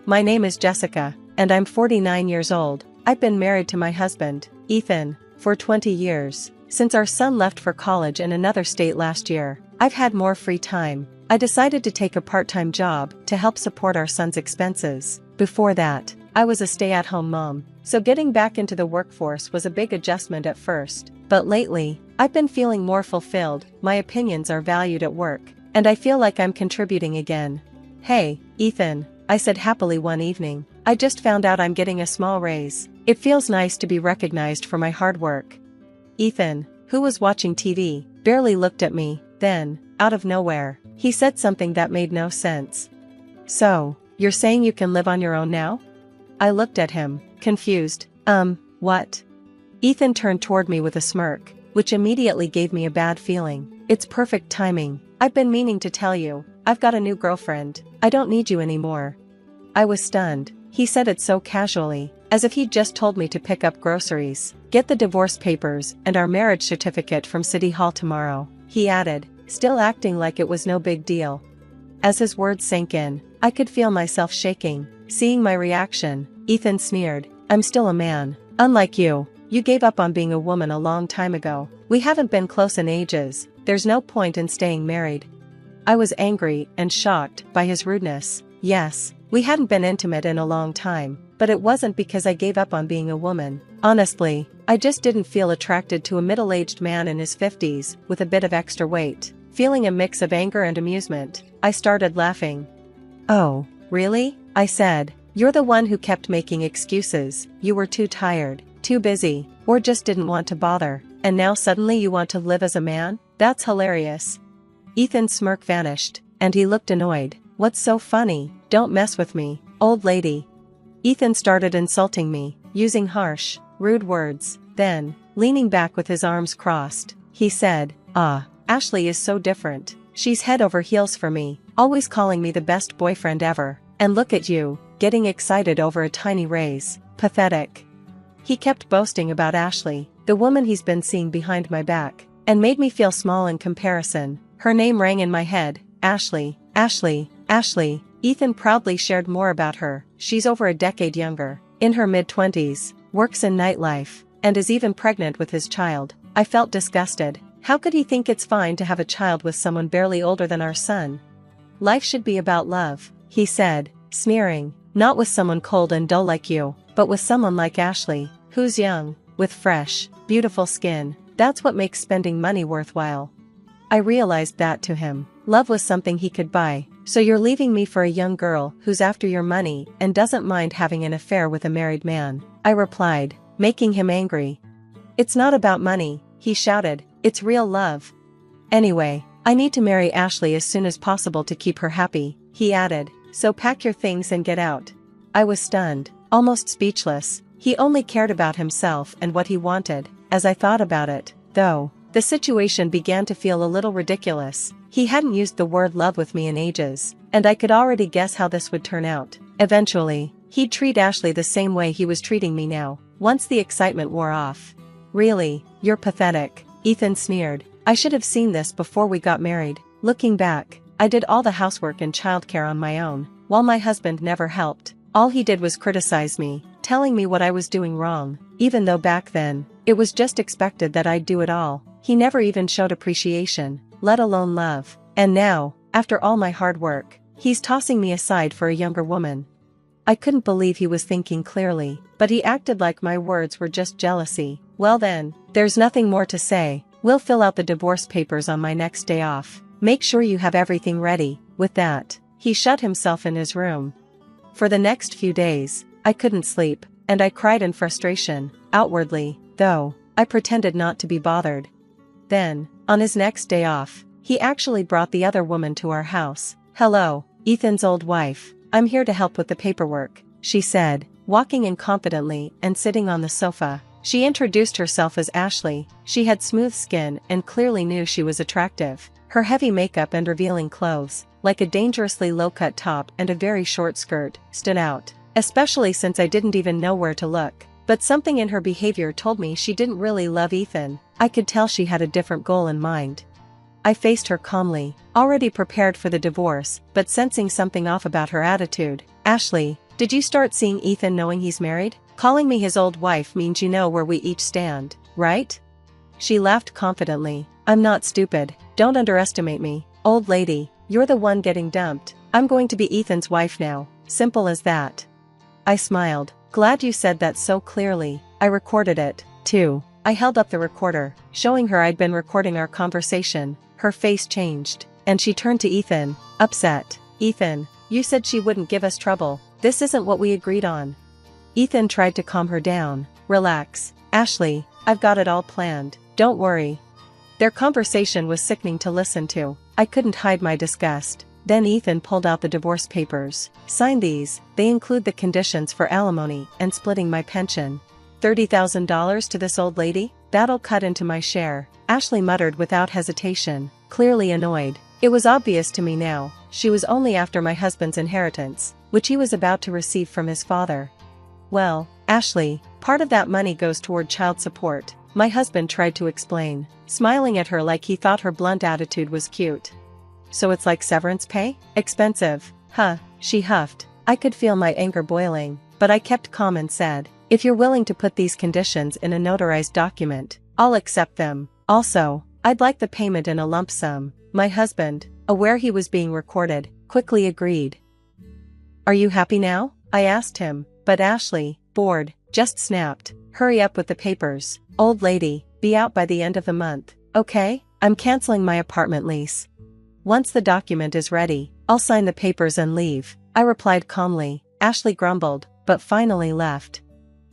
My name is Jessica, and I'm 49 years old. I've been married to my husband, Ethan, for 20 years. Since our son left for college in another state last year, I've had more free time. I decided to take a part-time job to help support our son's expenses. Before that, I was a stay-at-home mom, so getting back into the workforce was a big adjustment at first. But lately, I've been feeling more fulfilled, my opinions are valued at work, and I feel like I'm contributing again. Hey, Ethan, I said happily one evening, I just found out I'm getting a small raise. It feels nice to be recognized for my hard work. Ethan, who was watching TV, barely looked at me. Then, out of nowhere, he said something that made no sense. So, you're saying you can live on your own now? I looked at him, confused. What? Ethan turned toward me with a smirk, which immediately gave me a bad feeling. It's perfect timing. I've been meaning to tell you, I've got a new girlfriend. I don't need you anymore. I was stunned. He said it so casually, as if he'd just told me to pick up groceries, get the divorce papers and our marriage certificate from City Hall tomorrow, he added, still acting like it was no big deal. As his words sank in, I could feel myself shaking. Seeing my reaction, Ethan sneered, I'm still a man. Unlike you, you gave up on being a woman a long time ago. We haven't been close in ages, there's no point in staying married. I was angry and shocked by his rudeness. Yes, we hadn't been intimate in a long time, but it wasn't because I gave up on being a woman. Honestly, I just didn't feel attracted to a middle-aged man in his 50s with a bit of extra weight. Feeling a mix of anger and amusement, I started laughing. Oh, really? I said. You're the one who kept making excuses. You were too tired, too busy, or just didn't want to bother, and now suddenly you want to live as a man? That's hilarious. Ethan's smirk vanished, and he looked annoyed. What's so funny? Don't mess with me, old lady. Ethan started insulting me, using harsh, rude words. Then, leaning back with his arms crossed, he said, Ashley is so different. She's head over heels for me, always calling me the best boyfriend ever. And look at you, getting excited over a tiny raise. Pathetic. He kept boasting about Ashley, the woman he's been seeing behind my back, and made me feel small in comparison. Her name rang in my head. Ashley, Ashley, Ashley. Ethan proudly shared more about her. She's over a decade younger, in her mid-20s, works in nightlife, and is even pregnant with his child. I felt disgusted. How could he think it's fine to have a child with someone barely older than our son? Life should be about love, he said, sneering, not with someone cold and dull like you, but with someone like Ashley, who's young, with fresh, beautiful skin. That's what makes spending money worthwhile. I realized that to him, love was something he could buy. So you're leaving me for a young girl who's after your money and doesn't mind having an affair with a married man, I replied, making him angry. It's not about money, he shouted, it's real love. Anyway, I need to marry Ashley as soon as possible to keep her happy, he added, so pack your things and get out. I was stunned, almost speechless. He only cared about himself and what he wanted. As I thought about it, though, the situation began to feel a little ridiculous. He hadn't used the word love with me in ages, and I could already guess how this would turn out. Eventually, he'd treat Ashley the same way he was treating me now, once the excitement wore off. Really, you're pathetic, Ethan sneered. I should have seen this before we got married. Looking back, I did all the housework and childcare on my own, while my husband never helped. All he did was criticize me, telling me what I was doing wrong, even though back then, it was just expected that I'd do it all. He never even showed appreciation, let alone love. And now, after all my hard work, he's tossing me aside for a younger woman. I couldn't believe he was thinking clearly, but he acted like my words were just jealousy. Well then, there's nothing more to say. We'll fill out the divorce papers on my next day off. Make sure you have everything ready. With that, he shut himself in his room. For the next few days, I couldn't sleep, and I cried in frustration. Outwardly, though, I pretended not to be bothered. Then, on his next day off, he actually brought the other woman to our house. Hello, Ethan's old wife. I'm here to help with the paperwork, she said, walking in confidently and sitting on the sofa. She introduced herself as Ashley. She had smooth skin and clearly knew she was attractive. Her heavy makeup and revealing clothes, like a dangerously low-cut top and a very short skirt, stood out, especially since I didn't even know where to look. But something in her behavior told me she didn't really love Ethan. I could tell she had a different goal in mind. I faced her calmly, already prepared for the divorce, but sensing something off about her attitude. Ashley, Did you start seeing Ethan knowing he's married? Calling me his old wife means you know where we each stand, right? She laughed confidently. I'm not stupid. Don't underestimate me. Old lady, you're the one getting dumped. I'm going to be Ethan's wife now. Simple as that. I smiled. Glad you said that so clearly. I recorded it, too. I held up the recorder, showing her I'd been recording our conversation. Her face changed, and she turned to Ethan, upset. Ethan, you said she wouldn't give us trouble. This isn't what we agreed on. Ethan tried to calm her down. Relax, Ashley, I've got it all planned. Don't worry. Their conversation was sickening to listen to. I couldn't hide my disgust. Then Ethan pulled out the divorce papers. Sign these, they include the conditions for alimony and splitting my pension. $30,000 to this old lady? That'll cut into my share, Ashley muttered without hesitation, clearly annoyed. It was obvious to me now, she was only after my husband's inheritance, which he was about to receive from his father. Well, Ashley, part of that money goes toward child support, my husband tried to explain, smiling at her like he thought her blunt attitude was cute. So it's like severance pay? Expensive, huh? She huffed. I could feel my anger boiling, but I kept calm and said, if you're willing to put these conditions in a notarized document, I'll accept them. Also, I'd like the payment in a lump sum. My husband, aware he was being recorded, quickly agreed. Are you happy now? I asked him, but Ashley, bored, just snapped. Hurry up with the papers. Old lady, be out by the end of the month, okay? I'm canceling my apartment lease. Once the document is ready, I'll sign the papers and leave, I replied calmly. Ashley grumbled, but finally left.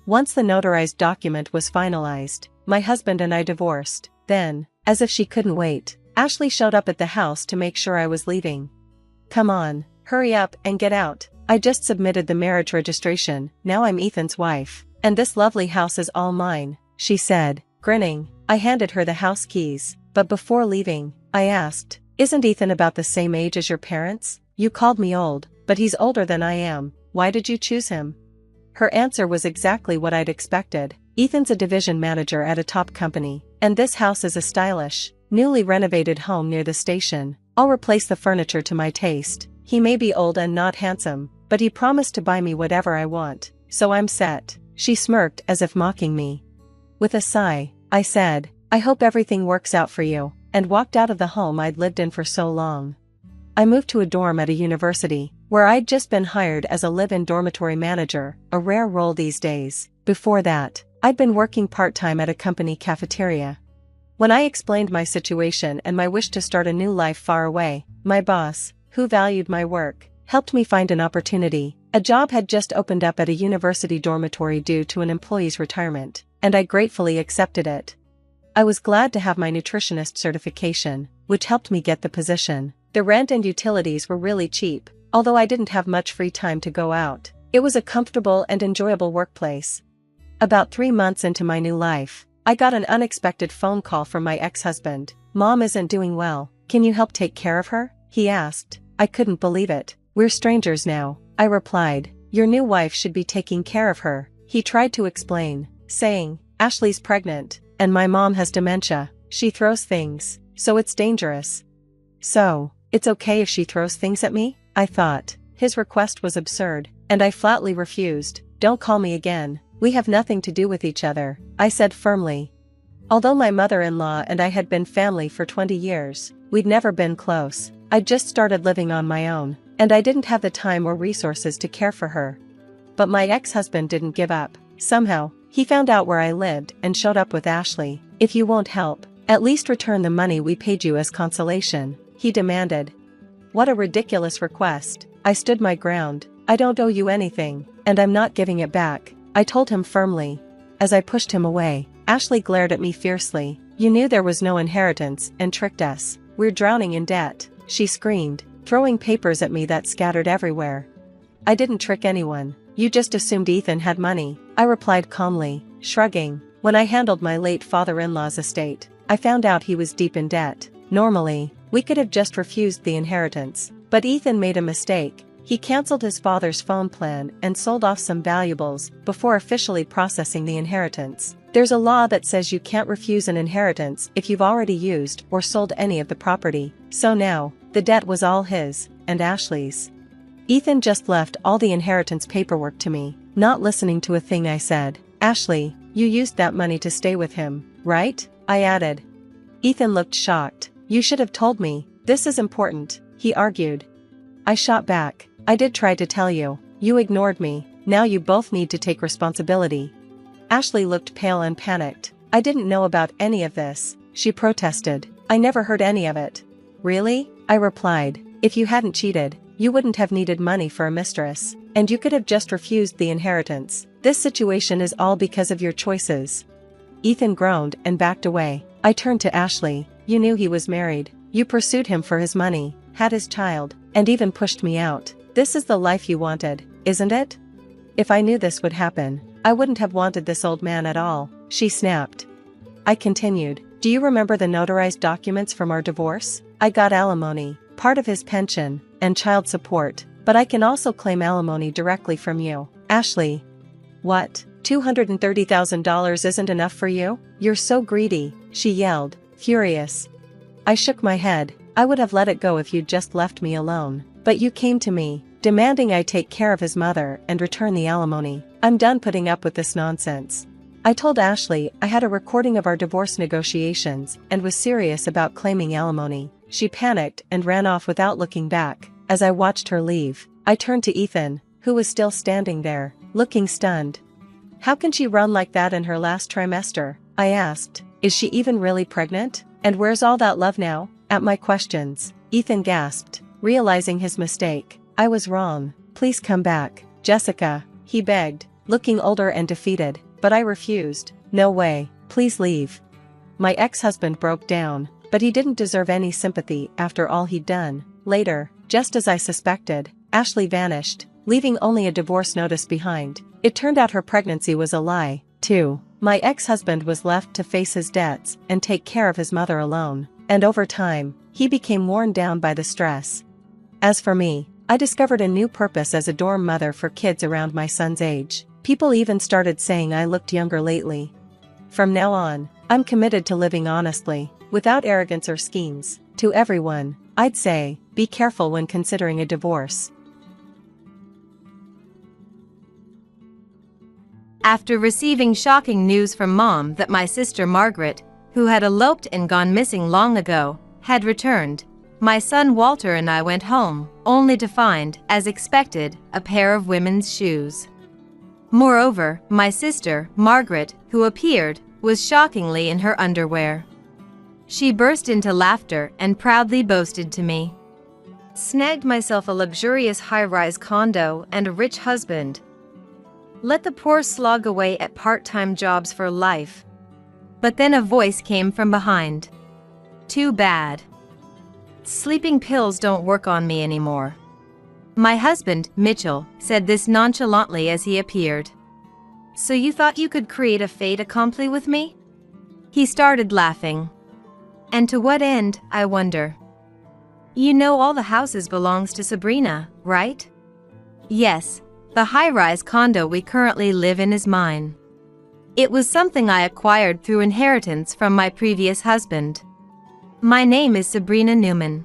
Once the notarized document was finalized, my husband and I divorced. Then, as if she couldn't wait, Ashley showed up at the house to make sure I was leaving. Come on, hurry up and get out. I just submitted the marriage registration, now I'm Ethan's wife, and this lovely house is all mine, she said, grinning. I handed her the house keys, but before leaving, I asked, isn't Ethan about the same age as your parents? You called me old, but he's older than I am. Why did you choose him? Her answer was exactly what I'd expected. Ethan's a division manager at a top company, and this house is a stylish, newly renovated home near the station. I'll replace the furniture to my taste. He may be old and not handsome, but he promised to buy me whatever I want, so I'm set. She smirked as if mocking me. With a sigh, I said, I hope everything works out for you, and walked out of the home I'd lived in for so long. I moved to a dorm at a university, where I'd just been hired as a live-in dormitory manager, a rare role these days. Before that, I'd been working part-time at a company cafeteria. When I explained my situation and my wish to start a new life far away, my boss, who valued my work, helped me find an opportunity. A job had just opened up at a university dormitory due to an employee's retirement, and I gratefully accepted it. I was glad to have my nutritionist certification, which helped me get the position. The rent and utilities were really cheap, although I didn't have much free time to go out. It was a comfortable and enjoyable workplace. About 3 months into my new life, I got an unexpected phone call from my ex-husband. Mom isn't doing well. Can you help take care of her? He asked. I couldn't believe it. We're strangers now, I replied. Your new wife should be taking care of her. He tried to explain, saying, Ashley's pregnant, and my mom has dementia. She throws things, so it's dangerous. So, it's okay if she throws things at me? I thought. His request was absurd, and I flatly refused. Don't call me again. We have nothing to do with each other, I said firmly. Although my mother-in-law and I had been family for 20 years, we'd never been close. I'd just started living on my own, and I didn't have the time or resources to care for her. But my ex-husband didn't give up. Somehow, he found out where I lived and showed up with Ashley. If you won't help, at least return the money we paid you as consolation, he demanded. What a ridiculous request. I stood my ground. I don't owe you anything, and I'm not giving it back, I told him firmly. As I pushed him away, Ashley glared at me fiercely. You knew there was no inheritance and tricked us. We're drowning in debt, she screamed, throwing papers at me that scattered everywhere. I didn't trick anyone. You just assumed Ethan had money, I replied calmly, shrugging. When I handled my late father-in-law's estate, I found out he was deep in debt. Normally, we could have just refused the inheritance, but Ethan made a mistake. He canceled his father's phone plan and sold off some valuables before officially processing the inheritance. There's a law that says you can't refuse an inheritance if you've already used or sold any of the property. So now, the debt was all his, and Ashley's. Ethan just left all the inheritance paperwork to me, not listening to a thing I said. Ashley, you used that money to stay with him, right? I added. Ethan looked shocked. You should have told me. This is important, he argued. I shot back. I did try to tell you. You ignored me. Now you both need to take responsibility. Ashley looked pale and panicked. I didn't know about any of this, she protested. I never heard any of it. Really? I replied. If you hadn't cheated, you wouldn't have needed money for a mistress, and you could have just refused the inheritance. This situation is all because of your choices. Ethan groaned and backed away. I turned to Ashley. You knew he was married. You pursued him for his money, had his child, and even pushed me out. This is the life you wanted, isn't it? If I knew this would happen, I wouldn't have wanted this old man at all, she snapped. I continued. Do you remember the notarized documents from our divorce? I got alimony, part of his pension, and child support, but I can also claim alimony directly from you. Ashley. What? $230,000 isn't enough for you? You're so greedy, she yelled, furious. I shook my head. I would have let it go if you'd just left me alone. But you came to me, demanding I take care of his mother and return the alimony. I'm done putting up with this nonsense. I told Ashley I had a recording of our divorce negotiations and was serious about claiming alimony. She panicked and ran off without looking back. As I watched her leave, I turned to Ethan, who was still standing there, looking stunned. How can she run like that in her last trimester? I asked. Is she even really pregnant? And where's all that love now? At my questions, Ethan gasped, realizing his mistake. I was wrong. Please come back, Jessica, he begged, looking older and defeated, but I refused. No way, please leave. My ex-husband broke down, but he didn't deserve any sympathy after all he'd done. Later, just as I suspected, Ashley vanished, leaving only a divorce notice behind. It turned out her pregnancy was a lie, too. My ex-husband was left to face his debts and take care of his mother alone, and over time, he became worn down by the stress. As for me, I discovered a new purpose as a dorm mother for kids around my son's age. People even started saying I looked younger lately. From now on, I'm committed to living honestly, without arrogance or schemes. To everyone, I'd say, be careful when considering a divorce. After receiving shocking news from Mom that my sister Margaret, who had eloped and gone missing long ago, had returned, my son Walter and I went home, only to find, as expected, a pair of women's shoes. Moreover, my sister, Margaret, who appeared, was shockingly in her underwear. She burst into laughter and proudly boasted to me. Snagged myself a luxurious high-rise condo and a rich husband. Let the poor slog away at part-time jobs for life. But then a voice came from behind. Too bad. Sleeping pills don't work on me anymore. My husband, Mitchell, said this nonchalantly as he appeared. So you thought you could create a fait accompli with me? He started laughing. And to what end, I wonder? You know all the houses belongs to Sabrina, right? Yes, the high-rise condo we currently live in is mine. It was something I acquired through inheritance from my previous husband. My name is Sabrina Newman.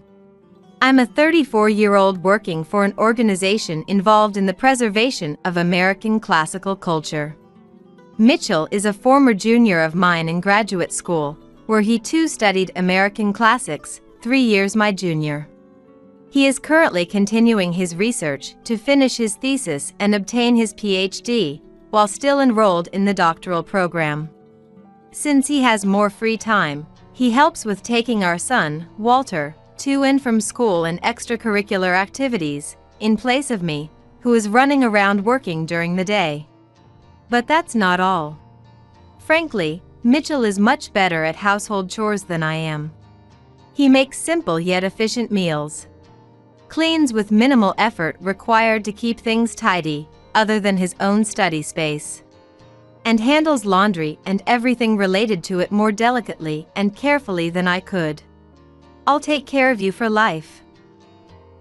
I'm a 34-year-old working for an organization involved in the preservation of American classical culture. Mitchell is a former junior of mine in graduate school, where he too studied American classics, 3 years my junior. He is currently continuing his research to finish his thesis and obtain his PhD, while still enrolled in the doctoral program. Since he has more free time, he helps with taking our son, Walter, to and from school and extracurricular activities, in place of me, who is running around working during the day. But that's not all. Frankly, Mitchell is much better at household chores than I am. He makes simple yet efficient meals. Cleans with minimal effort required to keep things tidy, other than his own study space. And handles laundry and everything related to it more delicately and carefully than I could. I'll take care of you for life.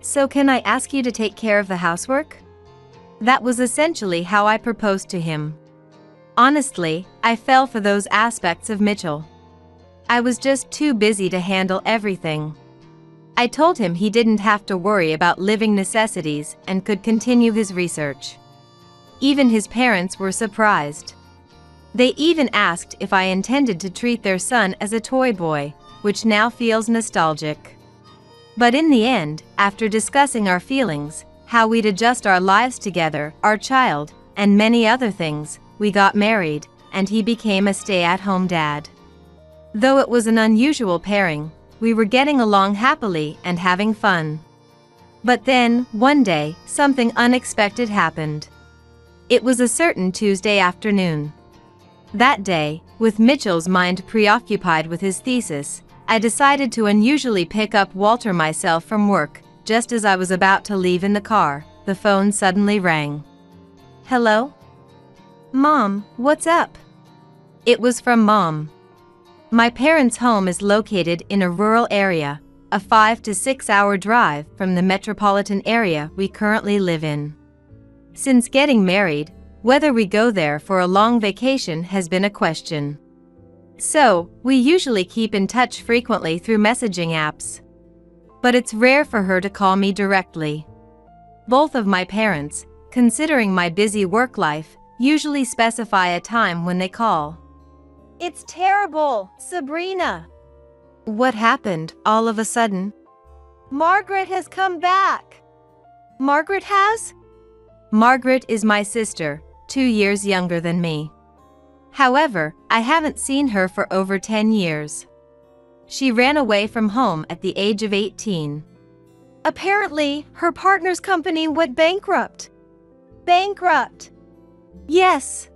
So can I ask you to take care of the housework? That was essentially how I proposed to him. Honestly, I fell for those aspects of Mitchell. I was just too busy to handle everything. I told him he didn't have to worry about living necessities and could continue his research. Even his parents were surprised. They even asked if I intended to treat their son as a toy boy, which now feels nostalgic. But in the end, after discussing our feelings, how we'd adjust our lives together, our child, and many other things, we got married, and he became a stay-at-home dad. Though it was an unusual pairing, we were getting along happily and having fun. But then, one day, something unexpected happened. It was a certain Tuesday afternoon. That day, with Mitchell's mind preoccupied with his thesis, I decided to unusually pick up Walter myself from work. Just as I was about to leave in the car, the phone suddenly rang. "Hello? Mom, what's up?" It was from Mom. My parents' home is located in a rural area, a 5 to 6 hour drive from the metropolitan area we currently live in. Since getting married, whether we go there for a long vacation has been a question. So, we usually keep in touch frequently through messaging apps. But it's rare for her to call me directly. Both of my parents, considering my busy work life, usually specify a time when they call. "It's terrible, Sabrina." "What happened all of a sudden?" "Margaret has come back." "Margaret has?" Margaret is my sister, 2 years younger than me. However, I haven't seen her for over 10 years. She ran away from home at the age of 18. Apparently, her partner's company went bankrupt. Bankrupt? Yes.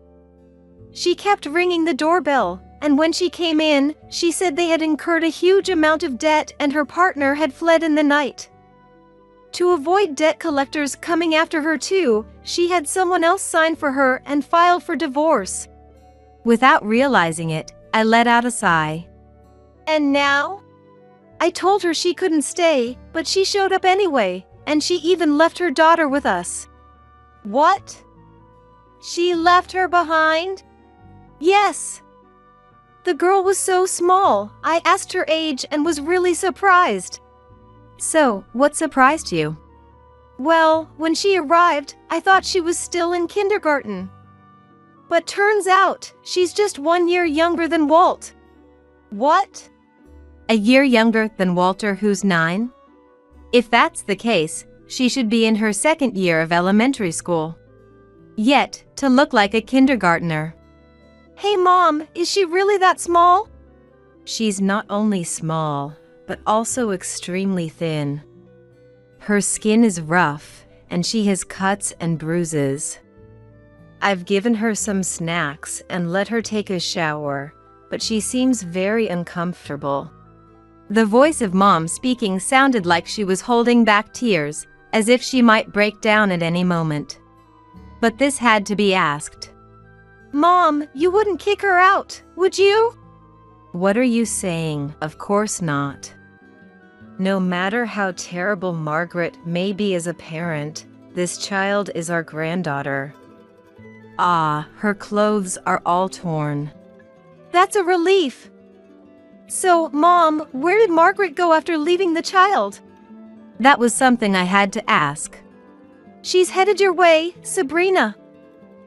She kept ringing the doorbell, and when she came in, she said they had incurred a huge amount of debt and her partner had fled in the night. To avoid debt collectors coming after her too, she had someone else sign for her and filed for divorce. Without realizing it, I let out a sigh. And now? I told her she couldn't stay, but she showed up anyway, and she even left her daughter with us. What? She left her behind? Yes. The girl was so small, I asked her age and was really surprised. So, what surprised you? Well, when she arrived, I thought she was still in kindergarten. But turns out, she's just 1 year younger than Walt. What? A year younger than Walter, who's 9? If that's the case, she should be in her 2nd year of elementary school. Yet, to look like a kindergartner. Hey Mom, is she really that small? She's not only small, but also extremely thin. Her skin is rough, and she has cuts and bruises. I've given her some snacks and let her take a shower, but she seems very uncomfortable. The voice of Mom speaking sounded like she was holding back tears, as if she might break down at any moment. But this had to be asked. Mom, you wouldn't kick her out, would you? What are you saying? Of course not. No matter how terrible Margaret may be as a parent, this child is our granddaughter. Ah, her clothes are all torn. That's a relief. So, Mom, where did Margaret go after leaving the child? That was something I had to ask. She's headed your way, Sabrina.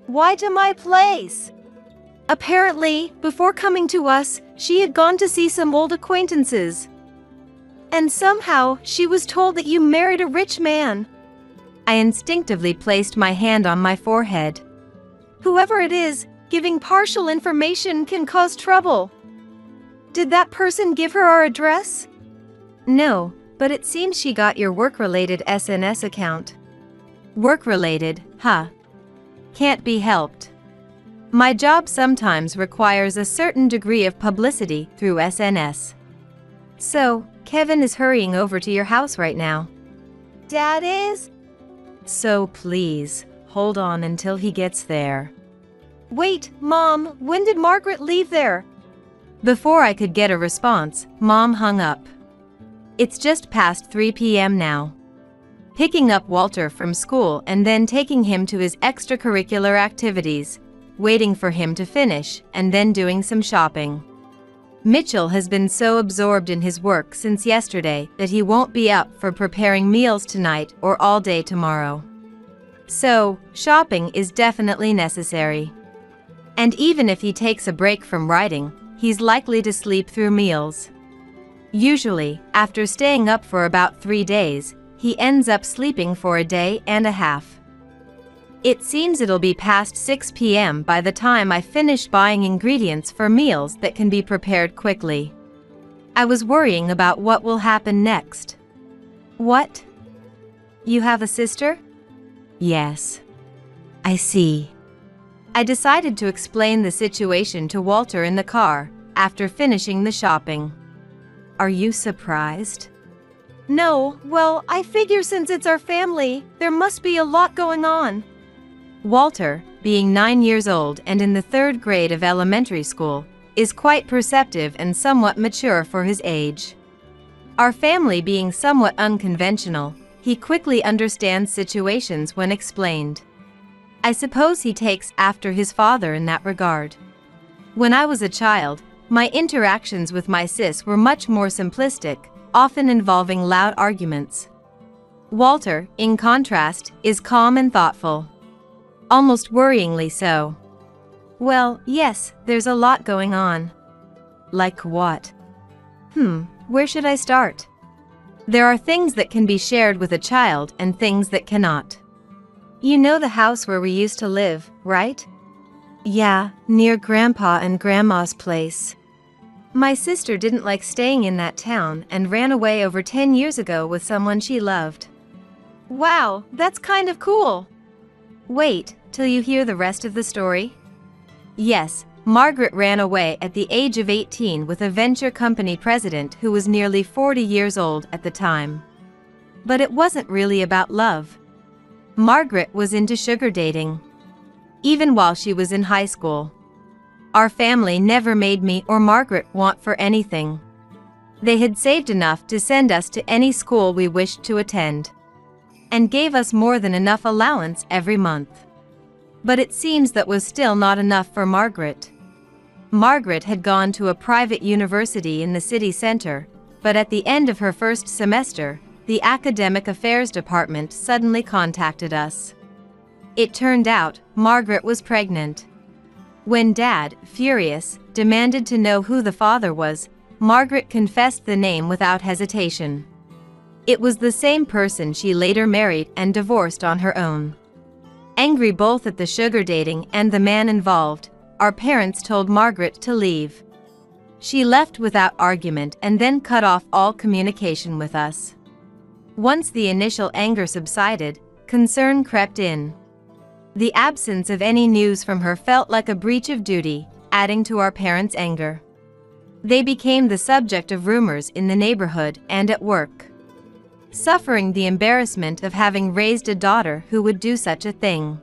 Why to my place? Apparently, before coming to us, she had gone to see some old acquaintances. And somehow, she was told that you married a rich man. I instinctively placed my hand on my forehead. Whoever it is, giving partial information can cause trouble. Did that person give her our address? No, but it seems she got your work-related SNS account. Work-related, huh? Can't be helped. My job sometimes requires a certain degree of publicity through SNS. So, Kevin is hurrying over to your house right now. Dad is? So please, hold on until he gets there. Wait, Mom, when did Margaret leave there? Before I could get a response, Mom hung up. It's just past 3 p.m. now. Picking up Walter from school and then taking him to his extracurricular activities, waiting for him to finish, and then doing some shopping. Mitchell has been so absorbed in his work since yesterday that he won't be up for preparing meals tonight or all day tomorrow. So, shopping is definitely necessary. And even if he takes a break from writing, he's likely to sleep through meals. Usually, after staying up for about 3 days, he ends up sleeping for a day and a half. It seems it'll be past 6 p.m. by the time I finish buying ingredients for meals that can be prepared quickly. I was worrying about what will happen next. What? You have a sister? Yes. I see. I decided to explain the situation to Walter in the car after finishing the shopping. Are you surprised? No, well, I figure since it's our family, there must be a lot going on. Walter, being 9 years old and in the 3rd grade of elementary school, is quite perceptive and somewhat mature for his age. Our family being somewhat unconventional, he quickly understands situations when explained. I suppose he takes after his father in that regard. When I was a child, my interactions with my sis were much more simplistic, often involving loud arguments. Walter, in contrast, is calm and thoughtful. Almost worryingly so. Well, yes, there's a lot going on. Like what? Where should I start? There are things that can be shared with a child and things that cannot. You know the house where we used to live, right? Yeah, near Grandpa and Grandma's place. My sister didn't like staying in that town and ran away over 10 years ago with someone she loved. Wow, that's kind of cool. Wait till you hear the rest of the story. Yes, Margaret ran away at the age of 18 with a venture company president who was nearly 40 years old at the time. But it wasn't really about love. Margaret was into sugar dating. Even while she was in high school. Our family never made me or Margaret want for anything. They had saved enough to send us to any school we wished to attend. And gave us more than enough allowance every month. But it seems that was still not enough for Margaret. Margaret had gone to a private university in the city center, but at the end of her first semester, the academic affairs department suddenly contacted us. It turned out Margaret was pregnant. When Dad, furious, demanded to know who the father was, Margaret confessed the name without hesitation. It was the same person she later married and divorced on her own. Angry both at the sugar dating and the man involved, our parents told Margaret to leave. She left without argument and then cut off all communication with us. Once the initial anger subsided, concern crept in. The absence of any news from her felt like a breach of duty, adding to our parents' anger. They became the subject of rumors in the neighborhood and at work. Suffering the embarrassment of having raised a daughter who would do such a thing.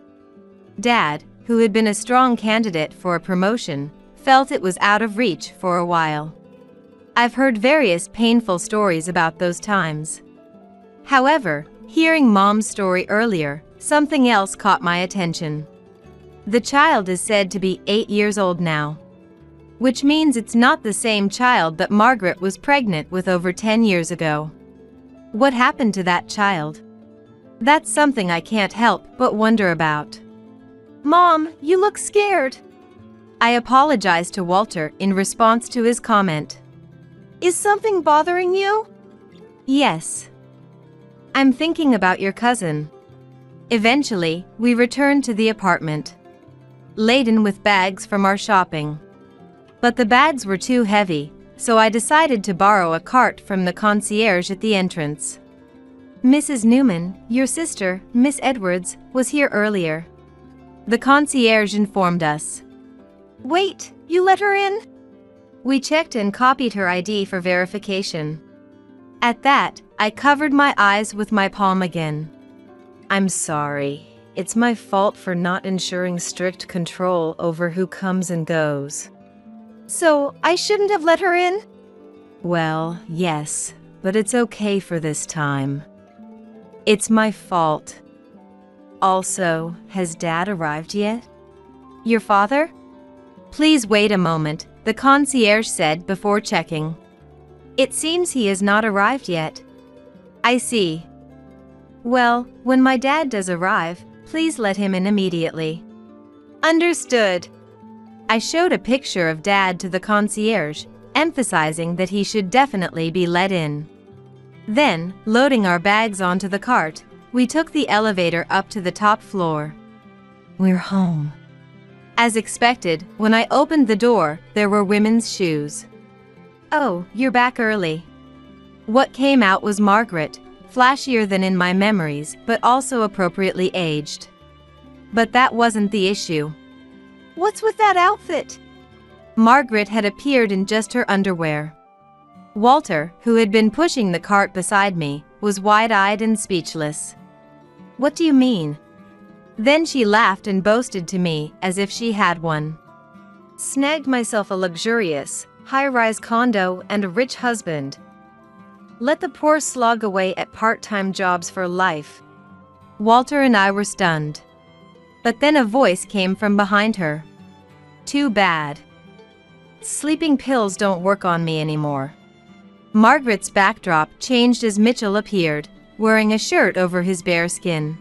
Dad, who had been a strong candidate for a promotion, felt it was out of reach for a while. I've heard various painful stories about those times. However, hearing Mom's story earlier, something else caught my attention. The child is said to be 8 years old now. Which means it's not the same child that Margaret was pregnant with over 10 years ago. What happened to that child? That's something I can't help but wonder about. Mom, you look scared. I apologized to Walter in response to his comment. Is something bothering you? Yes. I'm thinking about your cousin. Eventually, we returned to the apartment, laden with bags from our shopping. But the bags were too heavy, so I decided to borrow a cart from the concierge at the entrance. Mrs. Newman, your sister, Miss Edwards, was here earlier. The concierge informed us. Wait, you let her in? We checked and copied her ID for verification. At that, I covered my eyes with my palm again. I'm sorry. It's my fault for not ensuring strict control over who comes and goes. So, I shouldn't have let her in? Well, yes, but it's okay for this time. It's my fault. Also, has Dad arrived yet? Your father? Please wait a moment, the concierge said before checking. It seems he has not arrived yet. I see. Well, when my dad does arrive, please let him in immediately. Understood. I showed a picture of Dad to the concierge, emphasizing that he should definitely be let in. Then, loading our bags onto the cart, we took the elevator up to the top floor. We're home. As expected, when I opened the door, there were women's shoes. Oh, you're back early. What came out was Margaret, flashier than in my memories, but also appropriately aged. But that wasn't the issue. What's with that outfit? Margaret had appeared in just her underwear. Walter, who had been pushing the cart beside me, was wide-eyed and speechless. What do you mean? Then she laughed and boasted to me as if she had one. Snagged myself a luxurious, high-rise condo and a rich husband. Let the poor slog away at part-time jobs for life. Walter and I were stunned. But then a voice came from behind her. Too bad. Sleeping pills don't work on me anymore. Margaret's backdrop changed as Mitchell appeared, wearing a shirt over his bare skin.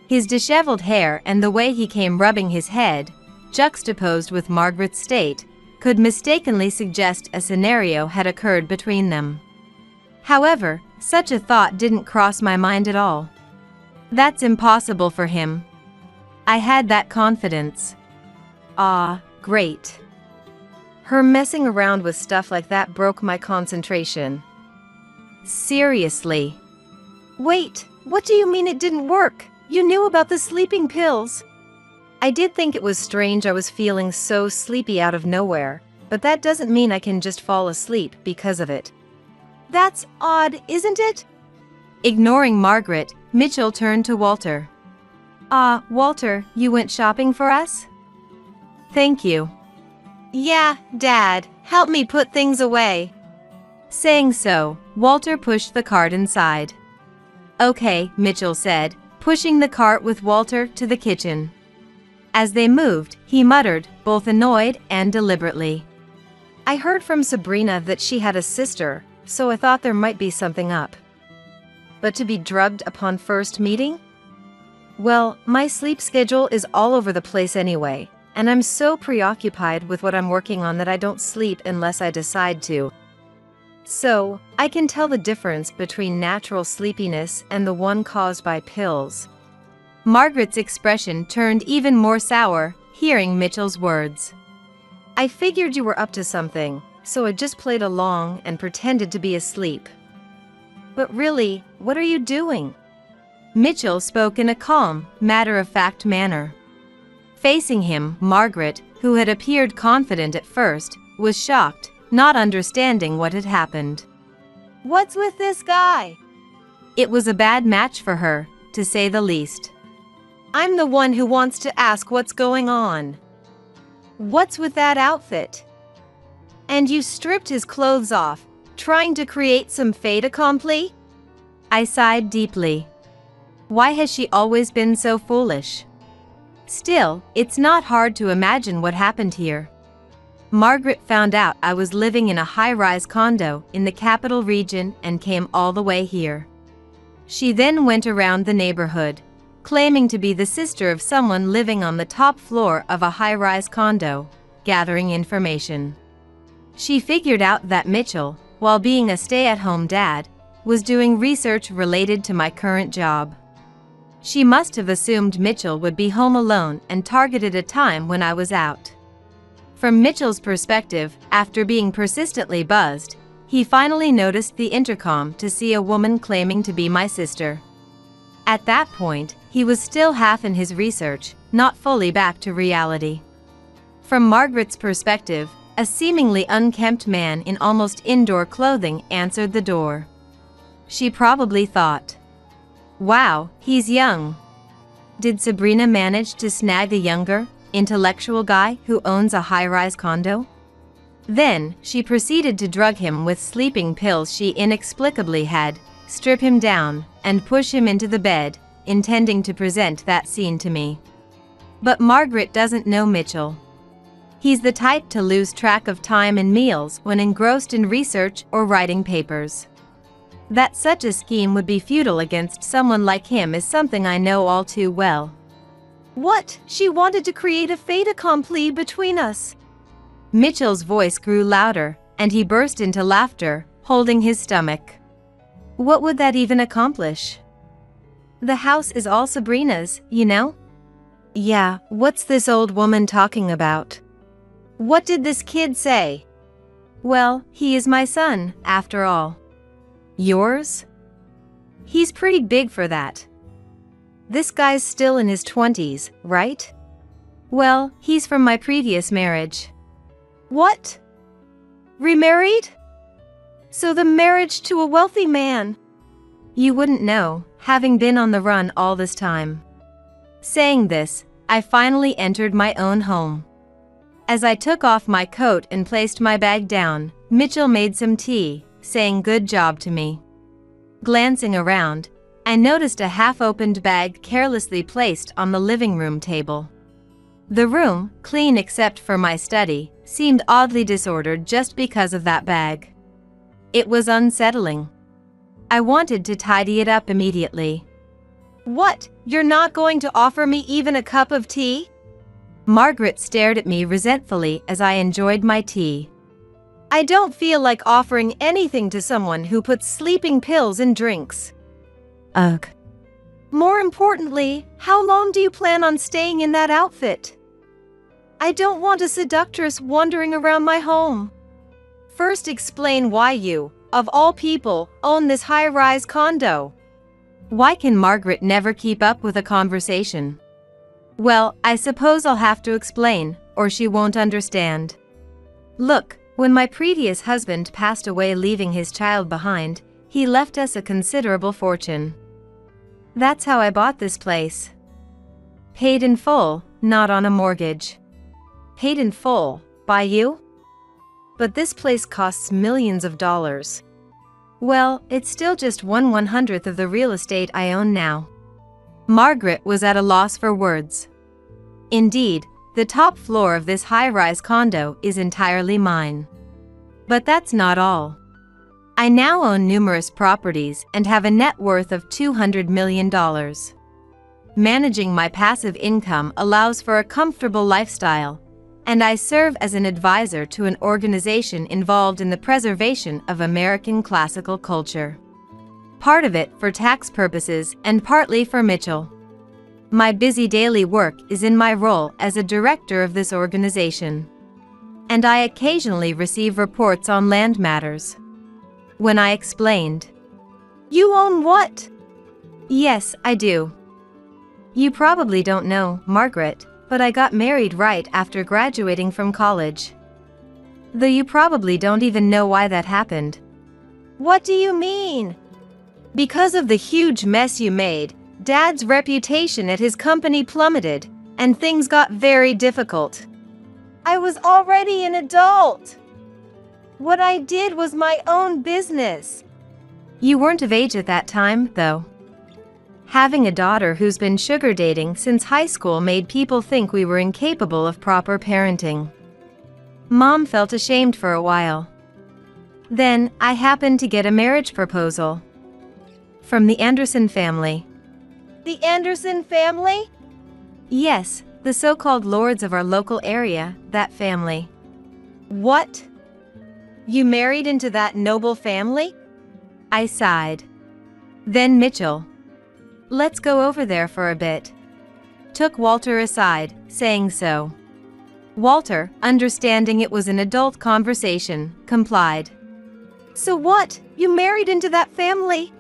His disheveled hair and the way he came rubbing his head, juxtaposed with Margaret's state, could mistakenly suggest a scenario had occurred between them. However, such a thought didn't cross my mind at all. That's impossible for him. I had that confidence. Ah, great. Her messing around with stuff like that broke my concentration. Seriously. Wait, what do you mean it didn't work? You knew about the sleeping pills. I did think it was strange I was feeling so sleepy out of nowhere, but that doesn't mean I can just fall asleep because of it. That's odd, isn't it? Ignoring Margaret, Mitchell turned to Walter. Walter, you went shopping for us? Thank you. Yeah, Dad, help me put things away. Saying so, Walter pushed the cart inside. Okay, Mitchell said, pushing the cart with Walter to the kitchen. As they moved, he muttered, both annoyed and deliberately. I heard from Sabrina that she had a sister, so I thought there might be something up. But to be drugged upon first meeting? Well, my sleep schedule is all over the place anyway, and I'm so preoccupied with what I'm working on that I don't sleep unless I decide to. So, I can tell the difference between natural sleepiness and the one caused by pills. Margaret's expression turned even more sour, hearing Mitchell's words. I figured you were up to something, so I just played along and pretended to be asleep. But really, what are you doing? Mitchell spoke in a calm, matter-of-fact manner. Facing him, Margaret, who had appeared confident at first, was shocked, not understanding what had happened. What's with this guy? It was a bad match for her, to say the least. I'm the one who wants to ask what's going on. What's with that outfit? And you stripped his clothes off, trying to create some fait accompli? I sighed deeply. Why has she always been so foolish? Still, it's not hard to imagine what happened here. Margaret found out I was living in a high-rise condo in the capital region and came all the way here. She then went around the neighborhood, claiming to be the sister of someone living on the top floor of a high-rise condo, gathering information. She figured out that Mitchell, while being a stay-at-home dad, was doing research related to my current job. She must have assumed Mitchell would be home alone and targeted a time when I was out. From Mitchell's perspective, after being persistently buzzed, he finally noticed the intercom to see a woman claiming to be my sister. At that point, he was still half in his research, not fully back to reality. From Margaret's perspective, a seemingly unkempt man in almost indoor clothing answered the door. She probably thought, "Wow, he's young. Did Sabrina manage to snag a younger, intellectual guy who owns a high-rise condo?" Then, she proceeded to drug him with sleeping pills she inexplicably had, strip him down, and push him into the bed, intending to present that scene to me. But Margaret doesn't know Mitchell. He's the type to lose track of time and meals when engrossed in research or writing papers. That such a scheme would be futile against someone like him is something I know all too well. What? She wanted to create a fait accompli between us. Mitchell's voice grew louder, and he burst into laughter, holding his stomach. What would that even accomplish? The house is all Sabrina's, you know? Yeah, what's this old woman talking about? What did this kid say? Well, he is my son, after all. Yours? He's pretty big for that. This guy's still in his 20s, right? Well, he's from my previous marriage. What? Remarried? So the marriage to a wealthy man. You wouldn't know, having been on the run all this time. Saying this, I finally entered my own home. As I took off my coat and placed my bag down, Mitchell made some tea, saying good job to me. Glancing around, I noticed a half-opened bag carelessly placed on the living room table. The room, clean except for my study, seemed oddly disordered just because of that bag. It was unsettling. I wanted to tidy it up immediately. What? You're not going to offer me even a cup of tea? Margaret stared at me resentfully as I enjoyed my tea. I don't feel like offering anything to someone who puts sleeping pills in drinks. Ugh. More importantly, how long do you plan on staying in that outfit? I don't want a seductress wandering around my home. First explain why you, of all people, own this high-rise condo. Why can Margaret never keep up with a conversation? Well, I suppose I'll have to explain, or she won't understand. Look, when my previous husband passed away leaving his child behind, he left us a considerable fortune. That's how I bought this place. Paid in full, not on a mortgage. Paid in full, by you? But this place costs millions of dollars. Well, it's still just 1/100th of the real estate I own now. Margaret was at a loss for words. Indeed, the top floor of this high-rise condo is entirely mine. But that's not all. I now own numerous properties and have a net worth of $200 million. Managing my passive income allows for a comfortable lifestyle, and I serve as an advisor to an organization involved in the preservation of American classical culture. Part of it for tax purposes and partly for Mitchell. My busy daily work is in my role as a director of this organization. And I occasionally receive reports on land matters. When I explained, "You own what?" "Yes, I do. You probably don't know, Margaret, but I got married right after graduating from college. Though you probably don't even know why that happened." "What do you mean?" "Because of the huge mess you made, Dad's reputation at his company plummeted, and things got very difficult. I was already an adult. What I did was my own business." You weren't of age at that time, though. Having a daughter who's been sugar dating since high school made people think we were incapable of proper parenting. Mom felt ashamed for a while. Then, I happened to get a marriage proposal. From the Anderson family. The Anderson family? Yes, the so-called lords of our local area, that family. What? You married into that noble family? I sighed. Then Mitchell. Let's go over there for a bit. Took Walter aside, saying so. Walter, understanding it was an adult conversation, complied. So what? You married into that family?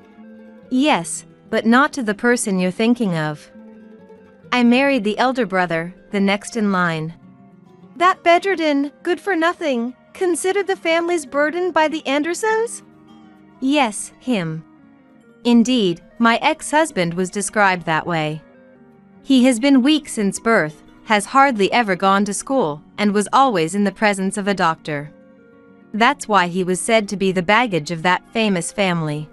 Yes, but not to the person you're thinking of. I married the elder brother, the next in line. That bedridden, good-for-nothing, considered the family's burden by the Andersons? Yes, him. Indeed, my ex-husband was described that way. He has been weak since birth, has hardly ever gone to school, and was always in the presence of a doctor. That's why he was said to be the baggage of that famous family.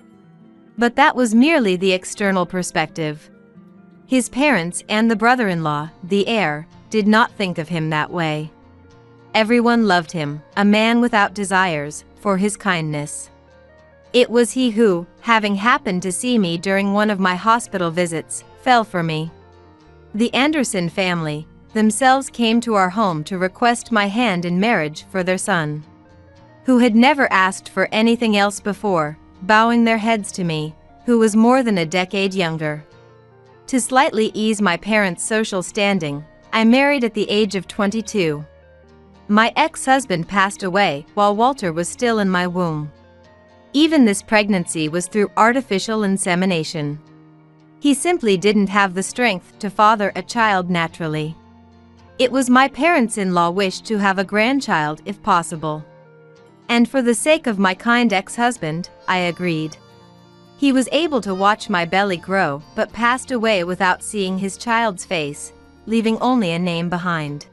But that was merely the external perspective. His parents and the brother-in-law, the heir, did not think of him that way. Everyone loved him, a man without desires, for his kindness. It was he who, having happened to see me during one of my hospital visits, fell for me. The Anderson family themselves came to our home to request my hand in marriage for their son, who had never asked for anything else before, bowing their heads to me, who was more than a decade younger. To slightly ease my parents' social standing, I married at the age of 22. My ex-husband passed away while Walter was still in my womb. Even this pregnancy was through artificial insemination. He simply didn't have the strength to father a child naturally. It was my parents-in-law wish to have a grandchild if possible. And for the sake of my kind ex-husband, I agreed. He was able to watch my belly grow but passed away without seeing his child's face, leaving only a name behind.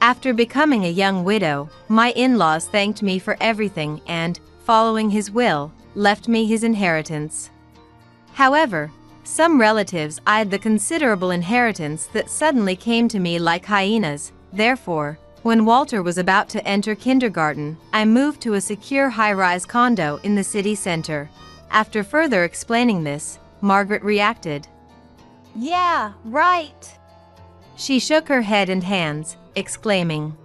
After becoming a young widow, my in-laws thanked me for everything and, following his will, left me his inheritance. However, some relatives eyed the considerable inheritance that suddenly came to me like hyenas. Therefore, when Walter was about to enter kindergarten, I moved to a secure high-rise condo in the city center. After further explaining this, Margaret reacted. Yeah, right. She shook her head and hands, exclaiming,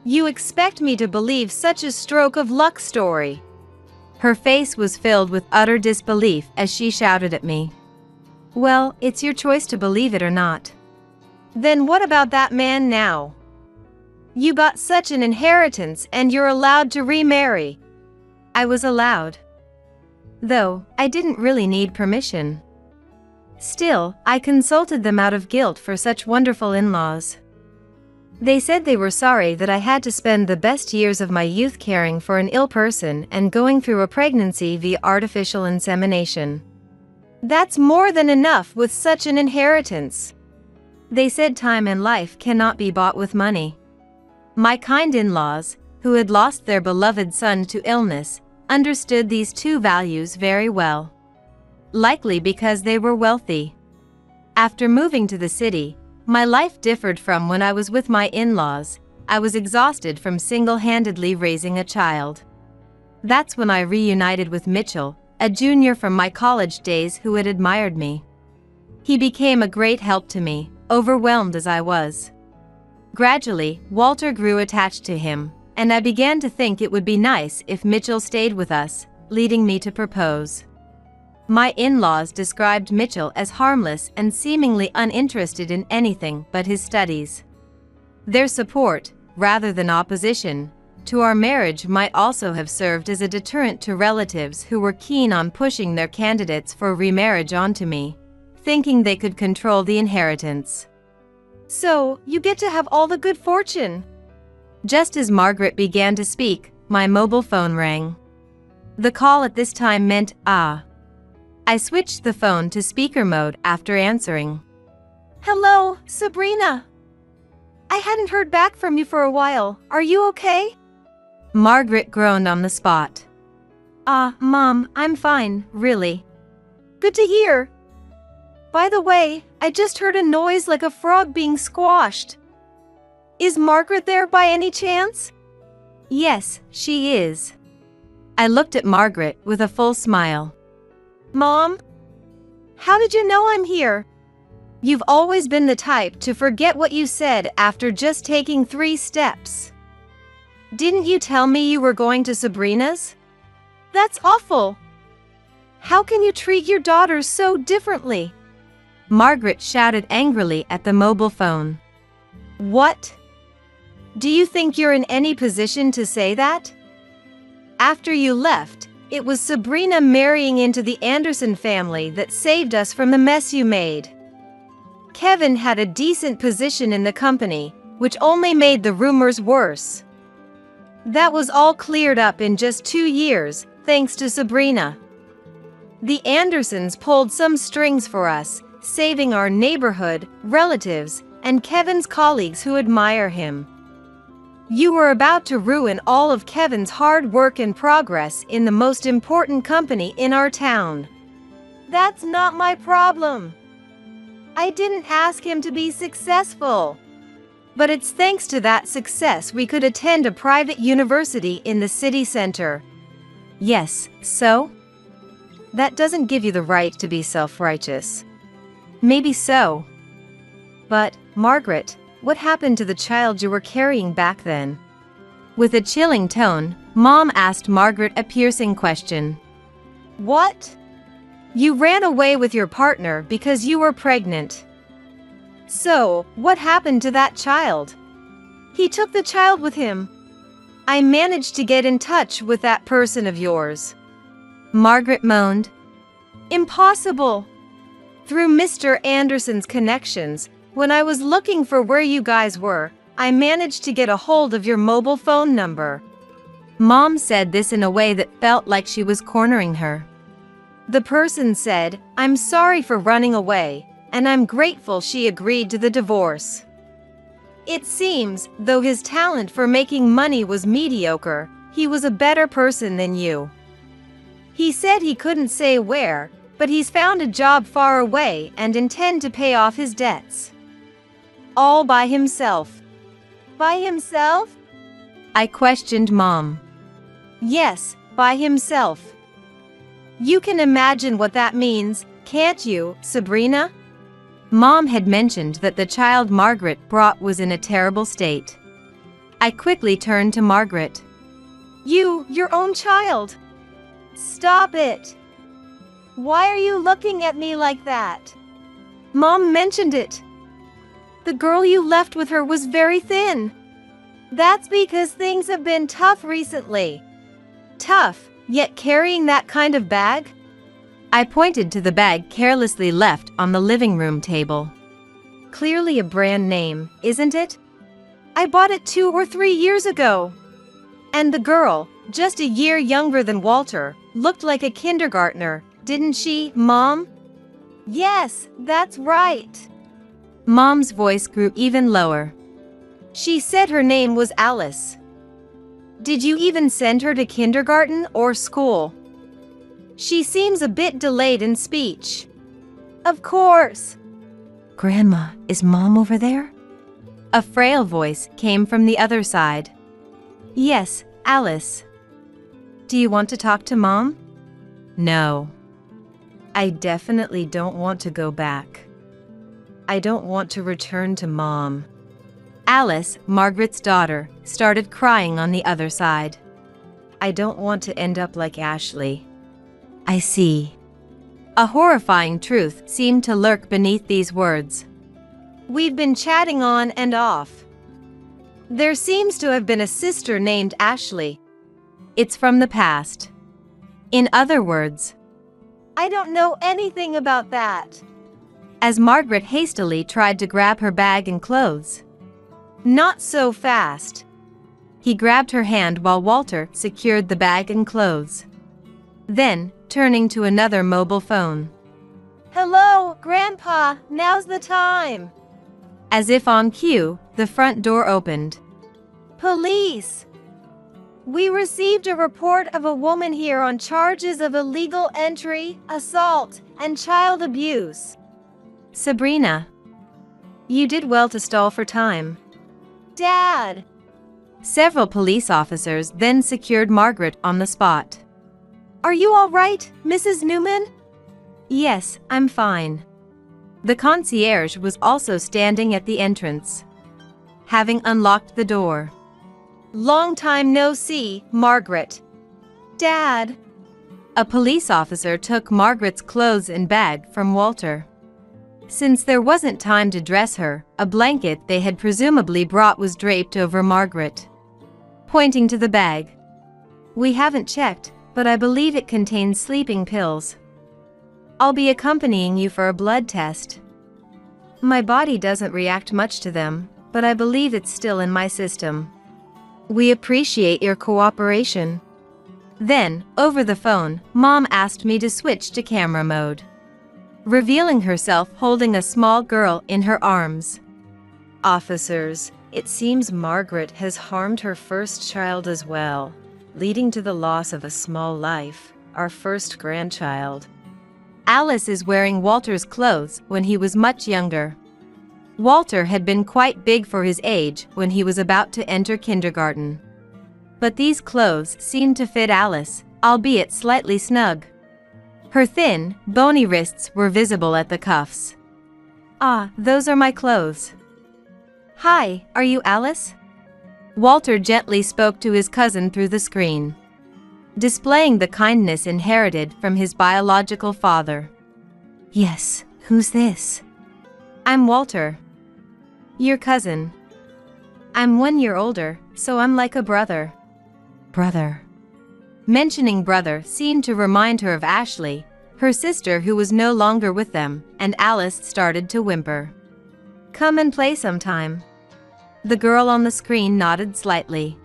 You expect me to believe such a stroke of luck story? Her face was filled with utter disbelief as she shouted at me. Well, it's your choice to believe it or not. Then what about that man now? You got such an inheritance and you're allowed to remarry. I was allowed. Though, I didn't really need permission. Still, I consulted them out of guilt for such wonderful in-laws. They said they were sorry that I had to spend the best years of my youth caring for an ill person and going through a pregnancy via artificial insemination. That's more than enough with such an inheritance. They said time and life cannot be bought with money. My kind in-laws, who had lost their beloved son to illness, understood these two values very well. Likely because they were wealthy. After moving to the city, my life differed from when I was with my in-laws. I was exhausted from single-handedly raising a child. That's when I reunited with Mitchell, a junior from my college days who had admired me. He became a great help to me, overwhelmed as I was. Gradually, Walter grew attached to him, and I began to think it would be nice if Mitchell stayed with us, leading me to propose. My in-laws described Mitchell as harmless and seemingly uninterested in anything but his studies. Their support, rather than opposition, to our marriage might also have served as a deterrent to relatives who were keen on pushing their candidates for remarriage onto me, thinking they could control the inheritance. So, you get to have all the good fortune. Just as Margaret began to speak, my mobile phone rang. The call at this time meant, ah. I switched the phone to speaker mode after answering. Hello, Sabrina. I hadn't heard back from you for a while. Are you okay? Margaret groaned on the spot. Mom, I'm fine, really. Good to hear. By the way, I just heard a noise like a frog being squashed. Is Margaret there by any chance? Yes, she is. I looked at Margaret with a full smile. Mom? How did you know I'm here? You've always been the type to forget what you said after just taking 3 steps. Didn't you tell me you were going to Sabrina's? That's awful. How can you treat your daughters so differently? Margaret shouted angrily at the mobile phone. What? Do you think you're in any position to say that? After you left, it was Sabrina marrying into the Anderson family that saved us from the mess you made. Kevin had a decent position in the company, which only made the rumors worse. That was all cleared up in just 2 years, thanks to Sabrina. The Andersons pulled some strings for us, saving our neighborhood, relatives, and Kevin's colleagues who admire him. You were about to ruin all of Kevin's hard work and progress in the most important company in our town. That's not my problem. I didn't ask him to be successful. But it's thanks to that success we could attend a private university in the city center. Yes, so? That doesn't give you the right to be self-righteous. Maybe so. But, Margaret, what happened to the child you were carrying back then? With a chilling tone, Mom asked Margaret a piercing question. What? You ran away with your partner because you were pregnant. So, what happened to that child? He took the child with him. I managed to get in touch with that person of yours. Margaret moaned. Impossible! Through Mr. Anderson's connections, when I was looking for where you guys were, I managed to get a hold of your mobile phone number. Mom said this in a way that felt like she was cornering her. The person said, "I'm sorry for running away, and I'm grateful she agreed to the divorce." It seems, though his talent for making money was mediocre, he was a better person than you. He said he couldn't say where, but he's found a job far away and intend to pay off his debts. All by himself. By himself? I questioned Mom. Yes, by himself. You can imagine what that means, can't you, Sabrina? Mom had mentioned that the child Margaret brought was in a terrible state. I quickly turned to Margaret. Your own child? Stop it! Why are you looking at me like that? Mom mentioned it. The girl you left with her was very thin. That's because things have been tough recently. Tough, yet carrying that kind of bag? I pointed to the bag carelessly left on the living room table. Clearly a brand name, isn't it? I bought it 2 or 3 years ago. And the girl, just a year younger than Walter, looked like a kindergartner, didn't she, Mom? Yes, that's right. Mom's voice grew even lower. She said her name was Alice. Did you even send her to kindergarten or school? She seems a bit delayed in speech. Of course. Grandma, is Mom over there? A frail voice came from the other side. Yes, Alice. Do you want to talk to Mom? No. I definitely don't want to go back. I don't want to return to Mom. Alice, Margaret's daughter, started crying on the other side. I don't want to end up like Ashley. I see. A horrifying truth seemed to lurk beneath these words. We've been chatting on and off. There seems to have been a sister named Ashley. It's from the past. In other words, I don't know anything about that. As Margaret hastily tried to grab her bag and clothes. Not so fast. He grabbed her hand while Walter secured the bag and clothes. Then, turning to another mobile phone. Hello, Grandpa, now's the time. As if on cue, the front door opened. Police! We received a report of a woman here on charges of illegal entry, assault, and child abuse. Sabrina. You did well to stall for time. Dad! Several police officers then secured Margaret on the spot. Are you all right, Mrs. Newman? Yes, I'm fine. The concierge was also standing at the entrance, having unlocked the door. Long time no see, Margaret. Dad! A police officer took Margaret's clothes and bag from Walter. Since there wasn't time to dress her, a blanket they had presumably brought was draped over Margaret. Pointing to the bag. We haven't checked, but I believe it contains sleeping pills. I'll be accompanying you for a blood test. My body doesn't react much to them, but I believe it's still in my system. We appreciate your cooperation. Then, over the phone, Mom asked me to switch to camera mode, revealing herself holding a small girl in her arms. Officers, it seems Margaret has harmed her first child as well, leading to the loss of a small life, our first grandchild. Alice is wearing Walter's clothes when he was much younger. Walter had been quite big for his age when he was about to enter kindergarten. But these clothes seemed to fit Alice, albeit slightly snug. Her thin, bony wrists were visible at the cuffs. "Ah, those are my clothes." "Hi, are you Alice?" Walter gently spoke to his cousin through the screen, displaying the kindness inherited from his biological father. "Yes, who's this?" "I'm Walter. Your cousin. I'm 1 year older, so I'm like a brother." Brother. Mentioning brother seemed to remind her of Ashley, her sister who was no longer with them, and Alice started to whimper. "Come and play sometime." The girl on the screen nodded slightly.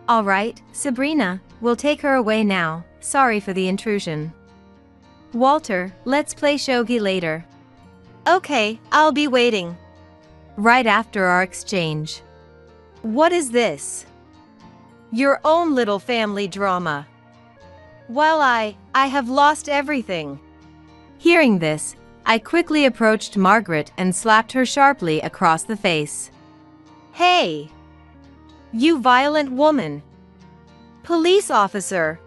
"All right, Sabrina, we'll take her away now, sorry for the intrusion." "Walter, let's play shogi later." "Okay, I'll be waiting." Right after our exchange. "What is this?" "Your own little family drama." "Well, I have lost everything." Hearing this, I quickly approached Margaret and slapped her sharply across the face. "Hey! You violent woman! Police officer!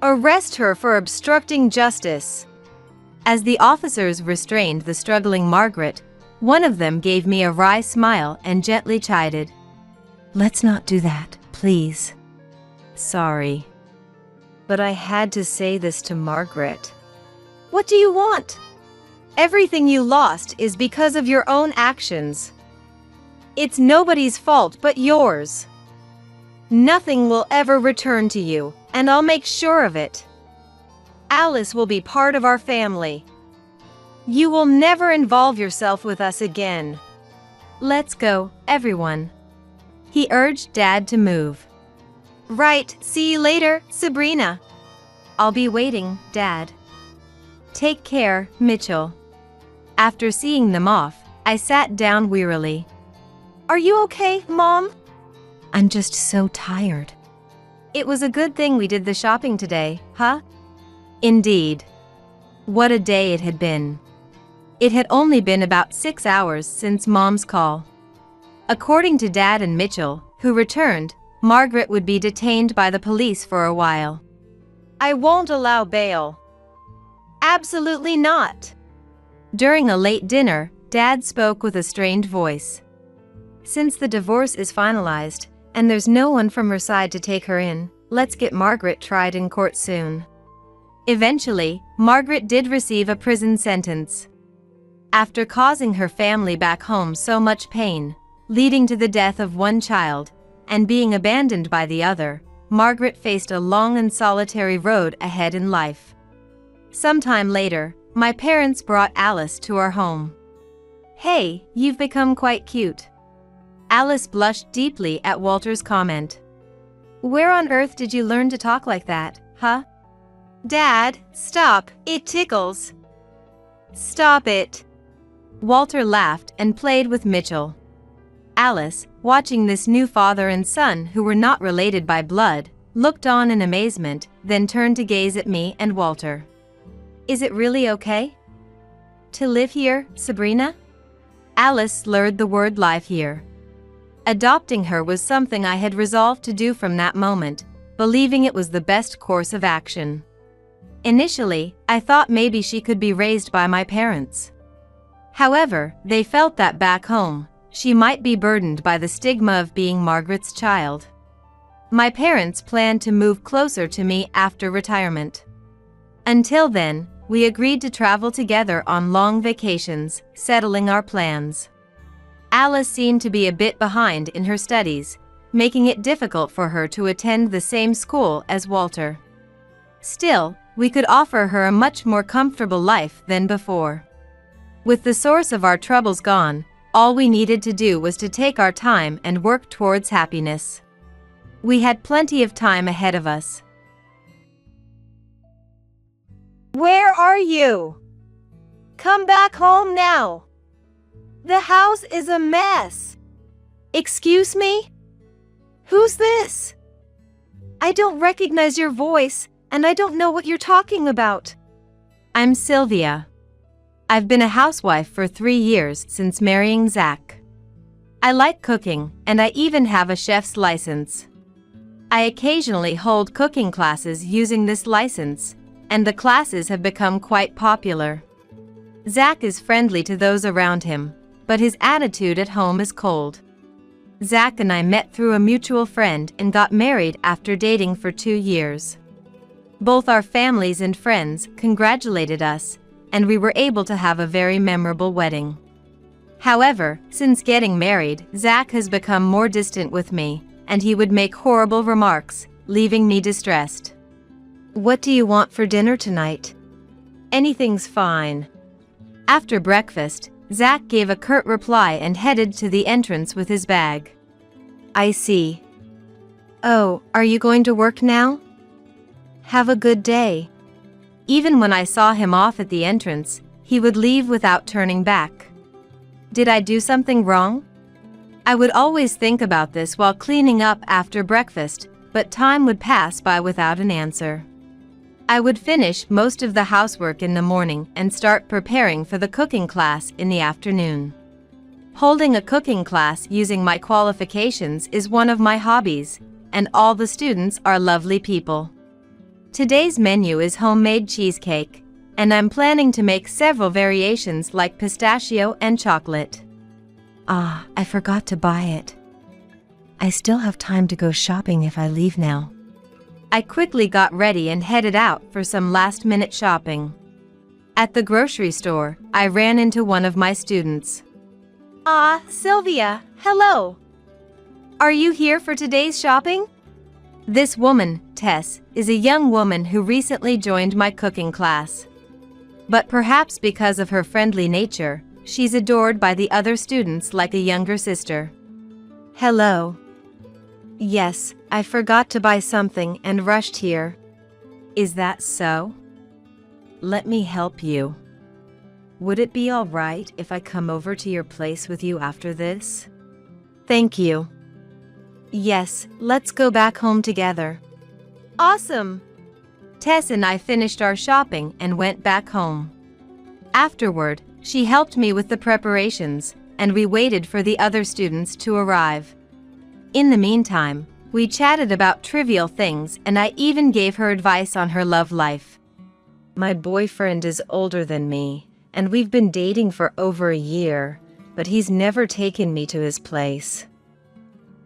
Arrest her for obstructing justice!" As the officers restrained the struggling Margaret, one of them gave me a wry smile and gently chided. "Let's not do that, please." "Sorry. But I had to say this to Margaret." "What do you want? Everything you lost is because of your own actions. It's nobody's fault but yours. Nothing will ever return to you, and I'll make sure of it. Alice will be part of our family. You will never involve yourself with us again. Let's go, everyone." He urged Dad to move. "Right, see you later, Sabrina." "I'll be waiting, Dad." "Take care, Mitchell." After seeing them off, I sat down wearily. "Are you okay, Mom?" "I'm just so tired." "It was a good thing we did the shopping today, huh?" Indeed. What a day it had been. It had only been about 6 hours since Mom's call. According to Dad and Mitchell, who returned, Margaret would be detained by the police for a while. "I won't allow bail." "Absolutely not." During a late dinner, Dad spoke with a strained voice. "Since the divorce is finalized, and there's no one from her side to take her in, let's get Margaret tried in court soon." Eventually, Margaret did receive a prison sentence. After causing her family back home so much pain, leading to the death of one child, and being abandoned by the other, Margaret faced a long and solitary road ahead in life. Sometime later, my parents brought Alice to our home. "Hey, you've become quite cute." Alice blushed deeply at Walter's comment. "Where on earth did you learn to talk like that, huh?" "Dad, stop, it tickles." "Stop it." Walter laughed and played with Mitchell. Alice, watching this new father and son who were not related by blood, looked on in amazement, then turned to gaze at me and Walter. "Is it really okay to live here, Sabrina?" Alice slurred the word "live here." Adopting her was something I had resolved to do from that moment, believing it was the best course of action. Initially, I thought maybe she could be raised by my parents. However, they felt that back home, she might be burdened by the stigma of being Margaret's child. My parents planned to move closer to me after retirement. Until then, we agreed to travel together on long vacations, settling our plans. Alice seemed to be a bit behind in her studies, making it difficult for her to attend the same school as Walter. Still, we could offer her a much more comfortable life than before. With the source of our troubles gone, all we needed to do was to take our time and work towards happiness. We had plenty of time ahead of us. Where are you? Come back home now. The house is a mess. Excuse me? Who's this? I don't recognize your voice, and I don't know what you're talking about. I'm Sylvia. I've been a housewife for 3 years since marrying Zach. I like cooking, and I even have a chef's license. I occasionally hold cooking classes using this license, and the classes have become quite popular. Zach is friendly to those around him, but his attitude at home is cold. Zach and I met through a mutual friend and got married after dating for 2 years. Both our families and friends congratulated us, and we were able to have a very memorable wedding. However, since getting married, Zach has become more distant with me, and he would make horrible remarks, leaving me distressed. What do you want for dinner tonight? Anything's fine. After breakfast, Zach gave a curt reply and headed to the entrance with his bag. I see. Oh, are you going to work now? Have a good day. Even when I saw him off at the entrance, he would leave without turning back. Did I do something wrong? I would always think about this while cleaning up after breakfast, but time would pass by without an answer. I would finish most of the housework in the morning and start preparing for the cooking class in the afternoon. Holding a cooking class using my qualifications is one of my hobbies, and all the students are lovely people. Today's menu is homemade cheesecake, and I'm planning to make several variations like pistachio and chocolate. Ah, I forgot to buy it. I still have time to go shopping if I leave now. I quickly got ready and headed out for some last-minute shopping. At the grocery store, I ran into one of my students. Ah, Sylvia, hello. Are you here for today's shopping? This woman, Tess, is a young woman who recently joined my cooking class. But perhaps because of her friendly nature, she's adored by the other students like a younger sister. Hello. Yes, I forgot to buy something and rushed here. Is that so? Let me help you. Would it be all right if I come over to your place with you after this? Thank you. Yes, let's go back home together. Awesome! Tess and I finished our shopping and went back home. Afterward, she helped me with the preparations, and we waited for the other students to arrive. In the meantime, we chatted about trivial things, and I even gave her advice on her love life. My boyfriend is older than me, and we've been dating for over a year, but he's never taken me to his place.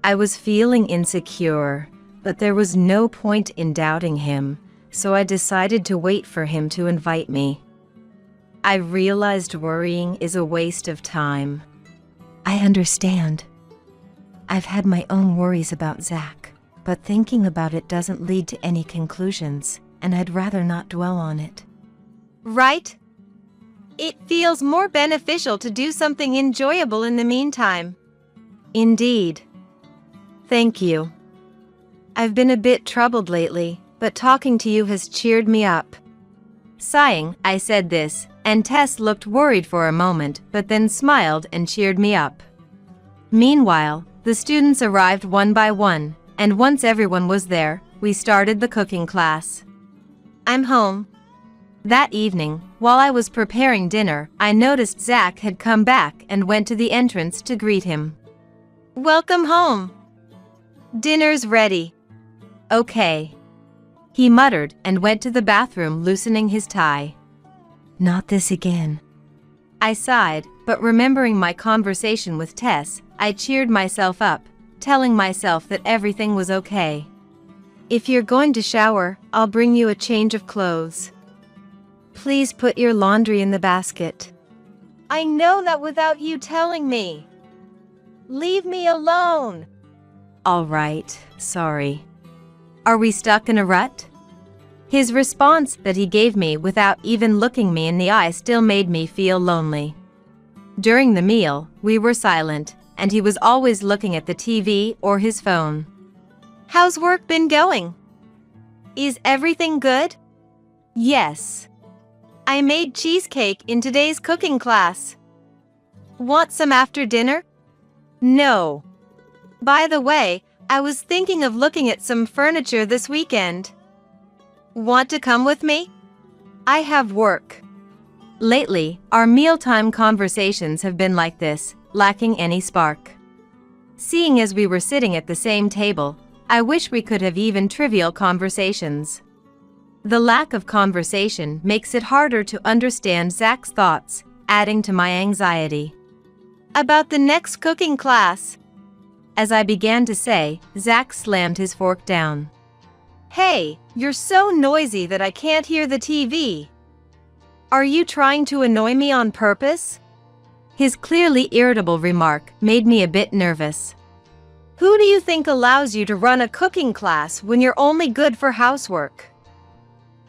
I was feeling insecure, but there was no point in doubting him, so I decided to wait for him to invite me. I realized worrying is a waste of time. I understand. I've had my own worries about Zach, but thinking about it doesn't lead to any conclusions, and I'd rather not dwell on it. Right? It feels more beneficial to do something enjoyable in the meantime. Indeed. Thank you. I've been a bit troubled lately, but talking to you has cheered me up. Sighing, I said this, and Tess looked worried for a moment, but then smiled and cheered me up. Meanwhile, the students arrived one by one, and once everyone was there, we started the cooking class. I'm home. That evening, while I was preparing dinner, I noticed Zach had come back and went to the entrance to greet him. Welcome home. Dinner's ready. Okay. He muttered and went to the bathroom loosening his tie. Not this again. I sighed, but remembering my conversation with Tess, I cheered myself up, telling myself that everything was okay. If you're going to shower, I'll bring you a change of clothes. Please put your laundry in the basket. I know that without you telling me. Leave me alone. All right, sorry. Are we stuck in a rut? His response that he gave me without even looking me in the eye still made me feel lonely. During the meal, we were silent, and he was always looking at the TV or his phone. How's work been going? Is everything good? Yes. I made cheesecake in today's cooking class. Want some after dinner? No. By the way, I was thinking of looking at some furniture this weekend. Want to come with me? I have work. Lately, our mealtime conversations have been like this, lacking any spark. Seeing as we were sitting at the same table, I wish we could have even trivial conversations. The lack of conversation makes it harder to understand Zach's thoughts, adding to my anxiety. About the next cooking class. As I began to say, Zach slammed his fork down. Hey, you're so noisy that I can't hear the TV. Are you trying to annoy me on purpose? His clearly irritable remark made me a bit nervous. Who do you think allows you to run a cooking class when you're only good for housework?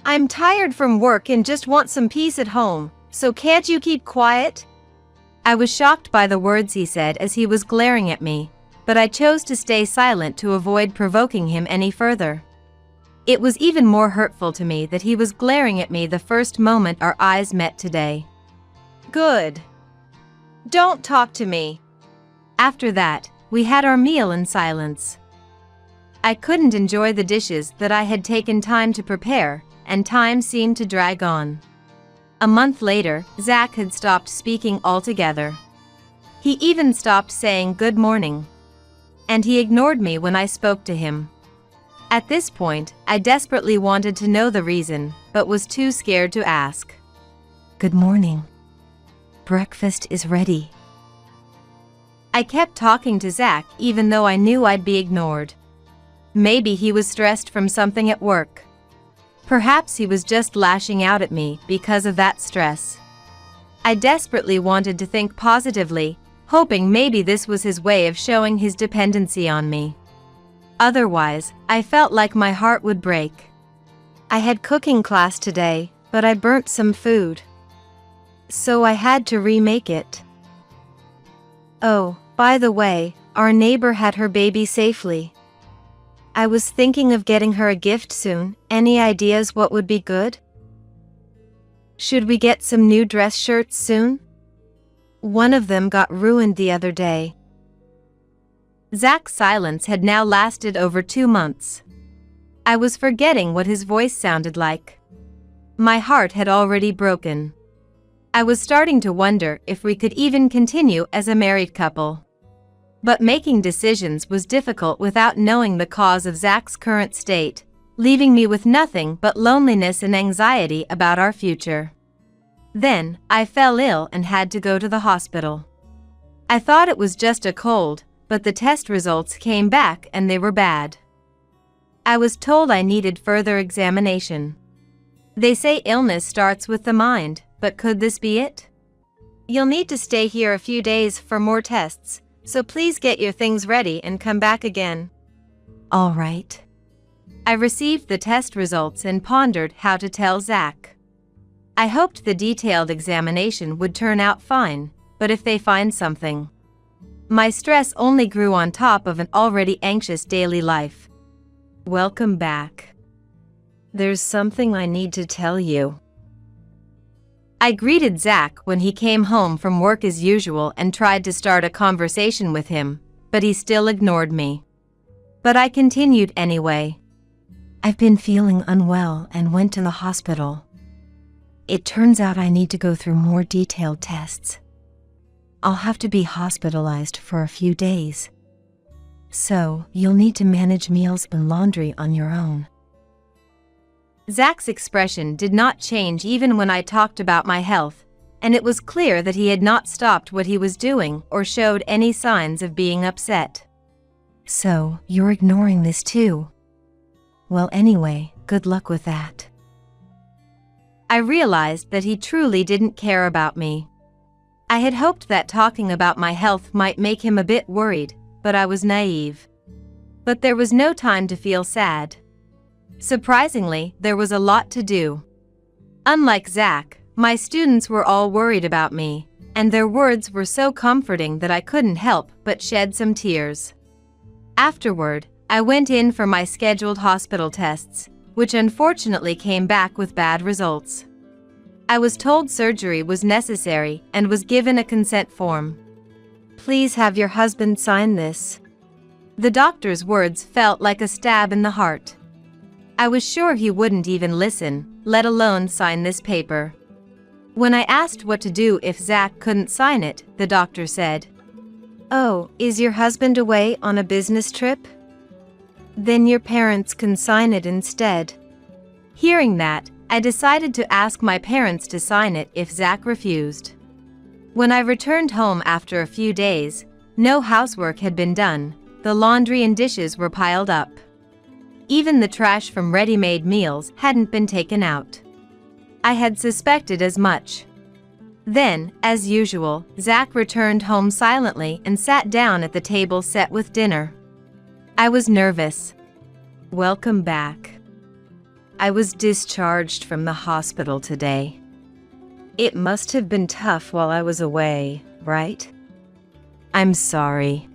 I'm tired from work and just want some peace at home, so can't you keep quiet? I was shocked by the words he said as he was glaring at me, but I chose to stay silent to avoid provoking him any further. It was even more hurtful to me that he was glaring at me the first moment our eyes met today. Good. Don't talk to me. After that, we had our meal in silence. I couldn't enjoy the dishes that I had taken time to prepare, and time seemed to drag on. A month later, Zach had stopped speaking altogether. He even stopped saying good morning. And he ignored me when I spoke to him. At this point, I desperately wanted to know the reason, but was too scared to ask. Good morning. Breakfast is ready. I kept talking to Zach even though I knew I'd be ignored. Maybe he was stressed from something at work. Perhaps he was just lashing out at me because of that stress. I desperately wanted to think positively, hoping maybe this was his way of showing his dependency on me. Otherwise, I felt like my heart would break. I had cooking class today, but I burnt some food. So I had to remake it. Oh, by the way, our neighbor had her baby safely. I was thinking of getting her a gift soon. Any ideas what would be good? Should we get some new dress shirts soon? One of them got ruined the other day. Zach's silence had now lasted over 2 months. I was forgetting what his voice sounded like. My heart had already broken. I was starting to wonder if we could even continue as a married couple. But making decisions was difficult without knowing the cause of Zach's current state, leaving me with nothing but loneliness and anxiety about our future. Then, I fell ill and had to go to the hospital. I thought it was just a cold, but the test results came back and they were bad. I was told I needed further examination. They say illness starts with the mind, but could this be it? You'll need to stay here a few days for more tests, so please get your things ready and come back again. All right. I received the test results and pondered how to tell Zach. I hoped the detailed examination would turn out fine, but if they find something. My stress only grew on top of an already anxious daily life. Welcome back. There's something I need to tell you. I greeted Zach when he came home from work as usual and tried to start a conversation with him, but he still ignored me. But I continued anyway. I've been feeling unwell and went to the hospital. It turns out I need to go through more detailed tests. I'll have to be hospitalized for a few days. So, you'll need to manage meals and laundry on your own. Zach's expression did not change even when I talked about my health, and it was clear that he had not stopped what he was doing or showed any signs of being upset. So, you're ignoring this too? Well, anyway, good luck with that. I realized that he truly didn't care about me. I had hoped that talking about my health might make him a bit worried, but I was naive. But there was no time to feel sad. Surprisingly, there was a lot to do. Unlike Zach, my students were all worried about me, and their words were so comforting that I couldn't help but shed some tears. Afterward, I went in for my scheduled hospital tests, which unfortunately came back with bad results. I was told surgery was necessary and was given a consent form. Please have your husband sign this. The doctor's words felt like a stab in the heart. I was sure he wouldn't even listen, let alone sign this paper. When I asked what to do if Zach couldn't sign it, the doctor said, "Oh, is your husband away on a business trip? Then your parents can sign it instead." Hearing that, I decided to ask my parents to sign it if Zach refused. When I returned home after a few days, no housework had been done, the laundry and dishes were piled up. Even the trash from ready-made meals hadn't been taken out. I had suspected as much. Then, as usual, Zach returned home silently and sat down at the table set with dinner. I was nervous. "Welcome back. I was discharged from the hospital today. It must have been tough while I was away, right? I'm sorry.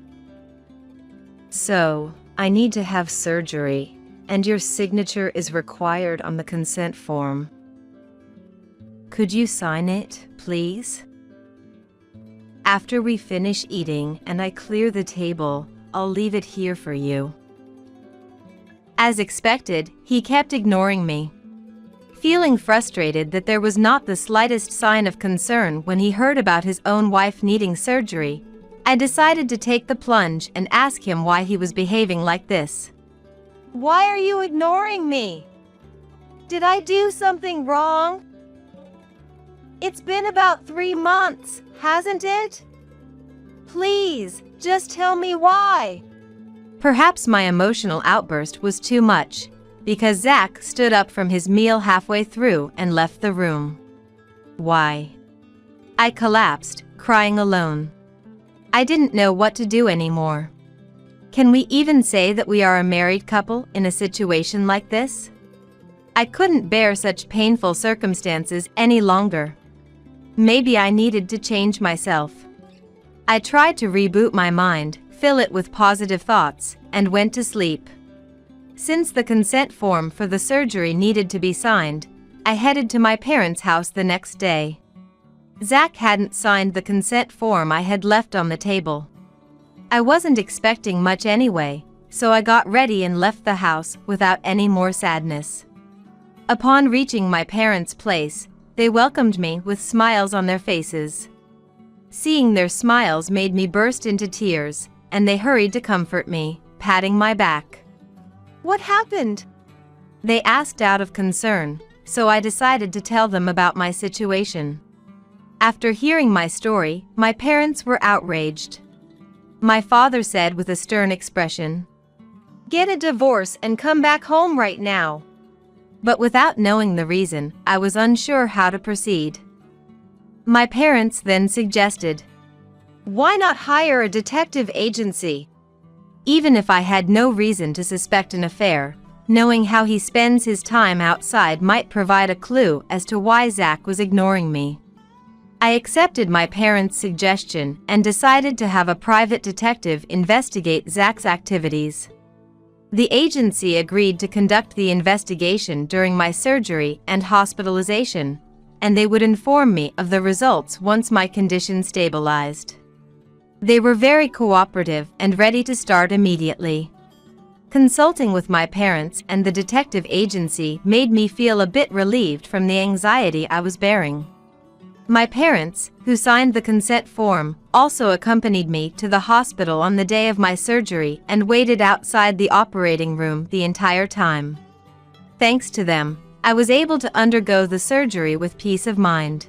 So, I need to have surgery, and your signature is required on the consent form. Could you sign it, please? After we finish eating and I clear the table, I'll leave it here for you." As expected, he kept ignoring me. Feeling frustrated that there was not the slightest sign of concern when he heard about his own wife needing surgery, I decided to take the plunge and ask him why he was behaving like this. "Why are you ignoring me? Did I do something wrong? It's been about 3 months, hasn't it? Please, just tell me why." Perhaps my emotional outburst was too much, because Zach stood up from his meal halfway through and left the room. Why? I collapsed, crying alone. I didn't know what to do anymore. Can we even say that we are a married couple in a situation like this? I couldn't bear such painful circumstances any longer. Maybe I needed to change myself. I tried to reboot my mind, fill it with positive thoughts, and went to sleep. Since the consent form for the surgery needed to be signed, I headed to my parents' house the next day. Zach hadn't signed the consent form I had left on the table. I wasn't expecting much anyway, so I got ready and left the house without any more sadness. Upon reaching my parents' place, they welcomed me with smiles on their faces. Seeing their smiles made me burst into tears, and they hurried to comfort me, patting my back. "What happened?" They asked out of concern, so I decided to tell them about my situation. After hearing my story, my parents were outraged. My father said with a stern expression, "Get a divorce and come back home right now." But without knowing the reason, I was unsure how to proceed. My parents then suggested, "Why not hire a detective agency?" Even if I had no reason to suspect an affair, knowing how he spends his time outside might provide a clue as to why Zach was ignoring me. I accepted my parents' suggestion and decided to have a private detective investigate Zach's activities. The agency agreed to conduct the investigation during my surgery and hospitalization, and they would inform me of the results once my condition stabilized. They were very cooperative and ready to start immediately. Consulting with my parents and the detective agency made me feel a bit relieved from the anxiety I was bearing. My parents, who signed the consent form, also accompanied me to the hospital on the day of my surgery and waited outside the operating room the entire time. Thanks to them, I was able to undergo the surgery with peace of mind.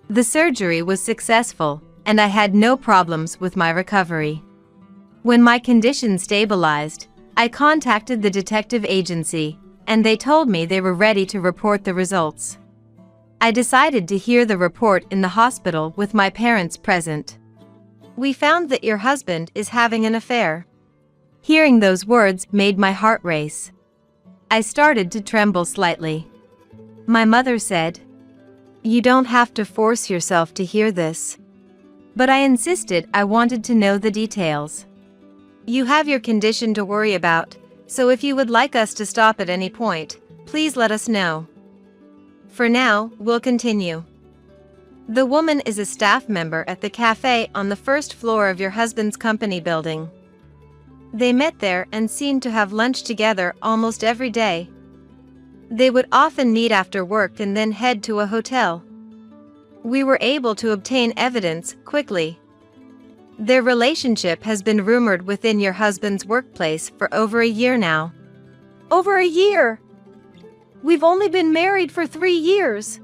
The surgery was successful, and I had no problems with my recovery. When my condition stabilized, I contacted the detective agency, and they told me they were ready to report the results. I decided to hear the report in the hospital with my parents present. "We found that your husband is having an affair." Hearing those words made my heart race. I started to tremble slightly. My mother said, "You don't have to force yourself to hear this." But I insisted I wanted to know the details. "You have your condition to worry about, so if you would like us to stop at any point, please let us know. For now, we'll continue. The woman is a staff member at the cafe on the first floor of your husband's company building. They met there and seemed to have lunch together almost every day. They would often meet after work and then head to a hotel. we were able to obtain evidence quickly. Their relationship has been rumored within your husband's workplace for over a year now. Over a year? We've only been married for 3 years.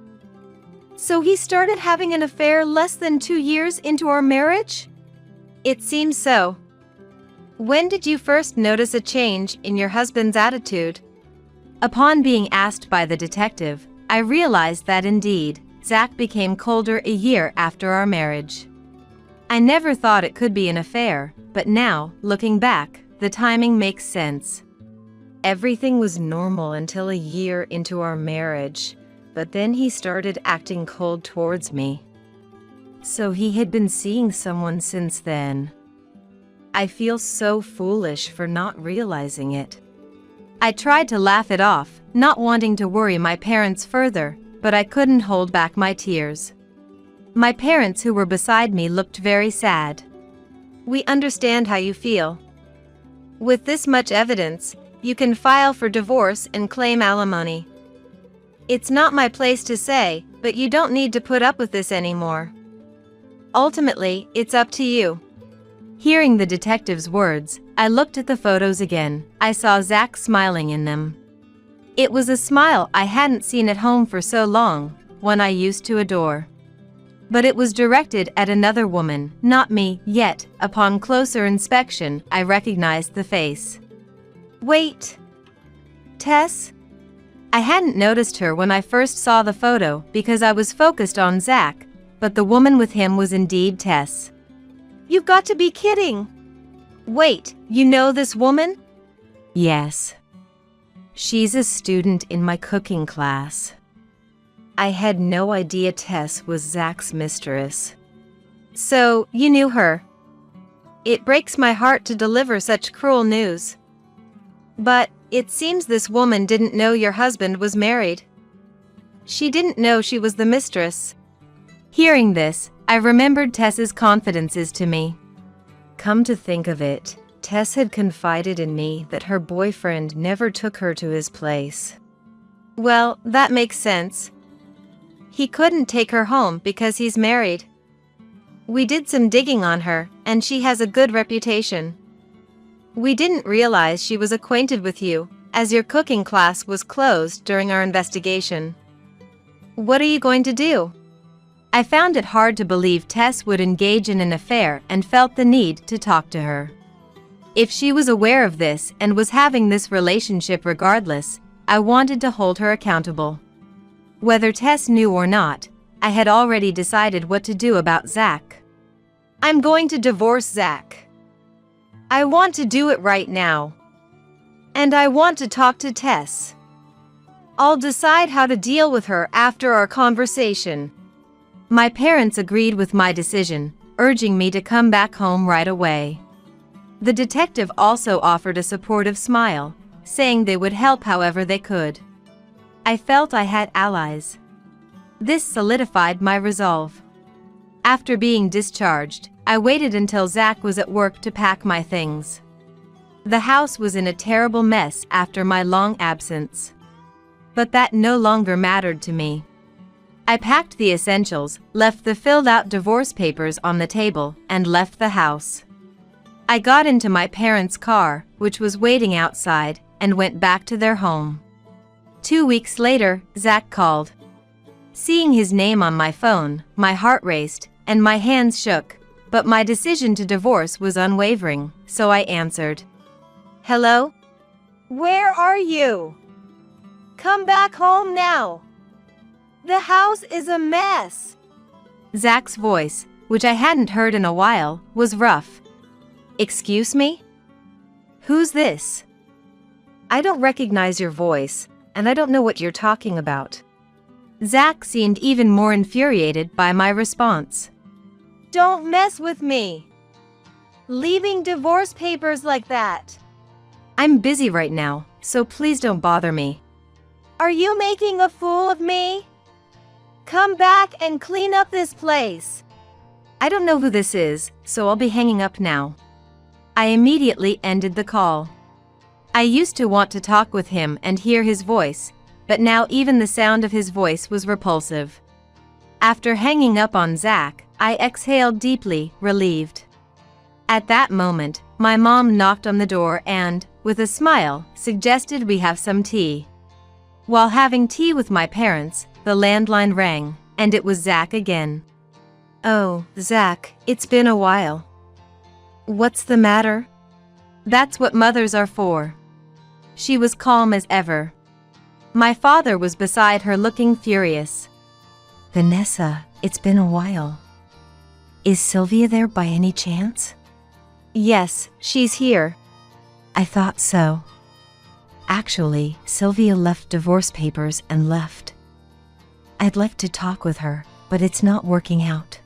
So he started having an affair less than 2 years into our marriage? It seems so. When did you first notice a change in your husband's attitude? Upon being asked by the detective, I realized that indeed, Zach became colder a year after our marriage. I never thought it could be an affair, but now, looking back, the timing makes sense. Everything was normal until a year into our marriage, but then he started acting cold towards me. So he had been seeing someone since then. I feel so foolish for not realizing it. I tried to laugh it off, not wanting to worry my parents further, but I couldn't hold back my tears. My parents who were beside me looked very sad. We understand how you feel. With this much evidence, you can file for divorce and claim alimony. It's not my place to say, but you don't need to put up with this anymore. Ultimately, it's up to you. Hearing the detective's words, I looked at the photos again. I saw Zach smiling in them. It was a smile I hadn't seen at home for so long, one I used to adore. But it was directed at another woman, not me, yet, upon closer inspection, I recognized the face. Wait. Tess? I hadn't noticed her when I first saw the photo because I was focused on Zach, but the woman with him was indeed Tess. You've got to be kidding. Wait, you know this woman? Yes. She's a student in my cooking class. I had no idea Tess was Zach's mistress. So, you knew her. It breaks my heart to deliver such cruel news. But, it seems this woman didn't know your husband was married. She didn't know she was the mistress. Hearing this, I remembered Tess's confidences to me. Come to think of it, Tess had confided in me that her boyfriend never took her to his place. Well, that makes sense. He couldn't take her home because he's married. We did some digging on her, and she has a good reputation. We didn't realize she was acquainted with you, as your cooking class was closed during our investigation. What are you going to do? I found it hard to believe Tess would engage in an affair and felt the need to talk to her. If she was aware of this and was having this relationship regardless, I wanted to hold her accountable. Whether Tess knew or not, I had already decided what to do about Zach. I'm going to divorce Zach. I want to do it right now. And I want to talk to Tess. I'll decide how to deal with her after our conversation. My parents agreed with my decision, urging me to come back home right away. The detective also offered a supportive smile, saying they would help however they could. I felt I had allies. This solidified my resolve. After being discharged, I waited until Zach was at work to pack my things. The house was in a terrible mess after my long absence. But that no longer mattered to me. I packed the essentials, left the filled-out divorce papers on the table, and left the house. I got into my parents' car, which was waiting outside, and went back to their home. 2 weeks later, Zach called. Seeing his name on my phone, my heart raced, and my hands shook, but my decision to divorce was unwavering, so I answered. Hello? Where are you? Come back home now. The house is a mess. Zach's voice, which I hadn't heard in a while, was rough. Excuse me? Who's this? I don't recognize your voice, and I don't know what you're talking about. Zach seemed even more infuriated by my response. Don't mess with me. Leaving divorce papers like that. I'm busy right now, so please don't bother me. Are you making a fool of me? Come back and clean up this place. I don't know who this is, so I'll be hanging up now. I immediately ended the call. I used to want to talk with him and hear his voice, but now even the sound of his voice was repulsive. After hanging up on Zach, I exhaled deeply, relieved. At that moment, my mom knocked on the door and, with a smile, suggested we have some tea. While having tea with my parents, the landline rang, and it was Zach again. Oh, Zach, it's been a while. What's the matter? That's what mothers are for. She was calm as ever. My father was beside her looking furious. Vanessa, it's been a while. Is Sylvia there by any chance? Yes, she's here. I thought so. Actually, Sylvia left divorce papers and left. I'd like to talk with her, but it's not working out.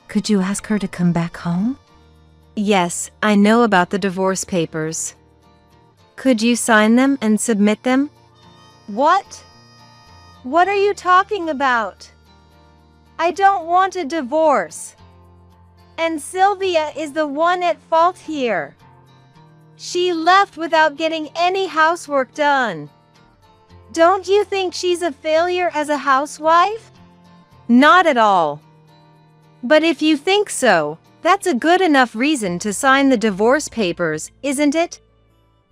Could you ask her to come back home? Yes, I know about the divorce papers. Could you sign them and submit them? What? What are you talking about? I don't want a divorce. And Sylvia is the one at fault here. She left without getting any housework done. Don't you think she's a failure as a housewife? Not at all. But if you think so, that's a good enough reason to sign the divorce papers, isn't it?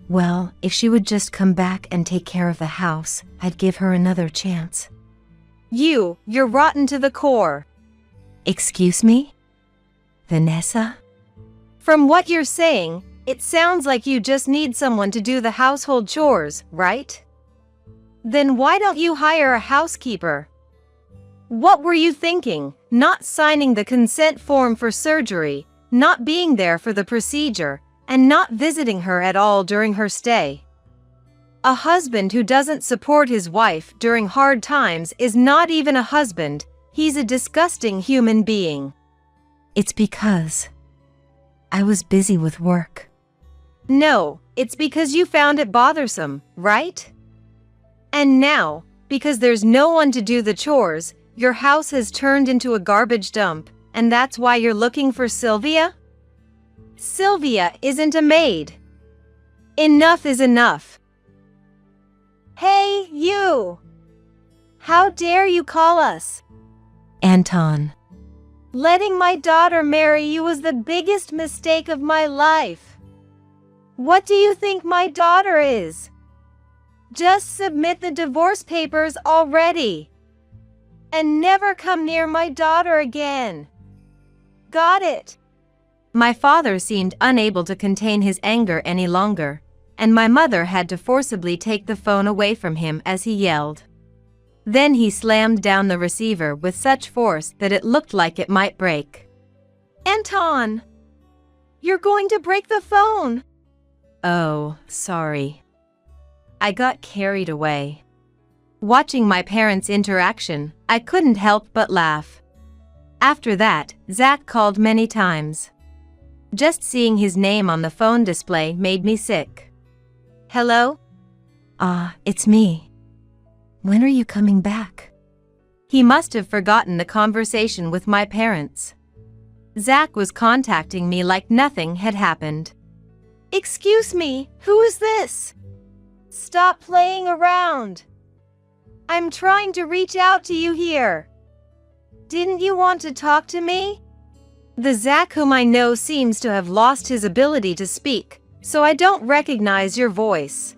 Well, if she would just come back and take care of the house, I'd give her another chance. You're rotten to the core. Excuse me? Vanessa? From what you're saying, it sounds like you just need someone to do the household chores, right? Then why don't you hire a housekeeper? What were you thinking? Not signing the consent form for surgery, not being there for the procedure, and not visiting her at all during her stay. A husband who doesn't support his wife during hard times is not even a husband, he's a disgusting human being. It's because I was busy with work. No, it's because you found it bothersome, right? And now, because there's no one to do the chores, your house has turned into a garbage dump, and that's why you're looking for Sylvia? Sylvia isn't a maid. Enough is enough. Hey, you! How dare you call us? Anton. Letting my daughter marry you was the biggest mistake of my life. What do you think my daughter is? Just submit the divorce papers already. And never come near my daughter again. Got it? My father seemed unable to contain his anger any longer, and my mother had to forcibly take the phone away from him as he yelled. Then he slammed down the receiver with such force that it looked like it might break. Anton! You're going to break the phone! Oh, sorry. I got carried away. Watching my parents' interaction, I couldn't help but laugh. After that, Zach called many times. Just seeing his name on the phone display made me sick. Hello? It's me. When are you coming back? He must have forgotten the conversation with my parents. Zach was contacting me like nothing had happened. Excuse me, who is this? Stop playing around. I'm trying to reach out to you here. Didn't you want to talk to me? The Zach whom I know seems to have lost his ability to speak, so I don't recognize your voice.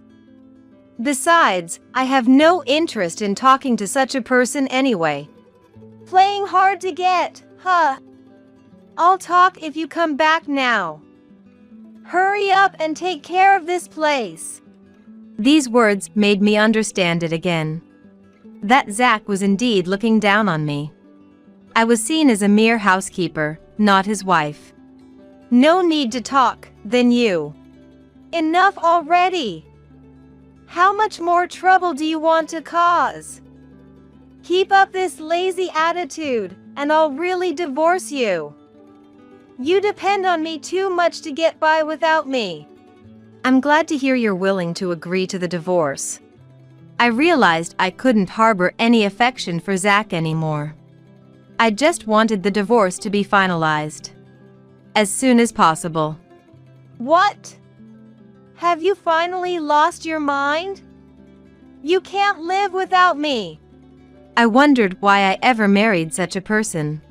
Besides, I have no interest in talking to such a person anyway. Playing hard to get, huh? I'll talk if you come back now. Hurry up and take care of this place. These words made me understand it again. That Zach was indeed looking down on me. I was seen as a mere housekeeper, not his wife. No need to talk, then you. Enough already. How much more trouble do you want to cause? Keep up this lazy attitude, and I'll really divorce you. You depend on me too much to get by without me. I'm glad to hear you're willing to agree to the divorce. I realized I couldn't harbor any affection for Zach anymore. I just wanted the divorce to be finalized as soon as possible. What? Have you finally lost your mind? You can't live without me. I wondered why I ever married such a person.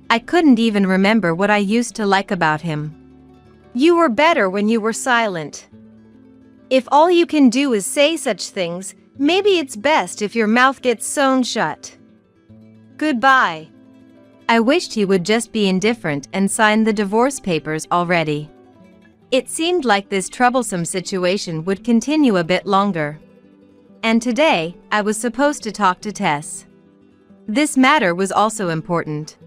I couldn't even remember what I used to like about him. You were better when you were silent. If all you can do is say such things, maybe it's best if your mouth gets sewn shut. Goodbye. I wished he would just be indifferent and sign the divorce papers already. It seemed like this troublesome situation would continue a bit longer. And today, I was supposed to talk to Tess. This matter was also important.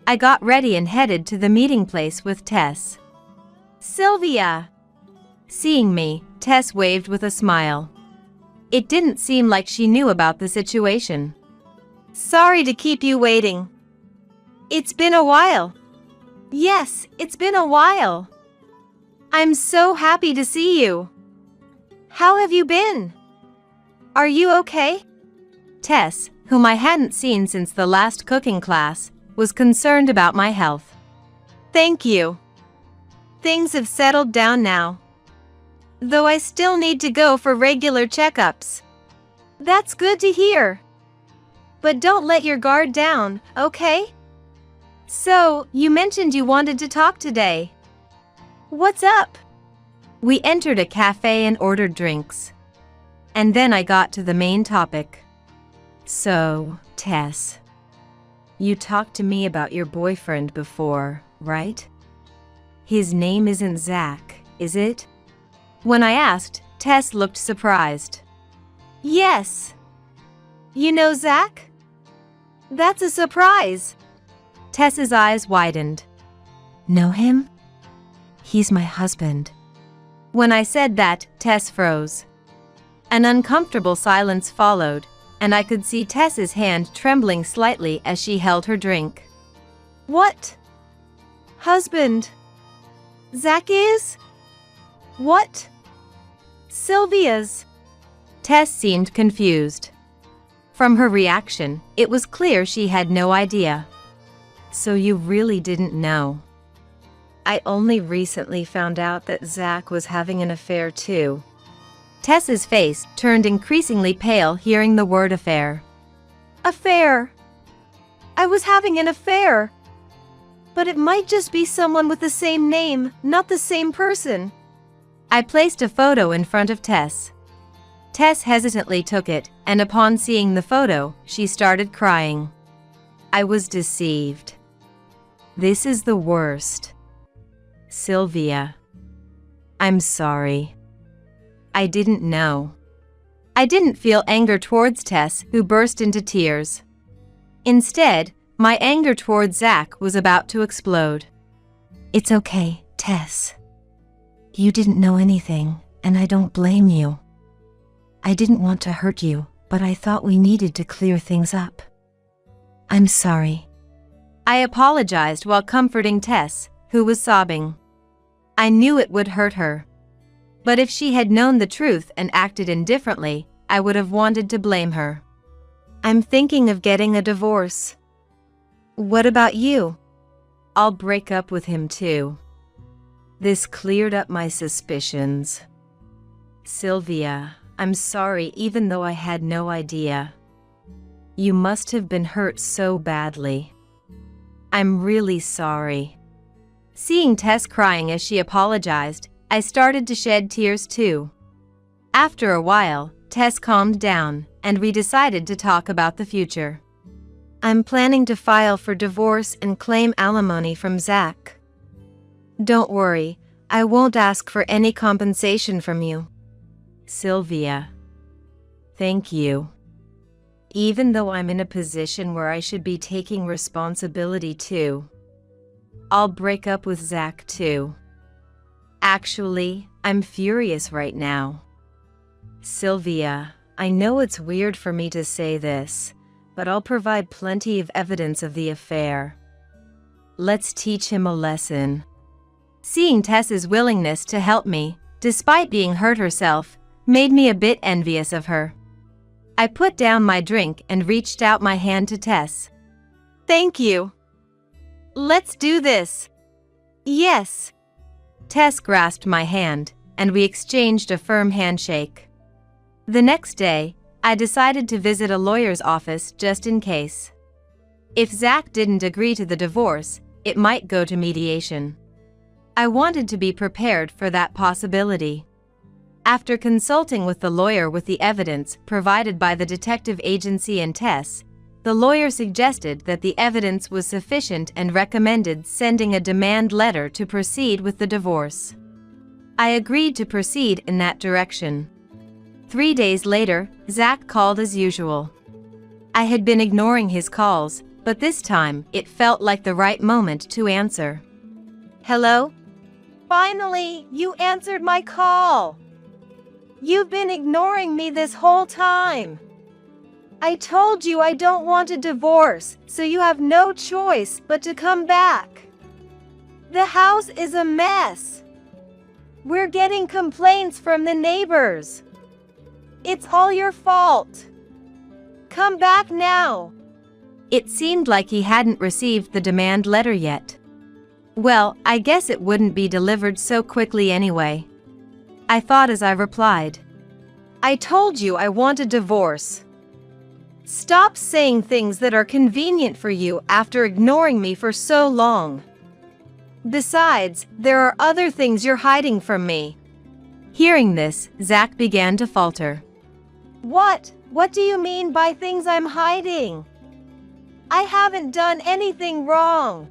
I got ready and headed to the meeting place with Tess. Sylvia! Seeing me, Tess waved with a smile. It didn't seem like she knew about the situation. Sorry to keep you waiting. It's been a while. Yes, it's been a while. I'm so happy to see you. How have you been? Are you okay? Tess, whom I hadn't seen since the last cooking class, was concerned about my health. Thank you. Things have settled down now. Though I still need to go for regular checkups. That's good to hear. But don't let your guard down, okay? So, you mentioned you wanted to talk today. What's up? We entered a cafe and ordered drinks. And then I got to the main topic. So, Tess, you talked to me about your boyfriend before, right? His name isn't Zach, is it? When I asked, Tess looked surprised. Yes. You know Zach? That's a surprise. Tess's eyes widened. Know him? He's my husband. When I said that, Tess froze. An uncomfortable silence followed, and I could see Tess's hand trembling slightly as she held her drink. What? Husband? Zach is? What? Sylvia's? Tess seemed confused. From her reaction, it was clear she had no idea. So you really didn't know? I only recently found out that Zach was having an affair too. Tess's face turned increasingly pale hearing the word affair. Affair? I was having an affair. But it might just be someone with the same name, not the same person. I placed a photo in front of Tess. Tess hesitantly took it, and upon seeing the photo, she started crying. I was deceived. This is the worst. Sylvia. I'm sorry. I didn't know. I didn't feel anger towards Tess, who burst into tears. Instead, my anger towards Zach was about to explode. It's okay, Tess. You didn't know anything, and I don't blame you. I didn't want to hurt you, but I thought we needed to clear things up. I'm sorry. I apologized while comforting Tess, who was sobbing. I knew it would hurt her. But if she had known the truth and acted indifferently, I would have wanted to blame her. I'm thinking of getting a divorce. What about you? I'll break up with him too. This cleared up my suspicions. Sylvia, I'm sorry even though I had no idea. You must have been hurt so badly. I'm really sorry. Seeing Tess crying as she apologized, I started to shed tears too. After a while, Tess calmed down, and we decided to talk about the future. I'm planning to file for divorce and claim alimony from Zach. Don't worry, I won't ask for any compensation from you. Sylvia. Thank you. Even though I'm in a position where I should be taking responsibility too. I'll break up with Zach too. Actually, I'm furious right now. Sylvia, I know it's weird for me to say this, but I'll provide plenty of evidence of the affair. Let's teach him a lesson. Seeing Tess's willingness to help me, despite being hurt herself, made me a bit envious of her. I put down my drink and reached out my hand to Tess. Thank you. Let's do this. Yes. Tess grasped my hand, and we exchanged a firm handshake. The next day, I decided to visit a lawyer's office just in case. If Zach didn't agree to the divorce, it might go to mediation. I wanted to be prepared for that possibility. After consulting with the lawyer with the evidence provided by the detective agency and Tess, the lawyer suggested that the evidence was sufficient and recommended sending a demand letter to proceed with the divorce. I agreed to proceed in that direction. 3 days later, Zach called as usual. I had been ignoring his calls, but this time it felt like the right moment to answer. Hello? Finally, you answered my call. You've been ignoring me this whole time. I told you I don't want a divorce, so you have no choice but to come back. The house is a mess. We're getting complaints from the neighbors. It's all your fault. Come back now. It seemed like he hadn't received the demand letter yet. Well, I guess it wouldn't be delivered so quickly anyway, I thought as I replied. I told you I want a divorce. Stop saying things that are convenient for you after ignoring me for so long. Besides, there are other things you're hiding from me. Hearing this, Zach began to falter. What? What do you mean by things I'm hiding? I haven't done anything wrong.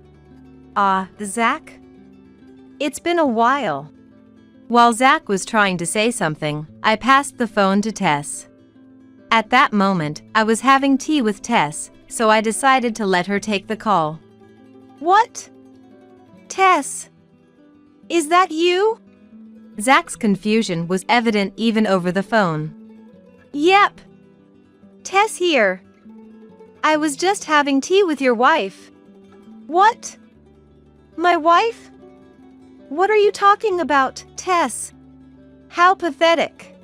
Zach? It's been a while. While Zach was trying to say something, I passed the phone to Tess. At that moment, I was having tea with Tess, so I decided to let her take the call. What? Tess? Is that you? Zach's confusion was evident even over the phone. Yep. Tess here. I was just having tea with your wife. What? My wife? What are you talking about, Tess? How pathetic.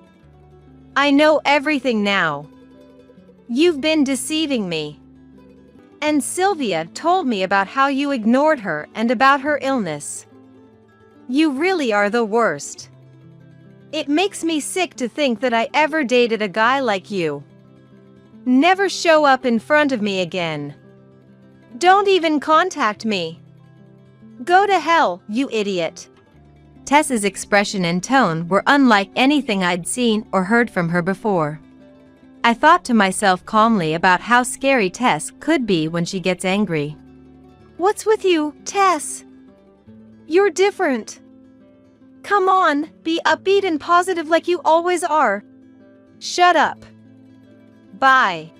I know everything now. You've been deceiving me. And Sylvia told me about how you ignored her and about her illness. You really are the worst. It makes me sick to think that I ever dated a guy like you. Never show up in front of me again. Don't even contact me. Go to hell, you idiot. Tess's expression and tone were unlike anything I'd seen or heard from her before. I thought to myself calmly about how scary Tess could be when she gets angry. What's with you, Tess? You're different. Come on, be upbeat and positive like you always are. Shut up. Bye.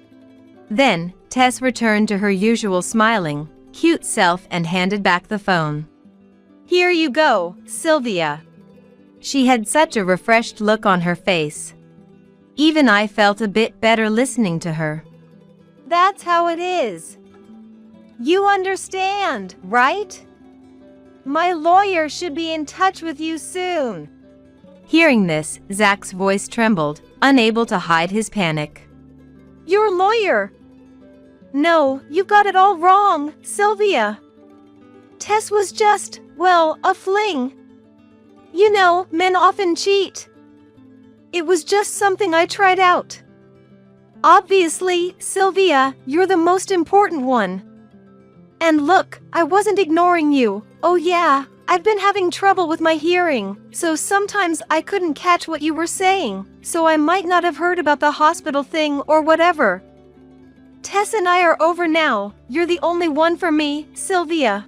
Then, Tess returned to her usual smiling, cute self and handed back the phone. Here you go, Sylvia. She had such a refreshed look on her face. Even I felt a bit better listening to her. That's how it is. You understand, right? My lawyer should be in touch with you soon. Hearing this, Zach's voice trembled, unable to hide his panic. Your lawyer? No, you got it all wrong, Sylvia. Tess was just, well, a fling. You know, men often cheat. It was just something I tried out. Obviously, Sylvia, you're the most important one. And look, I wasn't ignoring you. Oh yeah, I've been having trouble with my hearing, so sometimes I couldn't catch what you were saying, so I might not have heard about the hospital thing or whatever. Tess and I are over now. You're the only one for me, Sylvia.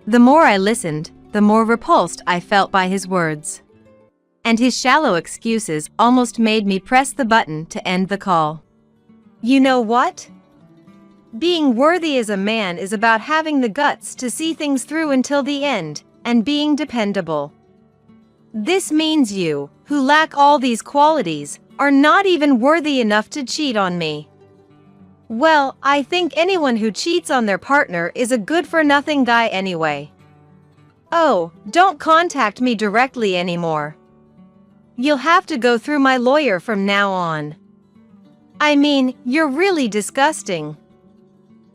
The more I listened, the more repulsed I felt by his words. And his shallow excuses almost made me press the button to end the call. You know what? Being worthy as a man is about having the guts to see things through until the end, and being dependable. This means you, who lack all these qualities, are not even worthy enough to cheat on me. Well, I think anyone who cheats on their partner is a good-for-nothing guy anyway. Oh, don't contact me directly anymore. You'll have to go through my lawyer from now on. I mean, you're really disgusting.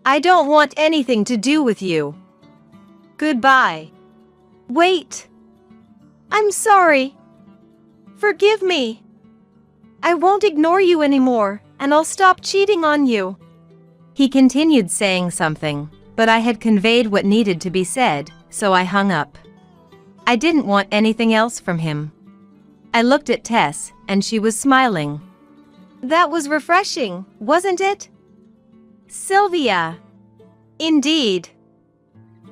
I don't want anything to do with you. Goodbye. Wait. I'm sorry. Forgive me. I won't ignore you anymore, and I'll stop cheating on you." He continued saying something, but I had conveyed what needed to be said, so I hung up. I didn't want anything else from him. I looked at Tess, and she was smiling. "That was refreshing, wasn't it?" "Sylvia." "Indeed.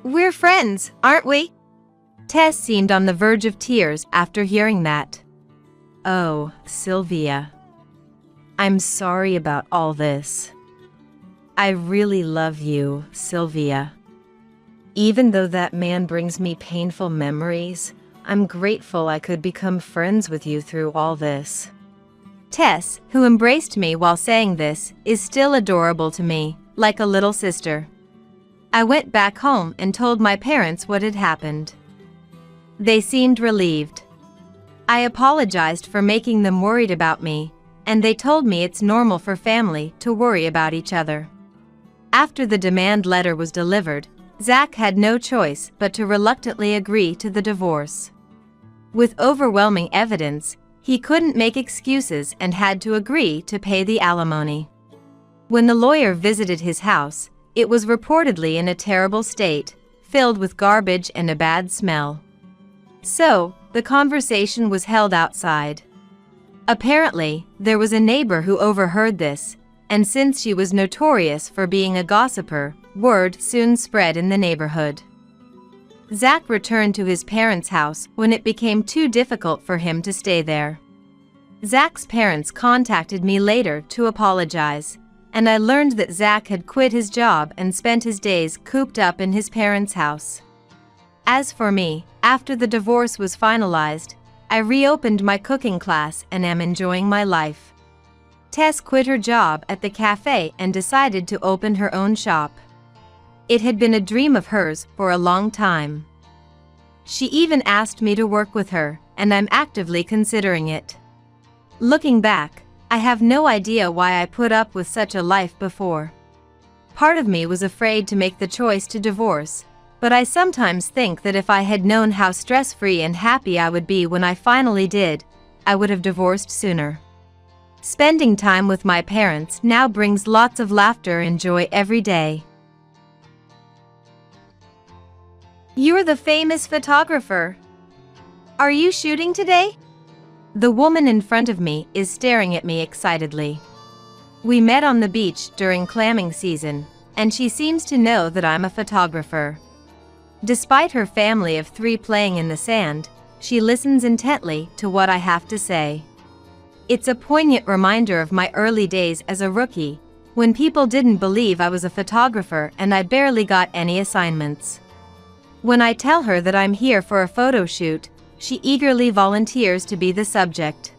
We're friends, aren't we?" Tess seemed on the verge of tears after hearing that. "Oh, Sylvia. I'm sorry about all this. I really love you, Sylvia. Even though that man brings me painful memories, I'm grateful I could become friends with you through all this." Tess, who embraced me while saying this, is still adorable to me, like a little sister. I went back home and told my parents what had happened. They seemed relieved. I apologized for making them worried about me, and they told me it's normal for family to worry about each other. After the demand letter was delivered, Zach had no choice but to reluctantly agree to the divorce. With overwhelming evidence, he couldn't make excuses and had to agree to pay the alimony. When the lawyer visited his house, it was reportedly in a terrible state, filled with garbage and a bad smell. So, the conversation was held outside. Apparently, there was a neighbor who overheard this, and since she was notorious for being a gossiper, word soon spread in the neighborhood. Zach returned to his parents' house when it became too difficult for him to stay there. Zach's parents contacted me later to apologize, and I learned that Zach had quit his job and spent his days cooped up in his parents' house. As for me, after the divorce was finalized, I reopened my cooking class and am enjoying my life. Tess quit her job at the cafe and decided to open her own shop. It had been a dream of hers for a long time. She even asked me to work with her, and I'm actively considering it. Looking back, I have no idea why I put up with such a life before. Part of me was afraid to make the choice to divorce, but I sometimes think that if I had known how stress-free and happy I would be when I finally did, I would have divorced sooner. Spending time with my parents now brings lots of laughter and joy every day. "You're the famous photographer. Are you shooting today?" The woman in front of me is staring at me excitedly. We met on the beach during clamming season, and she seems to know that I'm a photographer. Despite her family of 3 playing in the sand, she listens intently to what I have to say. It's a poignant reminder of my early days as a rookie, when people didn't believe I was a photographer and I barely got any assignments. When I tell her that I'm here for a photo shoot, she eagerly volunteers to be the subject.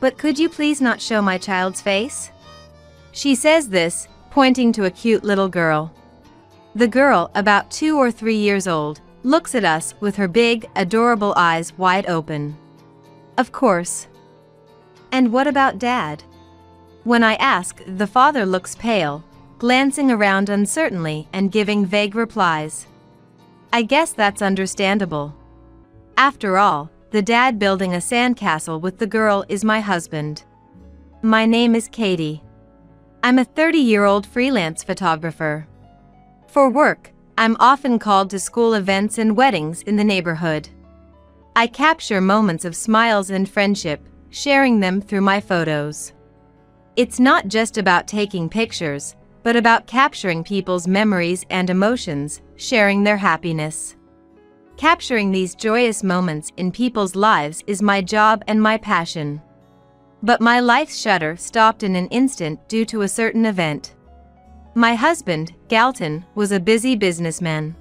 "But could you please not show my child's face?" She says this, pointing to a cute little girl. The girl, about 2 or 3 years old, looks at us with her big, adorable eyes wide open. Of course. "And what about Dad?" When I ask, the father looks pale, glancing around uncertainly and giving vague replies. I guess that's understandable. After all, the dad building a sandcastle with the girl is my husband. My name is Katie. I'm a 30-year-old freelance photographer. For work, I'm often called to school events and weddings in the neighborhood. I capture moments of smiles and friendship, sharing them through my photos. It's not just about taking pictures, but about capturing people's memories and emotions, sharing their happiness. Capturing these joyous moments in people's lives is my job and my passion. But my life's shutter stopped in an instant due to a certain event. My husband, Galton, was a busy businessman.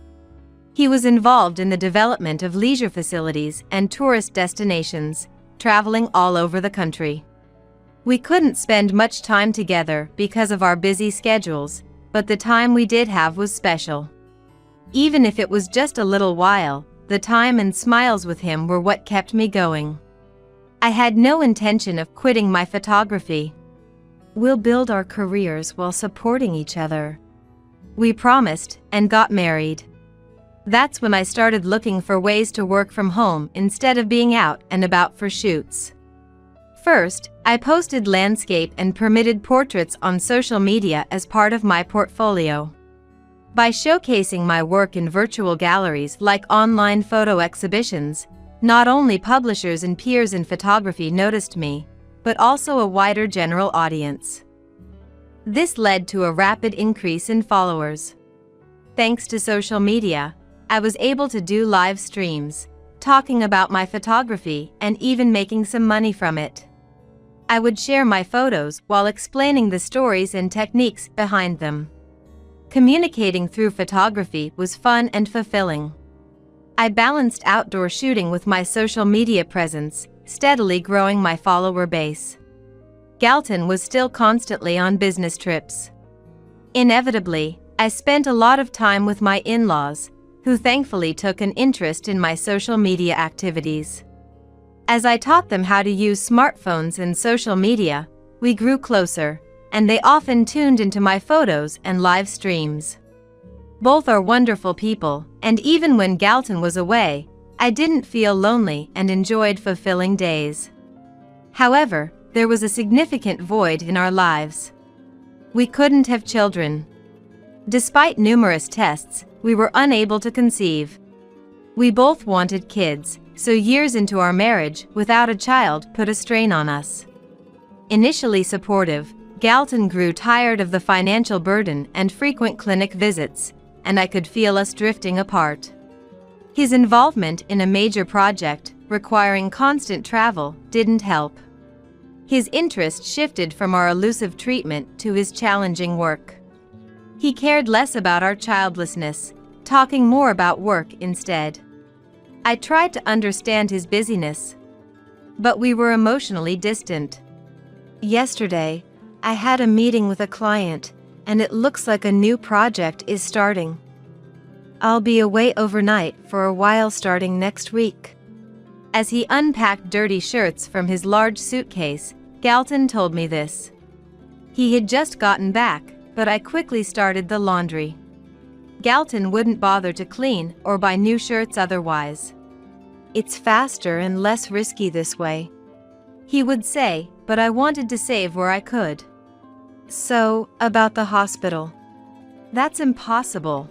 He was involved in the development of leisure facilities and tourist destinations, traveling all over the country. We couldn't spend much time together because of our busy schedules, but the time we did have was special. Even if it was just a little while, the time and smiles with him were what kept me going. I had no intention of quitting my photography. We'll build our careers while supporting each other. We promised and got married. That's when I started looking for ways to work from home instead of being out and about for shoots. First, I posted landscape and permitted portraits on social media as part of my portfolio. By showcasing my work in virtual galleries like online photo exhibitions, not only publishers and peers in photography noticed me, but also a wider general audience. This led to a rapid increase in followers. Thanks to social media, I was able to do live streams, talking about my photography and even making some money from it. I would share my photos while explaining the stories and techniques behind them. Communicating through photography was fun and fulfilling. I balanced outdoor shooting with my social media presence, steadily growing my follower base. Galton was still constantly on business trips. Inevitably, I spent a lot of time with my in-laws, who thankfully took an interest in my social media activities. As I taught them how to use smartphones and social media, we grew closer, and they often tuned into my photos and live streams. Both are wonderful people, and even when Galton was away, I didn't feel lonely and enjoyed fulfilling days. However, there was a significant void in our lives. We couldn't have children. Despite numerous tests, we were unable to conceive. We both wanted kids, so years into our marriage without a child put a strain on us. Initially supportive, Galton grew tired of the financial burden and frequent clinic visits, and I could feel us drifting apart. His involvement in a major project, requiring constant travel, didn't help. His interest shifted from our elusive treatment to his challenging work. He cared less about our childlessness, talking more about work instead. I tried to understand his busyness, but we were emotionally distant. Yesterday, I had a meeting with a client, and it looks like a new project is starting. I'll be away overnight for a while starting next week. As he unpacked dirty shirts from his large suitcase, Galton told me this. He had just gotten back, but I quickly started the laundry. Galton wouldn't bother to clean or buy new shirts otherwise. It's faster and less risky this way, he would say, but I wanted to save where I could. So, about the hospital. That's impossible.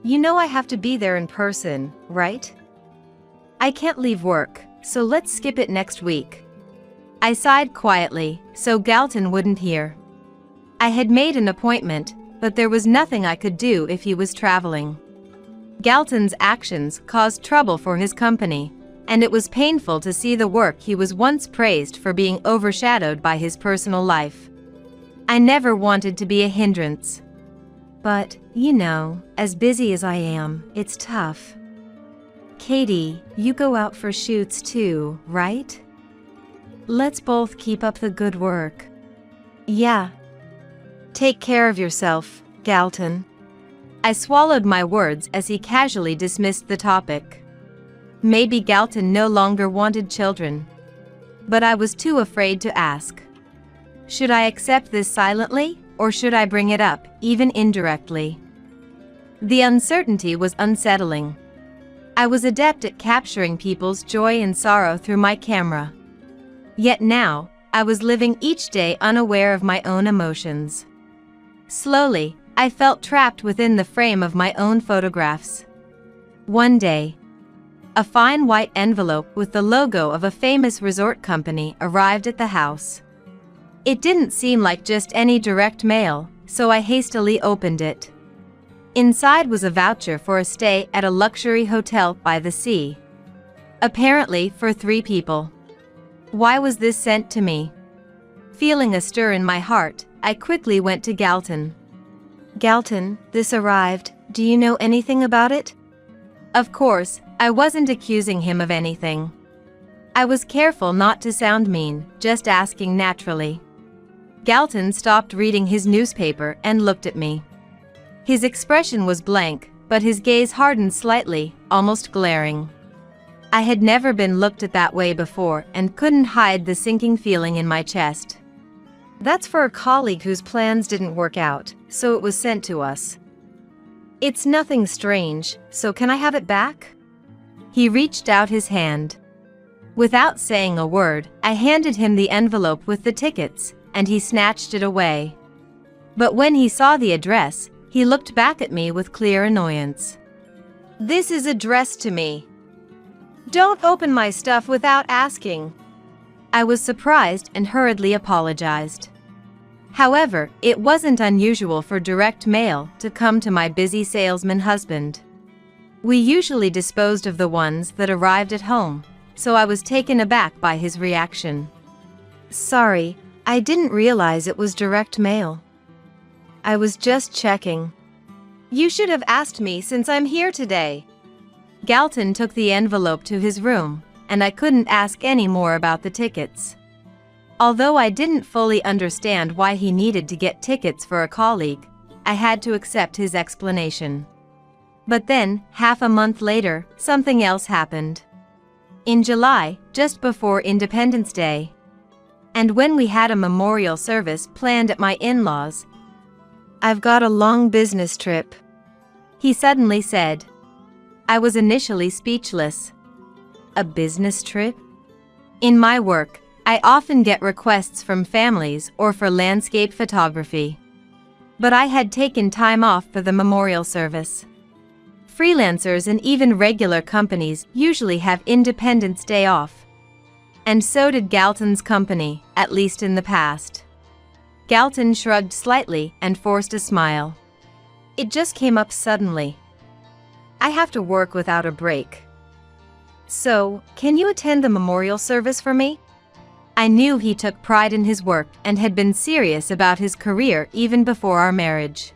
You know I have to be there in person, right? I can't leave work, so let's skip it next week. I sighed quietly, so Galton wouldn't hear. I had made an appointment, but there was nothing I could do if he was traveling. Galton's actions caused trouble for his company, and it was painful to see the work he was once praised for being overshadowed by his personal life. I never wanted to be a hindrance. But, you know, as busy as I am, it's tough. Katie, you go out for shoots too, right? Let's both keep up the good work. Yeah. Take care of yourself, Galton. I swallowed my words as he casually dismissed the topic. Maybe Galton no longer wanted children. But I was too afraid to ask. Should I accept this silently, or should I bring it up, even indirectly? The uncertainty was unsettling. I was adept at capturing people's joy and sorrow through my camera. Yet now, I was living each day unaware of my own emotions. Slowly, I felt trapped within the frame of my own photographs. One day, a fine white envelope with the logo of a famous resort company arrived at the house. It didn't seem like just any direct mail, so I hastily opened it. Inside was a voucher for a stay at a luxury hotel by the sea. Apparently for 3 people. Why was this sent to me? Feeling a stir in my heart, I quickly went to Galton. Galton, this arrived. Do you know anything about it? Of course, I wasn't accusing him of anything. I was careful not to sound mean, just asking naturally. Galton stopped reading his newspaper and looked at me. His expression was blank, but his gaze hardened slightly, almost glaring. I had never been looked at that way before and couldn't hide the sinking feeling in my chest. That's for a colleague whose plans didn't work out, so it was sent to us. It's nothing strange, so can I have it back? He reached out his hand. Without saying a word, I handed him the envelope with the tickets, and he snatched it away. But when he saw the address, he looked back at me with clear annoyance. "This is addressed to me. Don't open my stuff without asking." I was surprised and hurriedly apologized. However, it wasn't unusual for direct mail to come to my busy salesman husband. We usually disposed of the ones that arrived at home, so I was taken aback by his reaction. "Sorry, I didn't realize it was direct mail. I was just checking. You should have asked me since I'm here today." Galton took the envelope to his room, and I couldn't ask any more about the tickets. Although I didn't fully understand why he needed to get tickets for a colleague, I had to accept his explanation. But then, half a month later, something else happened. In July, just before Independence Day, and when we had a memorial service planned at my in-laws, "I've got a long business trip," he suddenly said. I was initially speechless. A business trip? In my work, I often get requests from families or for landscape photography. But I had taken time off for the memorial service. Freelancers and even regular companies usually have Independence Day off. And so did Galton's company, at least in the past. Galton shrugged slightly and forced a smile. "It just came up suddenly. I have to work without a break. So, can you attend the memorial service for me?" I knew he took pride in his work and had been serious about his career even before our marriage.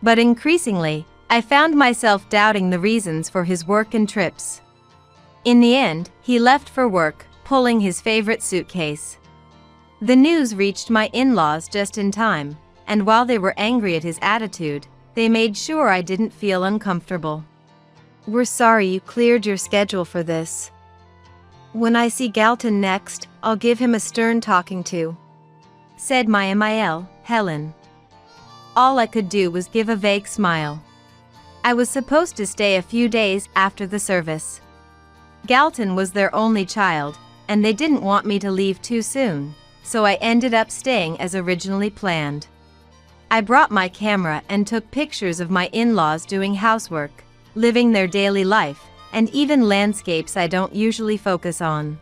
But increasingly, I found myself doubting the reasons for his work and trips. In the end, he left for work, pulling his favorite suitcase. The news reached my in-laws just in time, and while they were angry at his attitude, they made sure I didn't feel uncomfortable. "We're sorry you cleared your schedule for this. When I see Galton next, I'll give him a stern talking to," said my MIL, Helen. All I could do was give a vague smile. I was supposed to stay a few days after the service. Galton was their only child, and they didn't want me to leave too soon, so I ended up staying as originally planned. I brought my camera and took pictures of my in-laws doing housework, living their daily life, and even landscapes I don't usually focus on.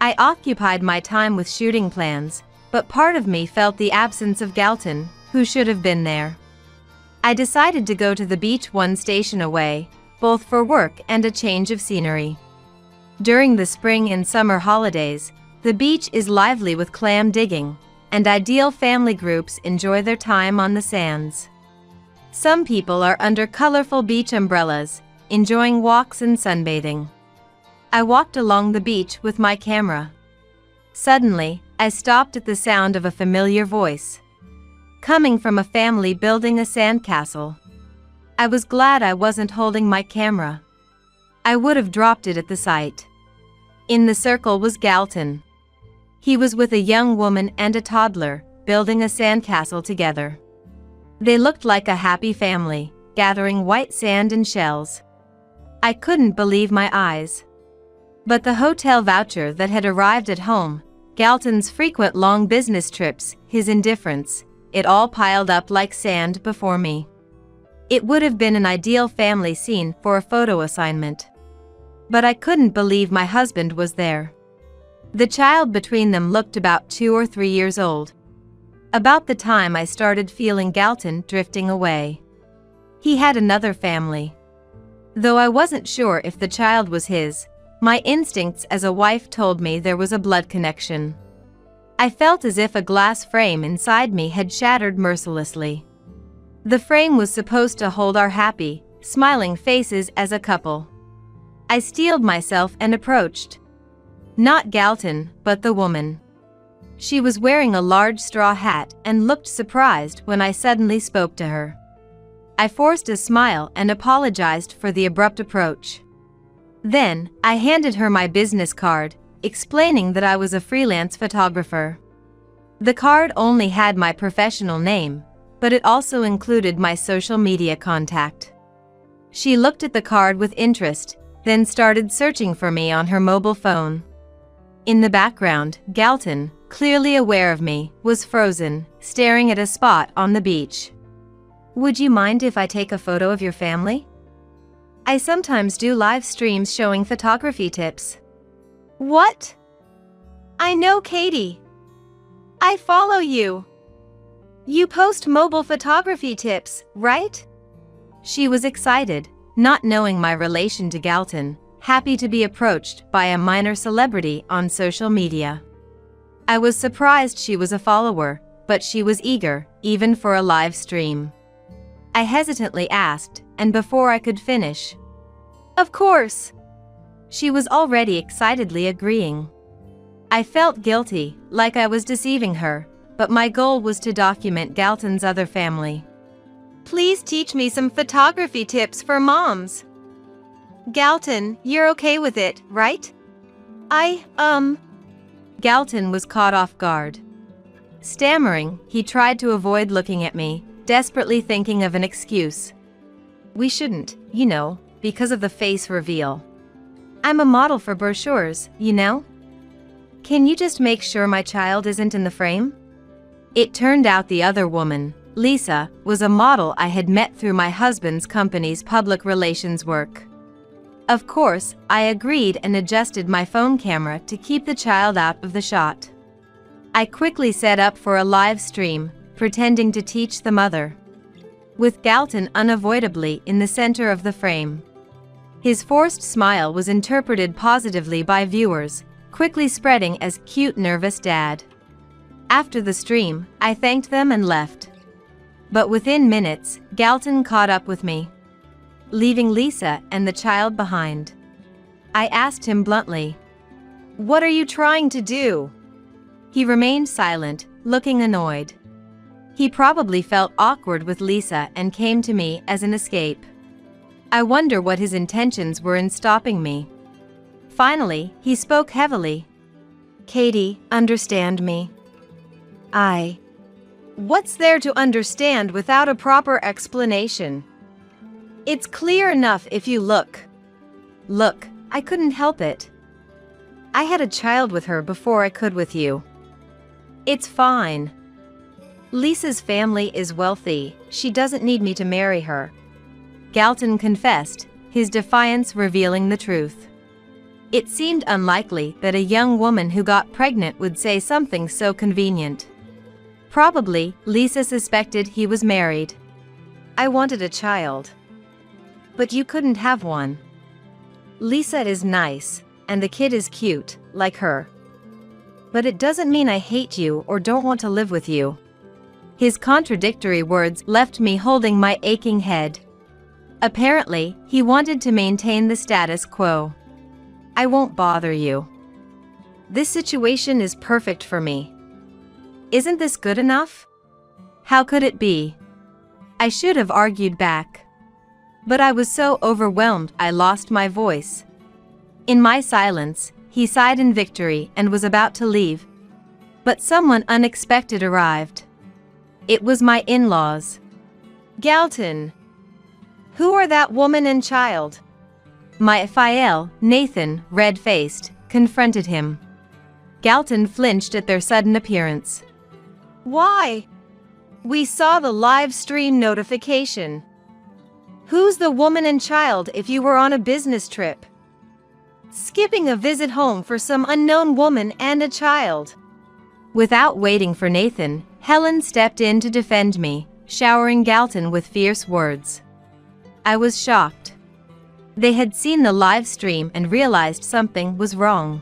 I occupied my time with shooting plans, but part of me felt the absence of Galton, who should have been there. I decided to go to the beach one station away, both for work and a change of scenery. During the spring and summer holidays, the beach is lively with clam digging, and ideal family groups enjoy their time on the sands. Some people are under colorful beach umbrellas, enjoying walks and sunbathing. I walked along the beach with my camera. Suddenly, I stopped at the sound of a familiar voice, coming from a family building a sandcastle. I was glad I wasn't holding my camera. I would have dropped it at the sight. In the circle was Galton. He was with a young woman and a toddler, building a sandcastle together. They looked like a happy family, gathering white sand and shells. I couldn't believe my eyes. But the hotel voucher that had arrived at home, Galton's frequent long business trips, his indifference, it all piled up like sand before me. It would have been an ideal family scene for a photo assignment. But I couldn't believe my husband was there. The child between them looked about 2 or 3 years old. About the time I started feeling Galton drifting away. He had another family. Though I wasn't sure if the child was his, my instincts as a wife told me there was a blood connection. I felt as if a glass frame inside me had shattered mercilessly. The frame was supposed to hold our happy, smiling faces as a couple. I steeled myself and approached. Not Galton, but the woman. She was wearing a large straw hat and looked surprised when I suddenly spoke to her. I forced a smile and apologized for the abrupt approach. Then, I handed her my business card, explaining that I was a freelance photographer. The card only had my professional name, but it also included my social media contact. She looked at the card with interest, then started searching for me on her mobile phone. In the background, Galton, clearly aware of me, was frozen, staring at a spot on the beach. Would you mind if I take a photo of your family? I sometimes do live streams showing photography tips. What? I know, Katie. I follow you. You post mobile photography tips, right? She was excited, not knowing my relation to Galton, happy to be approached by a minor celebrity on social media. I was surprised she was a follower, but she was eager, even for a live stream. I hesitantly asked, and before I could finish, "Of course." She was already excitedly agreeing. I felt guilty, like I was deceiving her, but my goal was to document Galton's other family. "Please teach me some photography tips for moms." "Galton, you're okay with it, right?" Galton was caught off guard. Stammering, he tried to avoid looking at me, desperately thinking of an excuse. "We shouldn't, because of the face reveal. I'm a model for brochures, Can you just make sure my child isn't in the frame?" It turned out the other woman, Lisa, was a model I had met through my husband's company's public relations work. Of course, I agreed and adjusted my phone camera to keep the child out of the shot. I quickly set up for a live stream, pretending to teach the mother, with Galton unavoidably in the center of the frame. His forced smile was interpreted positively by viewers, quickly spreading as cute nervous dad. After the stream, I thanked them and left. But within minutes, Galton caught up with me, leaving Lisa and the child behind. I asked him bluntly, "What are you trying to do?" He remained silent, looking annoyed. He probably felt awkward with Lisa and came to me as an escape. I wonder what his intentions were in stopping me. Finally, he spoke heavily. "Katie, understand me. What's there to understand without a proper explanation? It's clear enough if you look. Look, I couldn't help it. I had a child with her before I could with you. It's fine. Lisa's family is wealthy, she doesn't need me to marry her." Galton confessed, his defiance revealing the truth. It seemed unlikely that a young woman who got pregnant would say something so convenient. Probably, Lisa suspected he was married. "I wanted a child. But you couldn't have one. Lisa is nice, and the kid is cute, like her. But it doesn't mean I hate you or don't want to live with you." His contradictory words left me holding my aching head. Apparently, he wanted to maintain the status quo. "I won't bother you. This situation is perfect for me. Isn't this good enough?" How could it be? I should have argued back. But I was so overwhelmed I lost my voice. In my silence, he sighed in victory and was about to leave. But someone unexpected arrived. It was my in-laws. "Galton, who are that woman and child?" My Fael, Nathan, red-faced, confronted him. Galton flinched at their sudden appearance. "Why? We saw the live stream notification. Who's the woman and child if you were on a business trip? Skipping a visit home for some unknown woman and a child?" Without waiting for Nathan, Helen stepped in to defend me, showering Galton with fierce words. I was shocked. They had seen the live stream and realized something was wrong.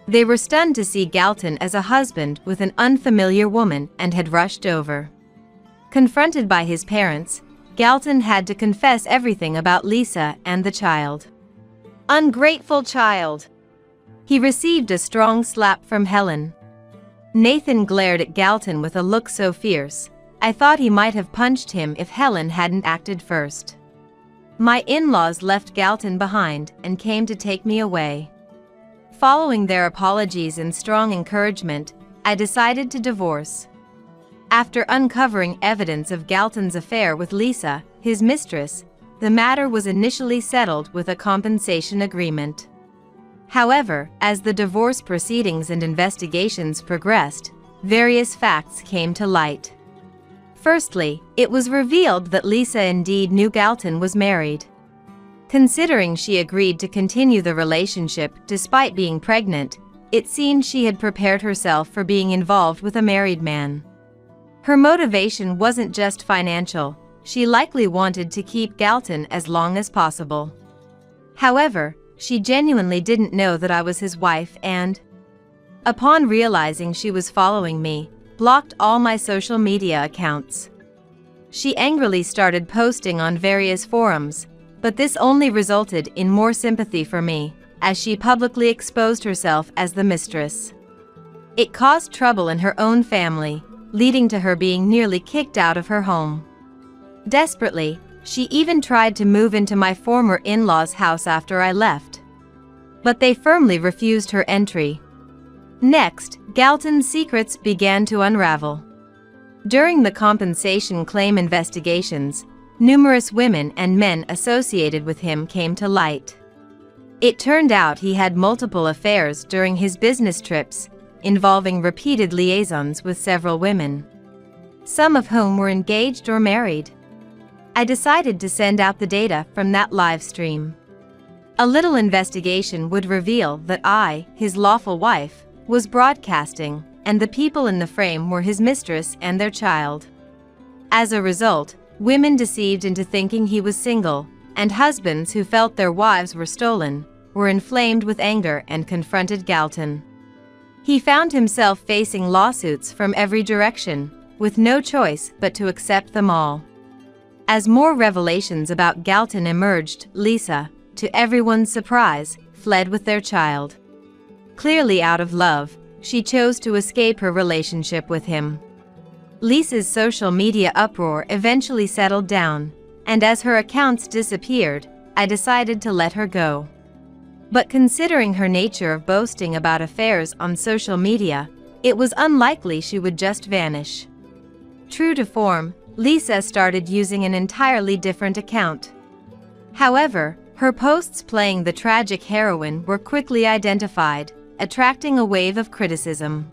They were stunned to see Galton as a husband with an unfamiliar woman and had rushed over. Confronted by his parents, Galton had to confess everything about Lisa and the child. "Ungrateful child." He received a strong slap from Helen. Nathan glared at Galton with a look so fierce, I thought he might have punched him if Helen hadn't acted first. My in-laws left Galton behind and came to take me away. Following their apologies and strong encouragement, I decided to divorce. After uncovering evidence of Galton's affair with Lisa, his mistress, the matter was initially settled with a compensation agreement. However, as the divorce proceedings and investigations progressed, various facts came to light. Firstly, it was revealed that Lisa indeed knew Galton was married. Considering she agreed to continue the relationship despite being pregnant, it seemed she had prepared herself for being involved with a married man. Her motivation wasn't just financial, she likely wanted to keep Galton as long as possible. However, she genuinely didn't know that I was his wife and, upon realizing she was following me, blocked all my social media accounts. She angrily started posting on various forums, but this only resulted in more sympathy for me, as she publicly exposed herself as the mistress. It caused trouble in her own family, leading to her being nearly kicked out of her home. Desperately, she even tried to move into my former in-laws' house after I left. But they firmly refused her entry. Next, Galton's secrets began to unravel. During the compensation claim investigations, numerous women and men associated with him came to light. It turned out he had multiple affairs during his business trips, involving repeated liaisons with several women, some of whom were engaged or married. I decided to send out the data from that live stream. A little investigation would reveal that I, his lawful wife, was broadcasting, and the people in the frame were his mistress and their child. As a result, women deceived into thinking he was single, and husbands who felt their wives were stolen, were inflamed with anger and confronted Galton. He found himself facing lawsuits from every direction, with no choice but to accept them all. As more revelations about Galton emerged, Lisa, to everyone's surprise, fled with their child. Clearly out of love, she chose to escape her relationship with him. Lisa's social media uproar eventually settled down, and as her accounts disappeared, I decided to let her go. But considering her nature of boasting about affairs on social media, it was unlikely she would just vanish. True to form, Lisa started using an entirely different account. However, her posts playing the tragic heroine were quickly identified, attracting a wave of criticism.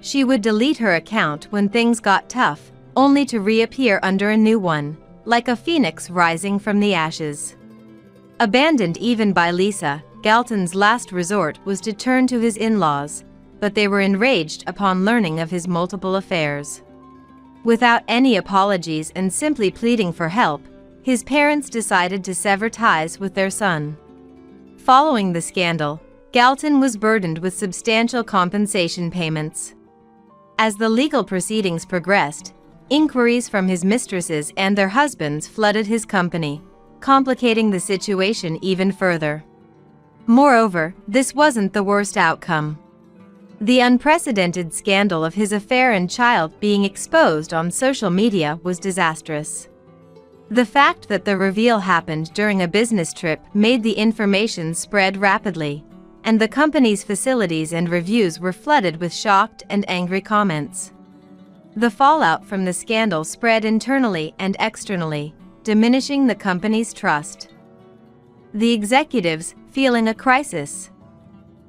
She would delete her account when things got tough, only to reappear under a new one, like a phoenix rising from the ashes. Abandoned even by Lisa, Galton's last resort was to turn to his in-laws, but they were enraged upon learning of his multiple affairs. Without any apologies and simply pleading for help, his parents decided to sever ties with their son. Following the scandal, Galton was burdened with substantial compensation payments. As the legal proceedings progressed, inquiries from his mistresses and their husbands flooded his company, complicating the situation even further. Moreover, this wasn't the worst outcome. The unprecedented scandal of his affair and child being exposed on social media was disastrous. The fact that the reveal happened during a business trip made the information spread rapidly, and the company's facilities and reviews were flooded with shocked and angry comments. The fallout from the scandal spread internally and externally, diminishing the company's trust. The executives, feeling a crisis,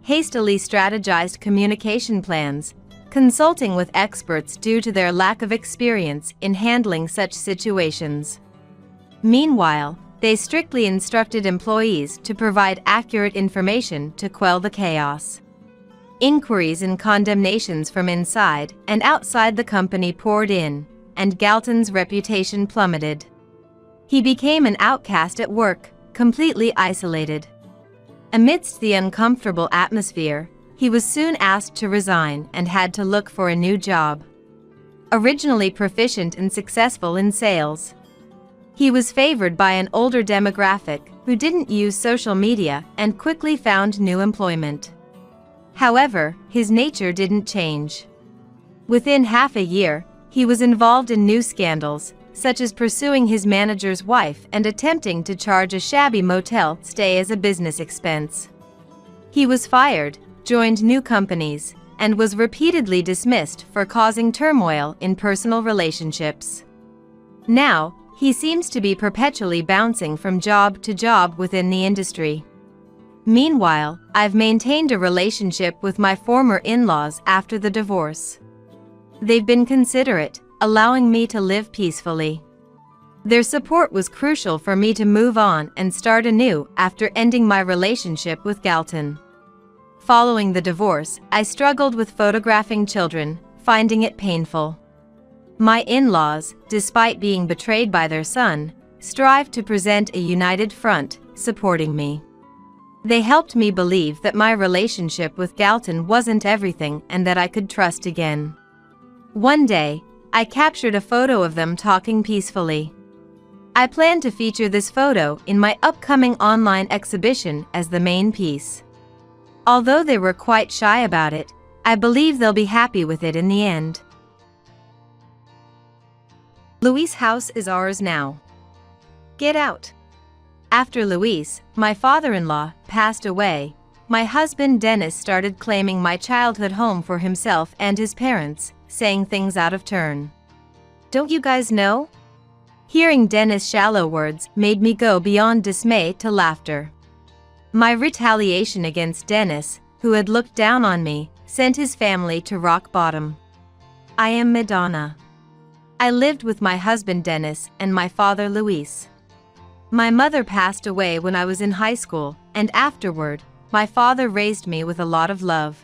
hastily strategized communication plans, consulting with experts due to their lack of experience in handling such situations. Meanwhile, they strictly instructed employees to provide accurate information to quell the chaos. Inquiries and condemnations from inside and outside the company poured in, and Galton's reputation plummeted. He became an outcast at work, completely isolated. Amidst the uncomfortable atmosphere, he was soon asked to resign and had to look for a new job. Originally proficient and successful in sales, he was favored by an older demographic who didn't use social media and quickly found new employment. However, his nature didn't change. Within half a year, he was involved in new scandals, such as pursuing his manager's wife and attempting to charge a shabby motel stay as a business expense. He was fired, joined new companies, and was repeatedly dismissed for causing turmoil in personal relationships. Now, he seems to be perpetually bouncing from job to job within the industry. Meanwhile, I've maintained a relationship with my former in-laws after the divorce. They've been considerate, allowing me to live peacefully. Their support was crucial for me to move on and start anew after ending my relationship with Galton. Following the divorce, I struggled with photographing children, finding it painful. My in-laws, despite being betrayed by their son, strived to present a united front, supporting me. They helped me believe that my relationship with Galton wasn't everything and that I could trust again. One day, I captured a photo of them talking peacefully. I plan to feature this photo in my upcoming online exhibition as the main piece. Although they were quite shy about it, I believe they'll be happy with it in the end. Louis' house is ours now. Get out. After Louis, my father-in-law, passed away, my husband Dennis started claiming my childhood home for himself and his parents, saying things out of turn. Don't you guys know? Hearing Dennis' shallow words made me go beyond dismay to laughter. My retaliation against Dennis, who had looked down on me, sent his family to rock bottom. I am Madonna. I lived with my husband Dennis and my father Louis. My mother passed away when I was in high school, and afterward, my father raised me with a lot of love.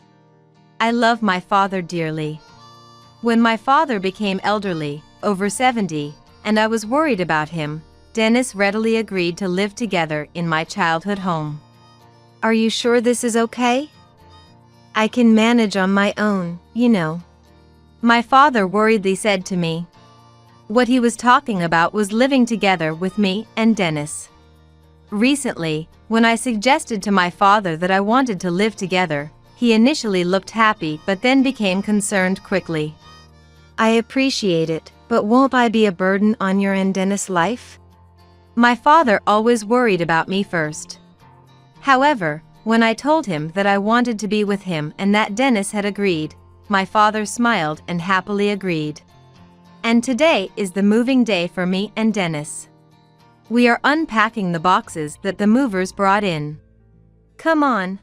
I love my father dearly. When my father became elderly, over 70, and I was worried about him, Dennis readily agreed to live together in my childhood home. Are you sure this is okay? I can manage on my own, you know. My father worriedly said to me. What he was talking about was living together with me and Dennis. Recently, when I suggested to my father that I wanted to live together, he initially looked happy but then became concerned quickly. I appreciate it, but won't I be a burden on your and Dennis' life? My father always worried about me first. However, when I told him that I wanted to be with him and that Dennis had agreed, my father smiled and happily agreed. And today is the moving day for me and Dennis. We are unpacking the boxes that the movers brought in. Come on.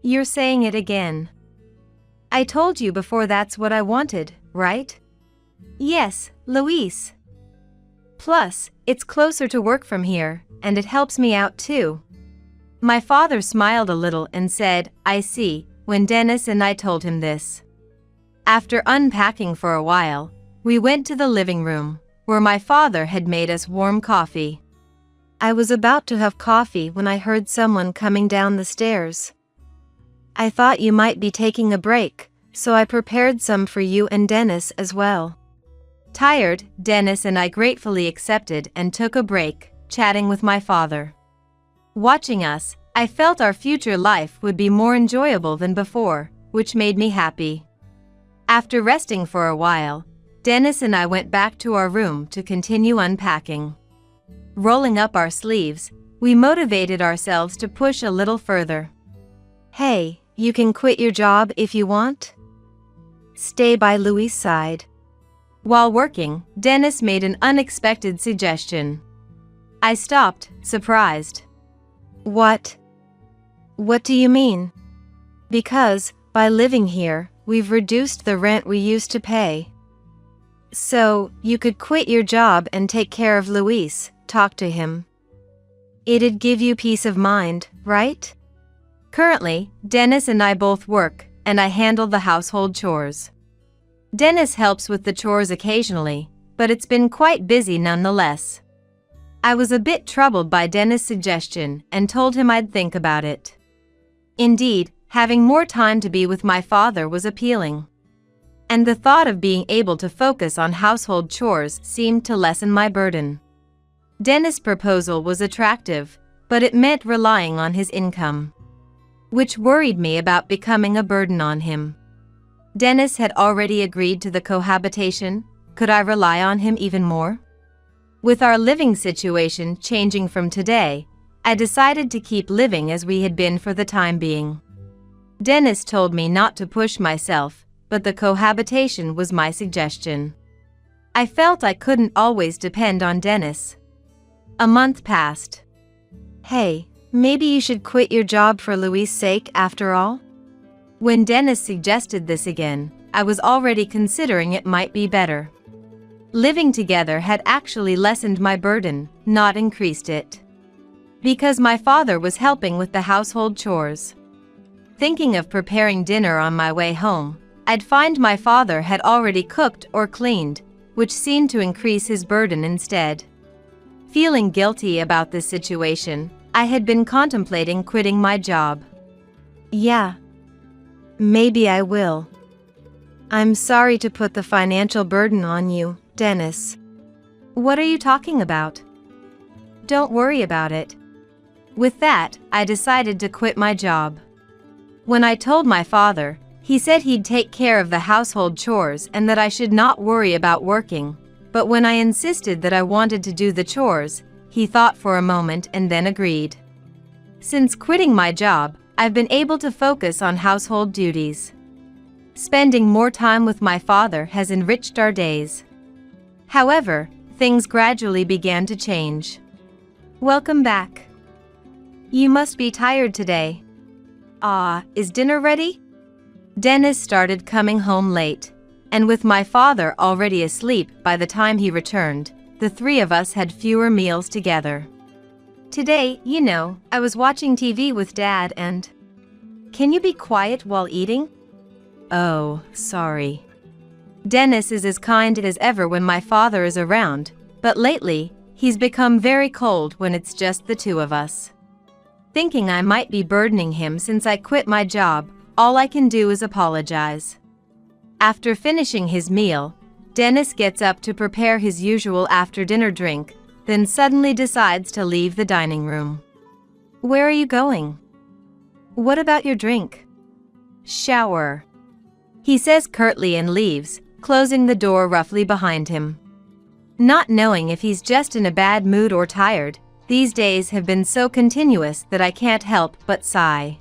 You're saying it again. I told you before that's what I wanted, right? Yes, Louise. Plus, it's closer to work from here, and it helps me out too. My father smiled a little and said, I see, when Dennis and I told him this. After unpacking for a while, we went to the living room, where my father had made us warm coffee. I was about to have coffee when I heard someone coming down the stairs. I thought you might be taking a break, so I prepared some for you and Dennis as well. Tired, Dennis and I gratefully accepted and took a break, chatting with my father. Watching us, I felt our future life would be more enjoyable than before, which made me happy. After resting for a while, Dennis and I went back to our room to continue unpacking. Rolling up our sleeves, we motivated ourselves to push a little further. Hey, you can quit your job if you want. Stay by Louis' side. While working, Dennis made an unexpected suggestion. I stopped, surprised. What? What do you mean? Because, by living here, we've reduced the rent we used to pay. So, you could quit your job and take care of Louis, talk to him. It'd give you peace of mind, right? Currently, Dennis and I both work, and I handle the household chores. Dennis helps with the chores occasionally, but it's been quite busy nonetheless. I was a bit troubled by Dennis' suggestion and told him I'd think about it. Indeed, having more time to be with my father was appealing. And the thought of being able to focus on household chores seemed to lessen my burden. Dennis' proposal was attractive, but it meant relying on his income, which worried me about becoming a burden on him. Dennis had already agreed to the cohabitation. Could I rely on him even more? With our living situation changing from today, I decided to keep living as we had been for the time being. Dennis told me not to push myself, but the cohabitation was my suggestion. I felt I couldn't always depend on Dennis. A month passed. Hey, Maybe you should quit your job for Louis' sake after all? When Dennis suggested this again, I was already considering it might be better. Living together had actually lessened my burden, not increased it. Because my father was helping with the household chores. Thinking of preparing dinner on my way home, I'd find my father had already cooked or cleaned, which seemed to increase his burden instead. Feeling guilty about this situation, I had been contemplating quitting my job. Yeah. Maybe I will. I'm sorry to put the financial burden on you, Dennis. What are you talking about? Don't worry about it. With that, I decided to quit my job. When I told my father, he said he'd take care of the household chores and that I should not worry about working, but when I insisted that I wanted to do the chores, he thought for a moment and then agreed. Since quitting my job, I've been able to focus on household duties. Spending more time with my father has enriched our days. However, things gradually began to change. Welcome back. You must be tired today. Is dinner ready? Dennis started coming home late, and with my father already asleep by the time he returned, the three of us had fewer meals together. Today, I was watching TV with Dad and... Can you be quiet while eating? Oh, sorry. Dennis is as kind as ever when my father is around, but lately, he's become very cold when it's just the two of us. Thinking I might be burdening him since I quit my job, all I can do is apologize. After finishing his meal, Dennis gets up to prepare his usual after-dinner drink, then suddenly decides to leave the dining room. Where are you going? What about your drink? Shower. He says curtly and leaves, closing the door roughly behind him. Not knowing if he's just in a bad mood or tired, these days have been so continuous that I can't help but sigh.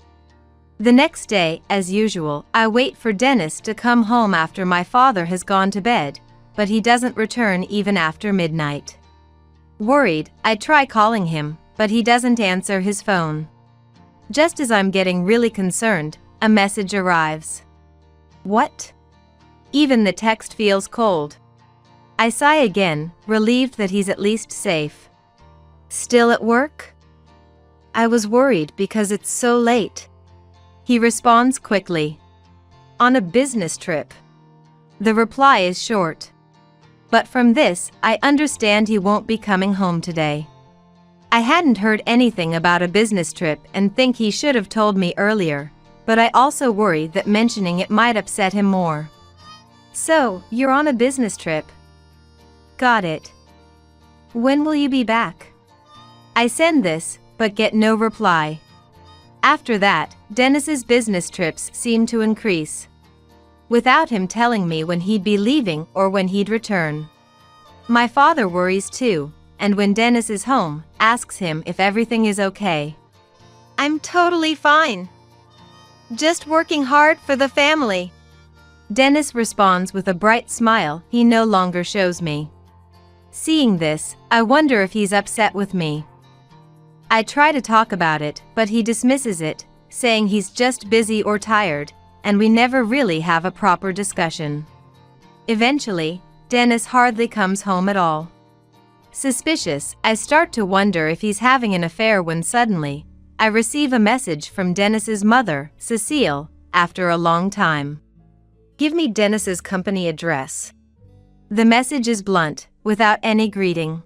The next day, as usual, I wait for Dennis to come home after my father has gone to bed, but he doesn't return even after midnight. Worried, I try calling him, but he doesn't answer his phone. Just as I'm getting really concerned, a message arrives. What? Even the text feels cold. I sigh again, relieved that he's at least safe. Still at work? I was worried because it's so late. He responds quickly. On a business trip. The reply is short. But from this, I understand he won't be coming home today. I hadn't heard anything about a business trip and think he should have told me earlier, but I also worry that mentioning it might upset him more. So, you're on a business trip? Got it. When will you be back? I send this, but get no reply. After that, Dennis's business trips seem to increase, without him telling me when he'd be leaving or when he'd return. My father worries too, and when Dennis is home, asks him if everything is okay. I'm totally fine. Just working hard for the family. Dennis responds with a bright smile he no longer shows me. Seeing this, I wonder if he's upset with me. I try to talk about it, but he dismisses it, saying he's just busy or tired, and we never really have a proper discussion. Eventually, Dennis hardly comes home at all. Suspicious, I start to wonder if he's having an affair when suddenly, I receive a message from Dennis's mother, Cecile, after a long time. Give me Dennis's company address. The message is blunt, without any greeting.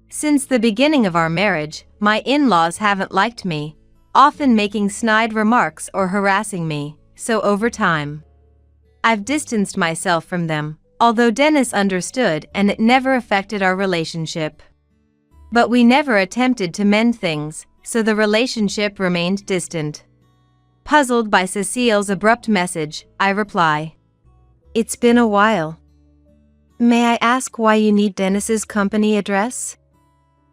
Since the beginning of our marriage, my in-laws haven't liked me, often making snide remarks or harassing me, so over time, I've distanced myself from them, although Dennis understood and it never affected our relationship. But we never attempted to mend things, so the relationship remained distant. Puzzled by Cecile's abrupt message, I reply. It's been a while. May I ask why you need Dennis's company address?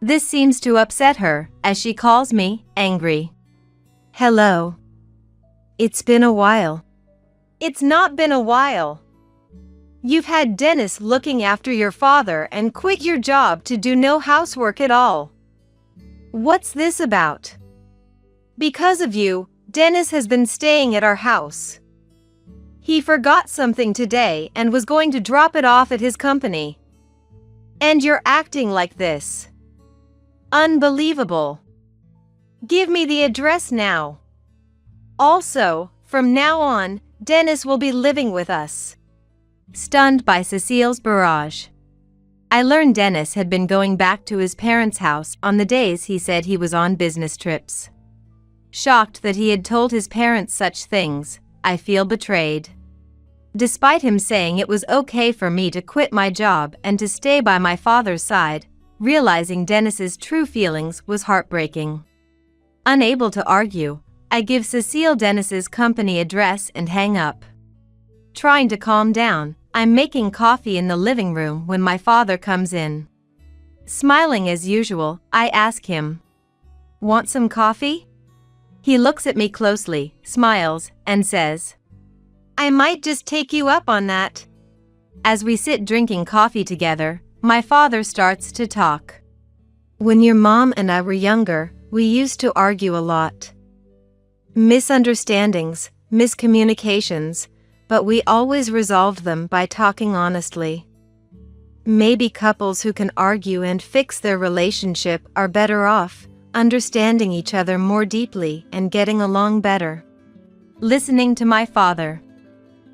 This seems to upset her, as she calls me, angry. Hello. It's been a while. It's not been a while. You've had Dennis looking after your father and quit your job to do no housework at all. What's this about? Because of you, Dennis has been staying at our house. He forgot something today and was going to drop it off at his company. And you're acting like this. Unbelievable. Give me the address now. Also, from now on, Dennis will be living with us. Stunned by Cecile's barrage, I learned Dennis had been going back to his parents' house on the days he said he was on business trips. Shocked that he had told his parents such things, I feel betrayed. Despite him saying it was okay for me to quit my job and to stay by my father's side, realizing Dennis's true feelings was heartbreaking. Unable to argue, I give Cecile Dennis's company address and hang up. Trying to calm down, I'm making coffee in the living room when my father comes in. Smiling as usual, I ask him, "Want some coffee?" He looks at me closely, smiles, and says, "I might just take you up on that." As we sit drinking coffee together, my father starts to talk. "When your mom and I were younger, we used to argue a lot. Misunderstandings, miscommunications, but we always resolved them by talking honestly. Maybe couples who can argue and fix their relationship are better off, understanding each other more deeply and getting along better." Listening to my father,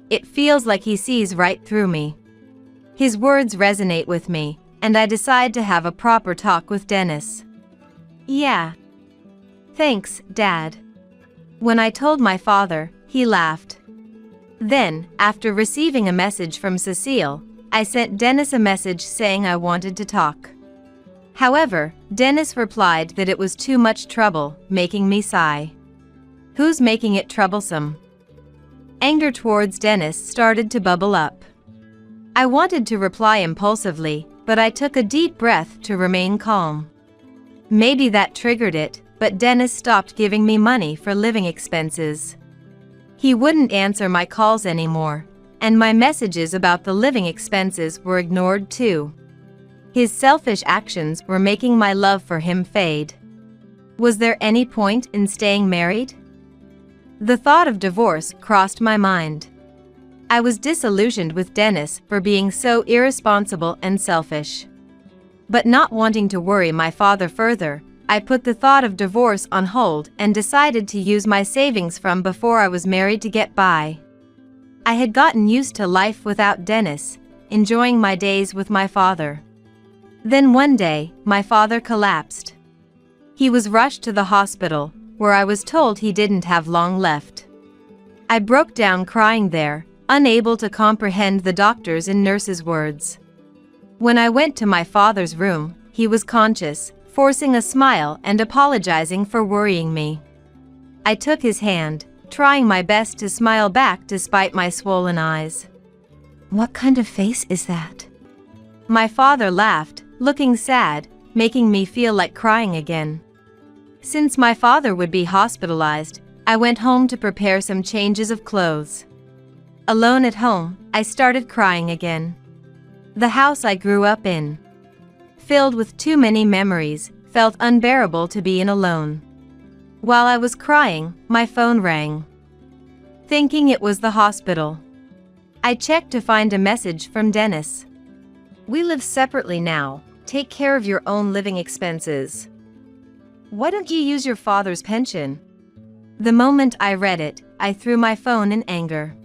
it feels like he sees right through me. His words resonate with me, and I decide to have a proper talk with Dennis. "Yeah. Thanks, Dad." When I told my father, he laughed. Then, after receiving a message from Cecile, I sent Dennis a message saying I wanted to talk. However, Dennis replied that it was too much trouble, making me sigh. Who's making it troublesome? Anger towards Dennis started to bubble up. I wanted to reply impulsively, but I took a deep breath to remain calm. Maybe that triggered it, but Dennis stopped giving me money for living expenses. He wouldn't answer my calls anymore, and my messages about the living expenses were ignored too. His selfish actions were making my love for him fade. Was there any point in staying married? The thought of divorce crossed my mind. I was disillusioned with Dennis for being so irresponsible and selfish. But not wanting to worry my father further, I put the thought of divorce on hold and decided to use my savings from before I was married to get by. I had gotten used to life without Dennis, enjoying my days with my father. Then one day, my father collapsed. He was rushed to the hospital, where I was told he didn't have long left. I broke down crying there, unable to comprehend the doctor's and nurse's words. When I went to my father's room, he was conscious, forcing a smile and apologizing for worrying me. I took his hand, trying my best to smile back despite my swollen eyes. What kind of face is that? My father laughed, looking sad, making me feel like crying again. Since my father would be hospitalized, I went home to prepare some changes of clothes. Alone at home, I started crying again. The house I grew up in, filled with too many memories, felt unbearable to be in alone. While I was crying, my phone rang. Thinking it was the hospital, I checked to find a message from Dennis. "We live separately now. Take care of your own living expenses. Why don't you use your father's pension?" The moment I read it, I threw my phone in anger.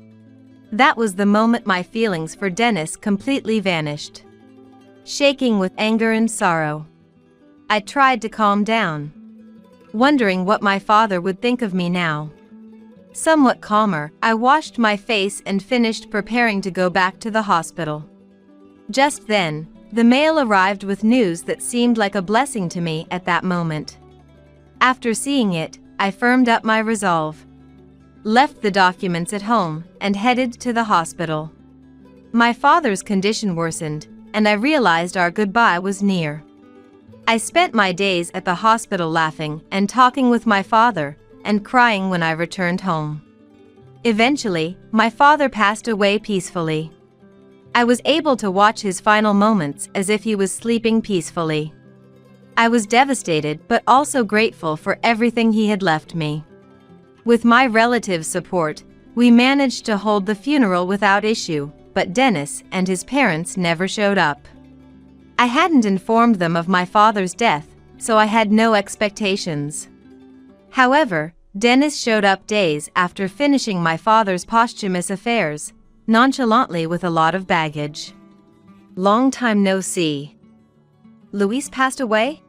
That was the moment my feelings for Dennis completely vanished. Shaking with anger and sorrow, I tried to calm down, wondering what my father would think of me now. Somewhat calmer, I washed my face and finished preparing to go back to the hospital. Just then, the mail arrived with news that seemed like a blessing to me at that moment. After seeing it, I firmed up my resolve, left the documents at home, and headed to the hospital. My father's condition worsened, and I realized our goodbye was near. I spent my days at the hospital laughing and talking with my father, and crying when I returned home. Eventually, my father passed away peacefully. I was able to watch his final moments as if he was sleeping peacefully. I was devastated but also grateful for everything he had left me. With my relatives' support, we managed to hold the funeral without issue, but Dennis and his parents never showed up. I hadn't informed them of my father's death, so I had no expectations. However, Dennis showed up days after finishing my father's posthumous affairs, nonchalantly with a lot of baggage. Long time no see. Luis passed away?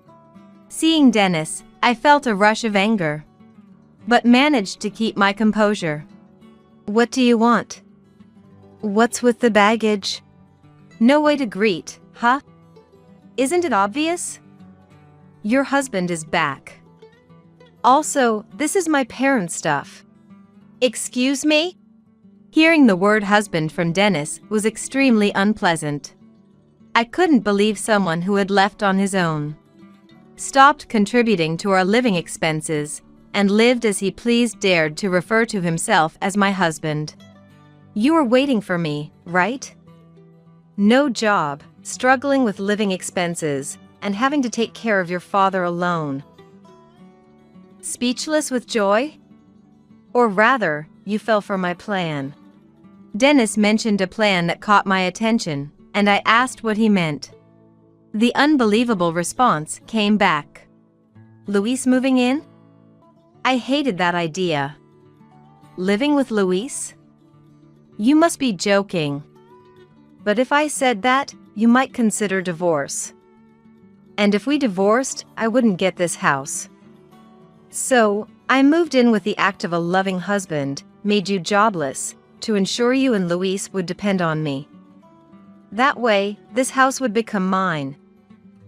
Seeing Dennis, I felt a rush of anger, but managed to keep my composure. What do you want? What's with the baggage? No way to greet, huh? Isn't it obvious? Your husband is back. Also, this is my parents' stuff. Excuse me? Hearing the word husband from Dennis was extremely unpleasant. I couldn't believe someone who had left on his own, stopped contributing to our living expenses, and lived as he pleased dared to refer to himself as my husband. You were waiting for me, right? No job, struggling with living expenses, and having to take care of your father alone. Speechless with joy? Or rather, you fell for my plan. Dennis mentioned a plan that caught my attention, and I asked what he meant. The unbelievable response came back. Luis moving in? I hated that idea. Living with Luis? You must be joking. But if I said that, you might consider divorce. And if we divorced, I wouldn't get this house. So, I moved in with the act of a loving husband, made you jobless, to ensure you and Luis would depend on me. That way, this house would become mine.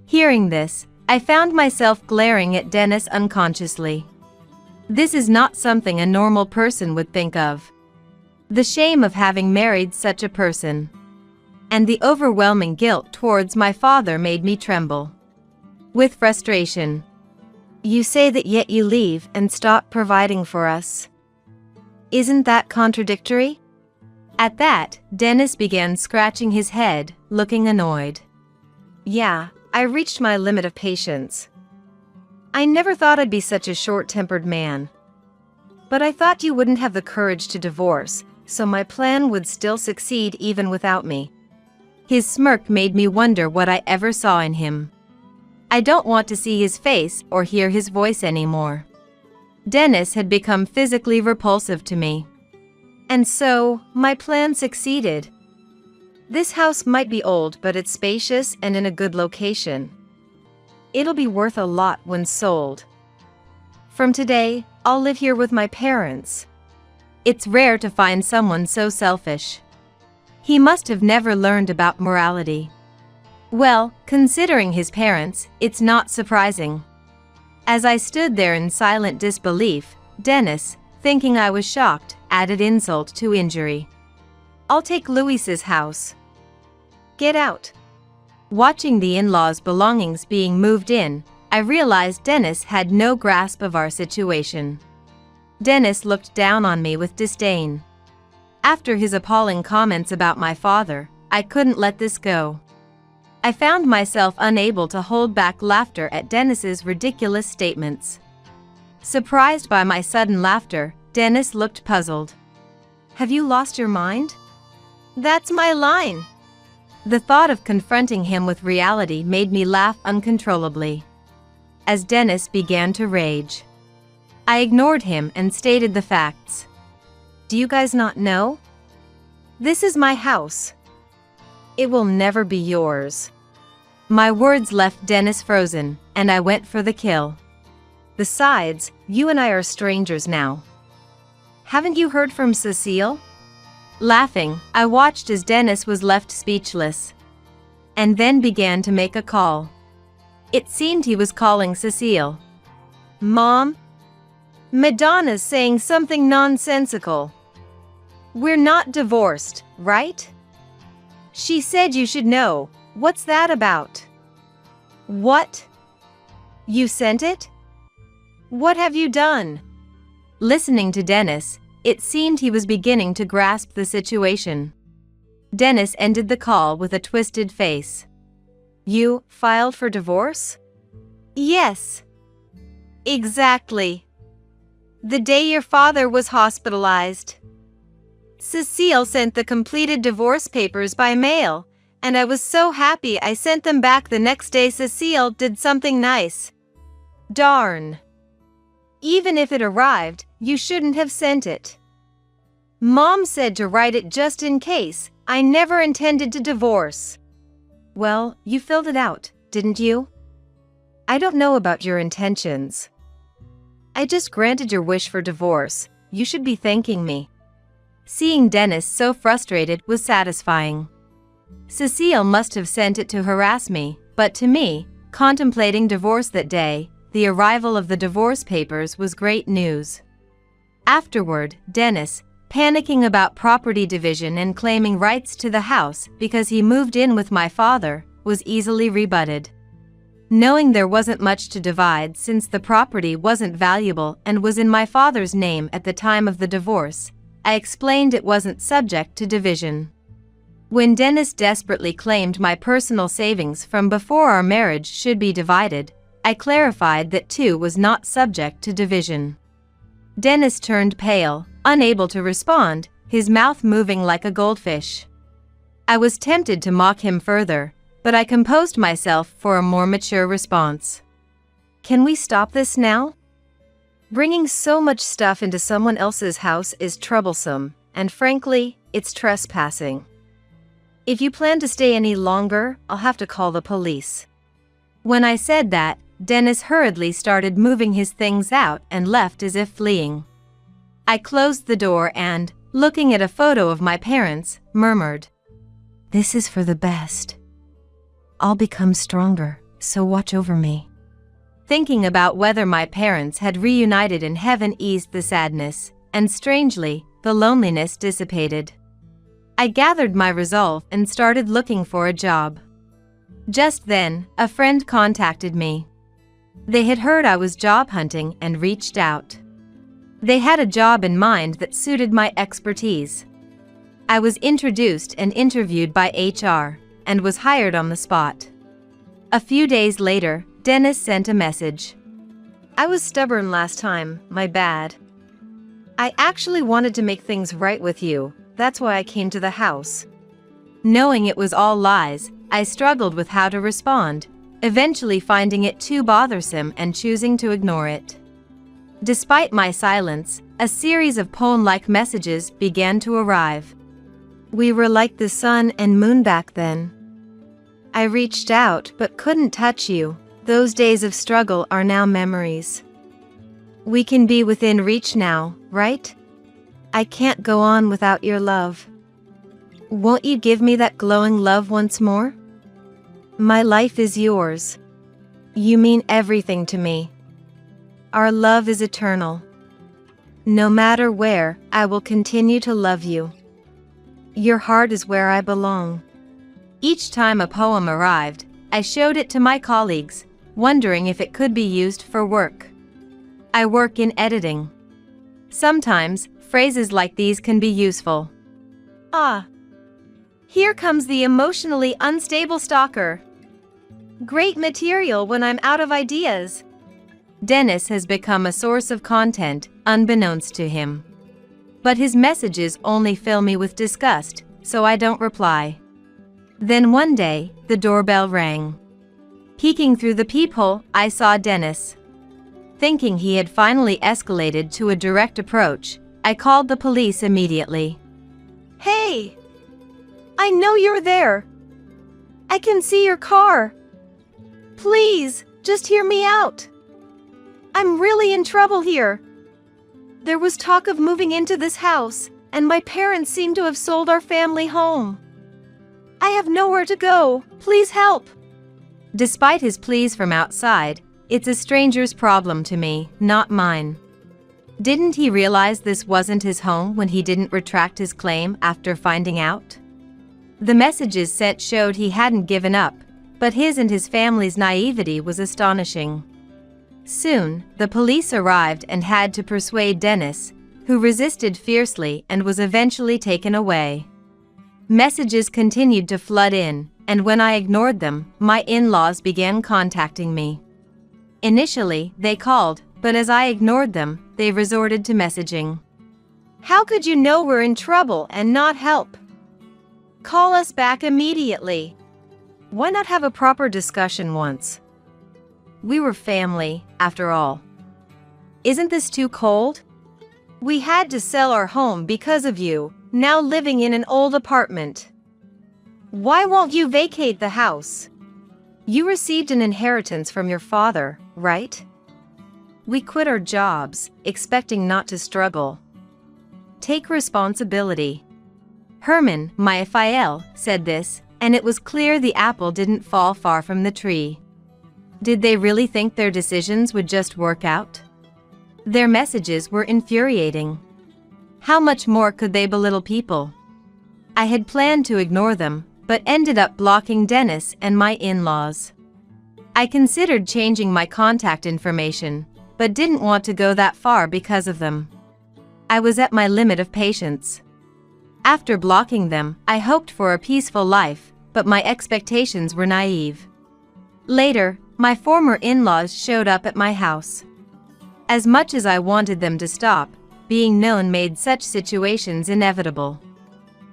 Hearing this, I found myself glaring at Dennis unconsciously. This is not something a normal person would think of. The shame of having married such a person, and the overwhelming guilt towards my father made me tremble with frustration. You say that yet you leave and stop providing for us. Isn't that contradictory? At that, Dennis began scratching his head, looking annoyed. Yeah, I reached my limit of patience. I never thought I'd be such a short-tempered man. But I thought you wouldn't have the courage to divorce, so my plan would still succeed even without me. His smirk made me wonder what I ever saw in him. I don't want to see his face or hear his voice anymore. Dennis had become physically repulsive to me. And so, my plan succeeded. This house might be old, but it's spacious and in a good location. It'll be worth a lot when sold. From today, I'll live here with my parents. It's rare to find someone so selfish. He must have never learned about morality. Well, considering his parents, it's not surprising. As I stood there in silent disbelief, Dennis, thinking I was shocked, added insult to injury. I'll take Luis's house. Get out. Watching the in-laws' belongings being moved in, I realized Dennis had no grasp of our situation. Dennis looked down on me with disdain. After his appalling comments about my father, I couldn't let this go. I found myself unable to hold back laughter at Dennis's ridiculous statements. Surprised by my sudden laughter, Dennis looked puzzled. Have you lost your mind? That's my line. The thought of confronting him with reality made me laugh uncontrollably. As Dennis began to rage, I ignored him and stated the facts. Do you guys not know? This is my house. It will never be yours. My words left Dennis frozen, and I went for the kill. Besides, you and I are strangers now. Haven't you heard from Cecile? Laughing, I watched as Dennis was left speechless, and then began to make a call. It seemed he was calling Cecile. Mom? Madonna's saying something nonsensical. We're not divorced, right? She said you should know. What's that about? What? You sent it? What have you done? Listening to Dennis, it seemed he was beginning to grasp the situation. Dennis ended the call with a twisted face. You filed for divorce? Yes. Exactly. The day your father was hospitalized. Cecile sent the completed divorce papers by mail, and I was so happy I sent them back the next day. Cecile did something nice. Darn. Even if it arrived, you shouldn't have sent it. Mom said to write it just in case. I never intended to divorce. Well, you filled it out, didn't you? I don't know about your intentions. I just granted your wish for divorce. You should be thanking me. Seeing Dennis so frustrated was satisfying. Cecile must have sent it to harass me, but to me, contemplating divorce that day, the arrival of the divorce papers was great news. Afterward, Dennis, panicking about property division and claiming rights to the house because he moved in with my father, was easily rebutted. Knowing there wasn't much to divide since the property wasn't valuable and was in my father's name at the time of the divorce, I explained it wasn't subject to division. When Dennis desperately claimed my personal savings from before our marriage should be divided, I clarified that too was not subject to division. Dennis turned pale, unable to respond, his mouth moving like a goldfish. I was tempted to mock him further, but I composed myself for a more mature response. Can we stop this now? Bringing so much stuff into someone else's house is troublesome, and frankly, it's trespassing. If you plan to stay any longer, I'll have to call the police. When I said that, Dennis hurriedly started moving his things out and left as if fleeing. I closed the door and, looking at a photo of my parents, murmured, "This is for the best. I'll become stronger, so watch over me." Thinking about whether my parents had reunited in heaven eased the sadness, and strangely, the loneliness dissipated. I gathered my resolve and started looking for a job. Just then, a friend contacted me. They had heard I was job hunting and reached out. They had a job in mind that suited my expertise. I was introduced and interviewed by HR, and was hired on the spot. A few days later, Dennis sent a message. "I was stubborn last time, my bad. I actually wanted to make things right with you, that's why I came to the house." Knowing it was all lies, I struggled with how to respond, eventually finding it too bothersome and choosing to ignore it. Despite my silence, a series of poem-like messages began to arrive. "We were like the sun and moon back then. I reached out but couldn't touch you. Those days of struggle are now memories. We can be within reach now, right? I can't go on without your love. Won't you give me that glowing love once more? My life is yours. You mean everything to me. Our love is eternal. No matter where, I will continue to love you. Your heart is where I belong." Each time a poem arrived, I showed it to my colleagues, wondering if it could be used for work. I work in editing. Sometimes, phrases like these can be useful. Ah. Here comes the emotionally unstable stalker. Great material when I'm out of ideas. Dennis has become a source of content, unbeknownst to him. But his messages only fill me with disgust, so I don't reply. Then one day, the doorbell rang. Peeking through the peephole, I saw Dennis. Thinking he had finally escalated to a direct approach, I called the police immediately. "Hey! I know you're there. I can see your car. Please, just hear me out. I'm really in trouble here. There was talk of moving into this house, and my parents seem to have sold our family home. I have nowhere to go. Please help." Despite his pleas from outside, it's a stranger's problem to me, not mine. Didn't he realize this wasn't his home when he didn't retract his claim after finding out? The messages sent showed he hadn't given up, but his and his family's naivety was astonishing. Soon, the police arrived and had to persuade Dennis, who resisted fiercely and was eventually taken away. Messages continued to flood in, and when I ignored them, my in-laws began contacting me. Initially, they called, but as I ignored them, they resorted to messaging. How could you know we're in trouble and not help? Call us back immediately. Why not have a proper discussion once? We were family, after all. Isn't this too cold? We had to sell our home because of you, now living in an old apartment. Why won't you vacate the house? You received an inheritance from your father, right? We quit our jobs, expecting not to struggle. Take responsibility. Herman, my Raphael, said this, and it was clear the apple didn't fall far from the tree. Did they really think their decisions would just work out? Their messages were infuriating. How much more could they belittle people? I had planned to ignore them, but ended up blocking Dennis and my in-laws. I considered changing my contact information, but didn't want to go that far because of them. I was at my limit of patience. After blocking them, I hoped for a peaceful life, but my expectations were naive. Later, my former in-laws showed up at my house. As much as I wanted them to stop, being known made such situations inevitable.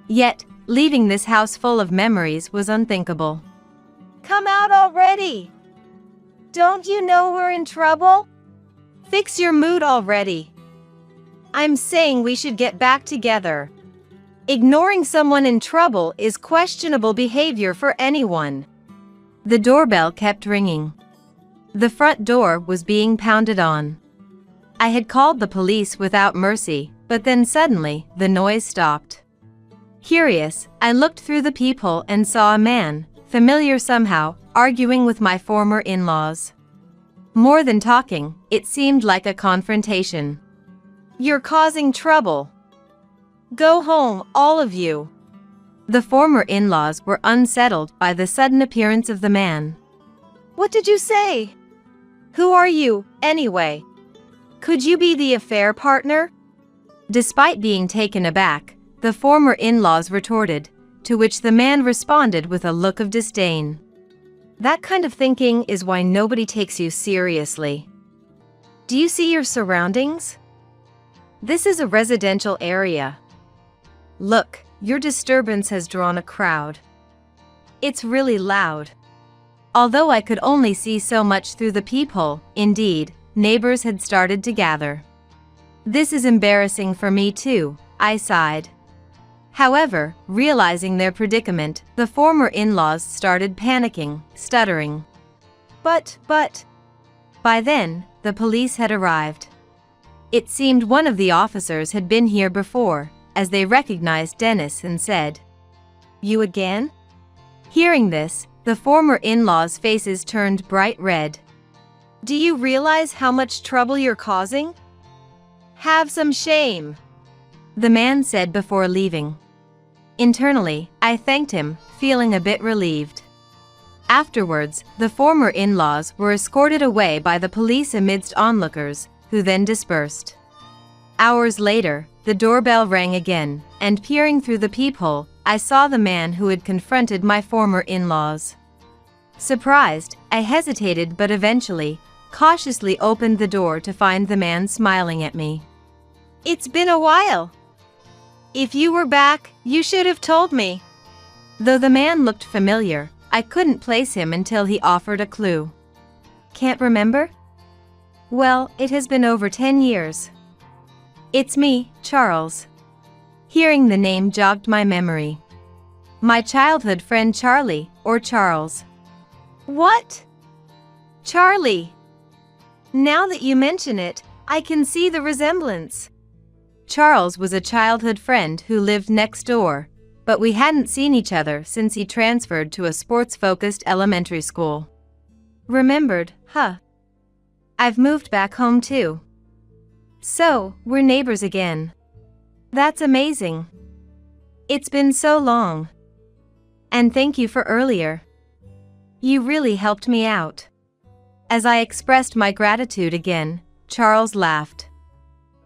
Yet, leaving this house full of memories was unthinkable. Come out already! Don't you know we're in trouble? Fix your mood already. I'm saying we should get back together. Ignoring someone in trouble is questionable behavior for anyone. The doorbell kept ringing. The front door was being pounded on. I had called the police without mercy, but then suddenly, the noise stopped. Curious, I looked through the peephole and saw a man, familiar somehow, arguing with my former in-laws. More than talking, it seemed like a confrontation. You're causing trouble. Go home, all of you. The former in-laws were unsettled by the sudden appearance of the man. What did you say? Who are you, anyway? Could you be the affair partner? Despite being taken aback, the former in-laws retorted, to which the man responded with a look of disdain. That kind of thinking is why nobody takes you seriously. Do you see your surroundings? This is a residential area. Look, your disturbance has drawn a crowd. It's really loud. Although I could only see so much through the peephole, indeed, neighbors had started to gather. This is embarrassing for me too, I sighed. However, realizing their predicament, the former in-laws started panicking, stuttering. But. By then, the police had arrived. It seemed one of the officers had been here before, as they recognized Dennis and said, "You again?" Hearing this, the former in-laws' faces turned bright red. Do you realize how much trouble you're causing? Have some shame, the man said before leaving. Internally, I thanked him, feeling a bit relieved. Afterwards, the former in-laws were escorted away by the police amidst onlookers, who then dispersed. Hours later, the doorbell rang again, and peering through the peephole, I saw the man who had confronted my former in-laws. Surprised, I hesitated but eventually, cautiously opened the door to find the man smiling at me. It's been a while. If you were back, you should have told me. Though the man looked familiar, I couldn't place him until he offered a clue. Can't remember? Well, it has been over 10 years. It's me, Charles. Hearing the name jogged my memory. My childhood friend Charlie, or Charles. What? Charlie. Now that you mention it, I can see the resemblance. Charles was a childhood friend who lived next door, but we hadn't seen each other since he transferred to a sports-focused elementary school. Remembered, huh? I've moved back home too. So, we're neighbors again. That's amazing. It's been so long. And thank you for earlier. You really helped me out. As I expressed my gratitude again, Charles laughed.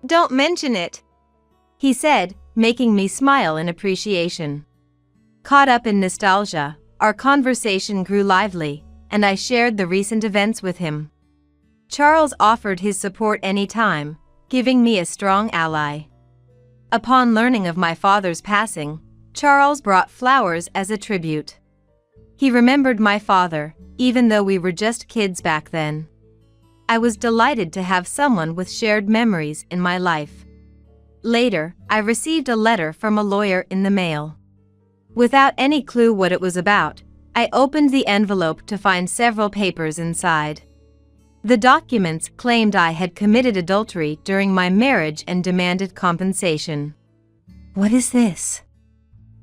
Don't mention it, he said, making me smile in appreciation. Caught up in nostalgia, our conversation grew lively, and I shared the recent events with him. Charles offered his support anytime, giving me a strong ally. Upon learning of my father's passing, Charles brought flowers as a tribute. He remembered my father, even though we were just kids back then. I was delighted to have someone with shared memories in my life. Later, I received a letter from a lawyer in the mail. Without any clue what it was about, I opened the envelope to find several papers inside. The documents claimed I had committed adultery during my marriage and demanded compensation. What is this?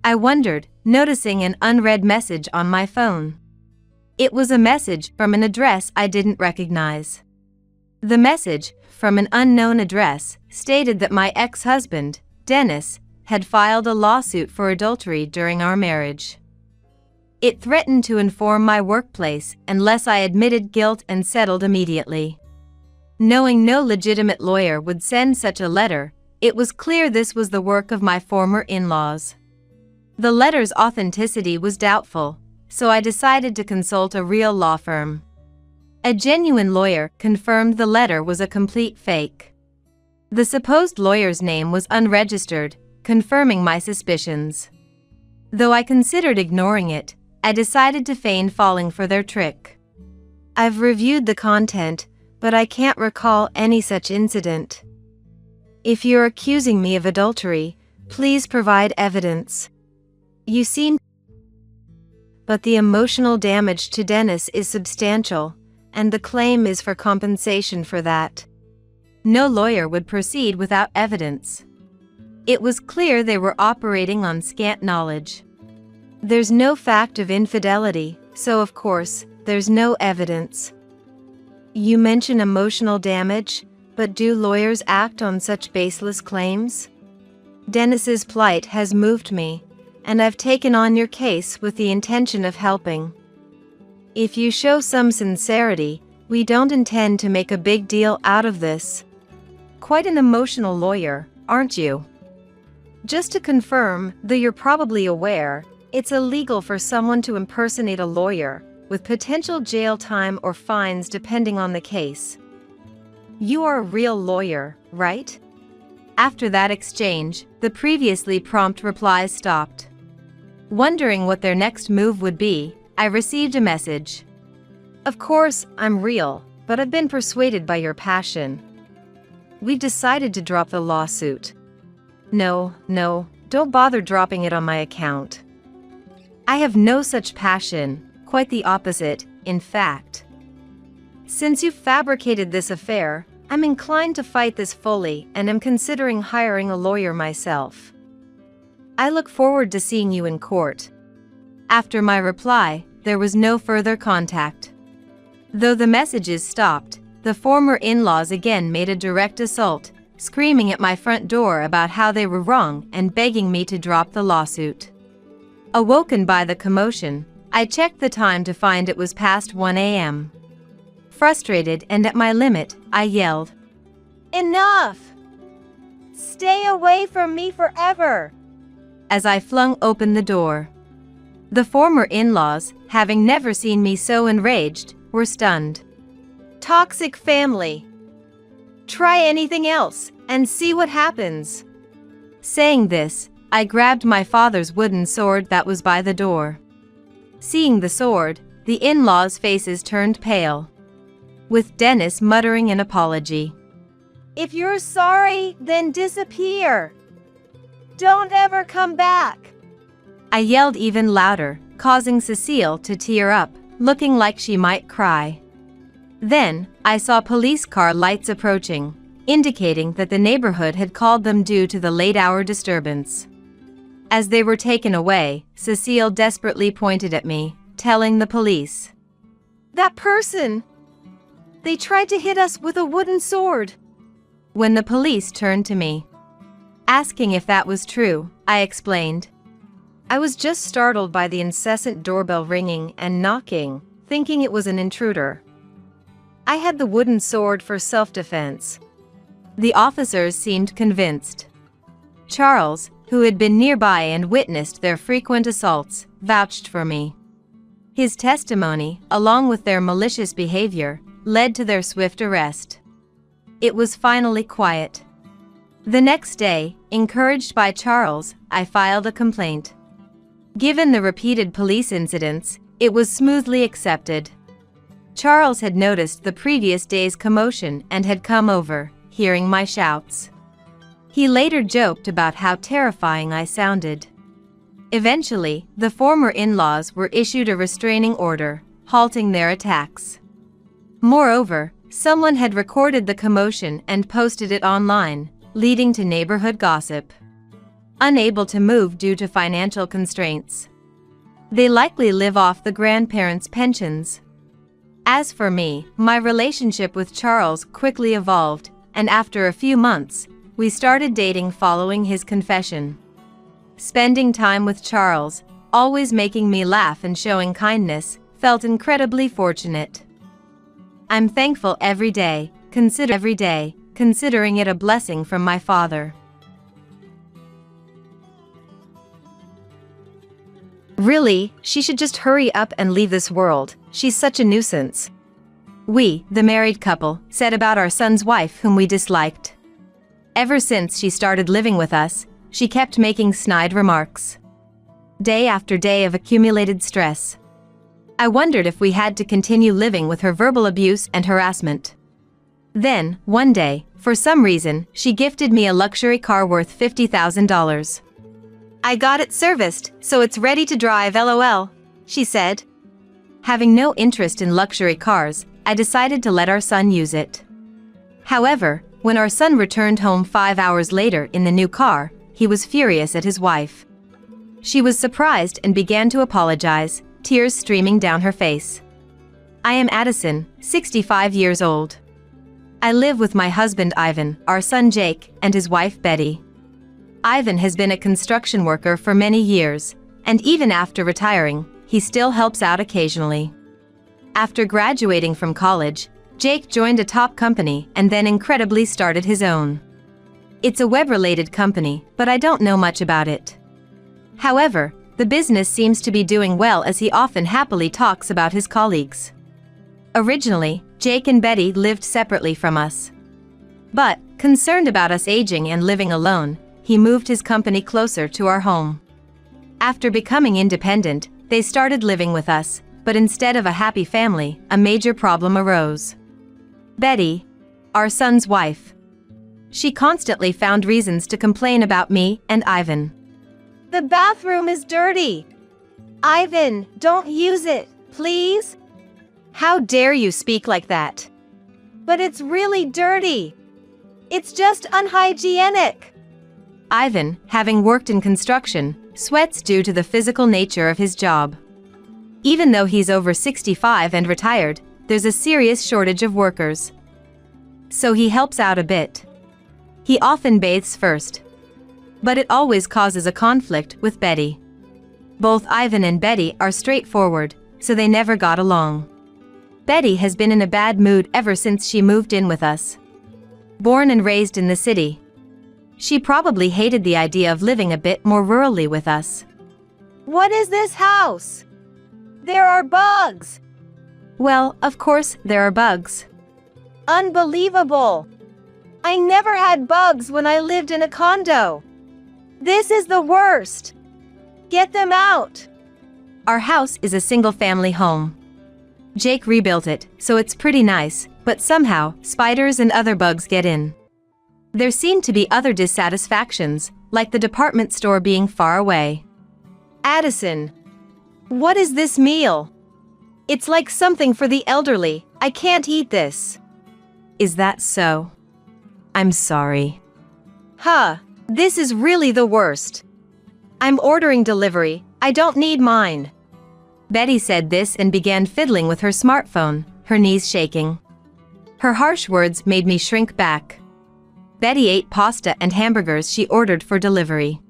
I wondered, noticing an unread message on my phone. It was a message from an address I didn't recognize. The message, from an unknown address, stated that my ex-husband, Dennis, had filed a lawsuit for adultery during our marriage. It threatened to inform my workplace unless I admitted guilt and settled immediately. Knowing no legitimate lawyer would send such a letter, it was clear this was the work of my former in-laws. The letter's authenticity was doubtful, so I decided to consult a real law firm. A genuine lawyer confirmed the letter was a complete fake. The supposed lawyer's name was unregistered, confirming my suspicions. Though I considered ignoring it, I decided to feign falling for their trick. I've reviewed the content, but I can't recall any such incident. If you're accusing me of adultery, please provide evidence. You seem... But the emotional damage to Dennis is substantial, and the claim is for compensation for that. No lawyer would proceed without evidence. It was clear they were operating on scant knowledge. There's no fact of infidelity, so of course, there's no evidence. You mention emotional damage, but do lawyers act on such baseless claims? Dennis's plight has moved me, and I've taken on your case with the intention of helping. If you show some sincerity, we don't intend to make a big deal out of this. Quite an emotional lawyer, aren't you? Just to confirm, though you're probably aware, it's illegal for someone to impersonate a lawyer, with potential jail time or fines depending on the case. You are a real lawyer, right? After that exchange, the previously prompt replies stopped. Wondering what their next move would be, I received a message. Of course, I'm real, but I've been persuaded by your passion. We've decided to drop the lawsuit. No, don't bother dropping it on my account. I have no such passion, quite the opposite, in fact. Since you've fabricated this affair, I'm inclined to fight this fully and am considering hiring a lawyer myself. I look forward to seeing you in court. After my reply, there was no further contact. Though the messages stopped, the former in-laws again made a direct assault, screaming at my front door about how they were wrong and begging me to drop the lawsuit. Awoken by the commotion, I checked the time to find it was past 1 a.m. Frustrated and at my limit, I yelled, "Enough! Stay away from me forever!" as I flung open the door. The former in-laws, having never seen me so enraged, were stunned. Toxic family. Try anything else, and see what happens. Saying this, I grabbed my father's wooden sword that was by the door. Seeing the sword, the in-laws' faces turned pale, with Dennis muttering an apology. "If you're sorry, then disappear. Don't ever come back." I yelled even louder, causing Cecile to tear up, looking like she might cry. Then, I saw police car lights approaching, indicating that the neighborhood had called them due to the late-hour disturbance. As they were taken away, Cecile desperately pointed at me, telling the police, "That person! They tried to hit us with a wooden sword." When the police turned to me, asking if that was true, I explained. I was just startled by the incessant doorbell ringing and knocking, thinking it was an intruder. I had the wooden sword for self-defense. The officers seemed convinced. Charles, who had been nearby and witnessed their frequent assaults, vouched for me. His testimony, along with their malicious behavior, led to their swift arrest. It was finally quiet. The next day, encouraged by Charles, I filed a complaint. Given the repeated police incidents, it was smoothly accepted. Charles had noticed the previous day's commotion and had come over, hearing my shouts. He later joked about how terrifying I sounded. Eventually, the former in-laws were issued a restraining order, halting their attacks. Moreover, someone had recorded the commotion and posted it online, leading to neighborhood gossip. Unable to move due to financial constraints. They likely live off the grandparents' pensions. As for me, my relationship with Charles quickly evolved, and after a few months, we started dating following his confession. Spending time with Charles, always making me laugh and showing kindness, felt incredibly fortunate. I'm thankful every day, considering it a blessing from my father. Really, she should just hurry up and leave this world. She's such a nuisance. We, the married couple, said about our son's wife whom we disliked. Ever since she started living with us, she kept making snide remarks. Day after day of accumulated stress. I wondered if we had to continue living with her verbal abuse and harassment. Then, one day, for some reason, she gifted me a luxury car worth $50,000. I got it serviced, so it's ready to drive, LOL, she said. Having no interest in luxury cars, I decided to let our son use it. However, when our son returned home 5 hours later in the new car, he was furious at his wife. She was surprised and began to apologize, tears streaming down her face. I am Addison, 65 years old. I live with my husband Ivan, our son Jake, and his wife Betty. Ivan has been a construction worker for many years, and even after retiring, he still helps out occasionally. After graduating from college, Jake joined a top company and then incredibly started his own. It's a web-related company, but I don't know much about it. However, the business seems to be doing well as he often happily talks about his colleagues. Originally, Jake and Betty lived separately from us. But, concerned about us aging and living alone, he moved his company closer to our home. After becoming independent, they started living with us, but instead of a happy family, a major problem arose. Betty, our son's wife. She constantly found reasons to complain about me and Ivan. The bathroom is dirty. Ivan, don't use it, please. How dare you speak like that? But it's really dirty. It's just unhygienic. Ivan, having worked in construction, sweats due to the physical nature of his job. Even though he's over 65 and retired, there's a serious shortage of workers. So he helps out a bit. He often bathes first. But it always causes a conflict with Betty. Both Ivan and Betty are straightforward, so they never got along. Betty has been in a bad mood ever since she moved in with us. Born and raised in the city, she probably hated the idea of living a bit more rurally with us. What is this house? There are bugs. Well, of course, there are bugs. Unbelievable. I never had bugs when I lived in a condo. This is the worst. Get them out. Our house is a single-family home. Jake rebuilt it, so it's pretty nice, but somehow, spiders and other bugs get in. There seem to be other dissatisfactions, like the department store being far away. Addison, what is this meal? It's like something for the elderly. I can't eat this. Is that so? I'm sorry. Huh, this is really the worst. I'm ordering delivery. I don't need mine. Betty said this and began fiddling with her smartphone, her knees shaking. Her harsh words made me shrink back. Betty ate pasta and hamburgers she ordered for delivery.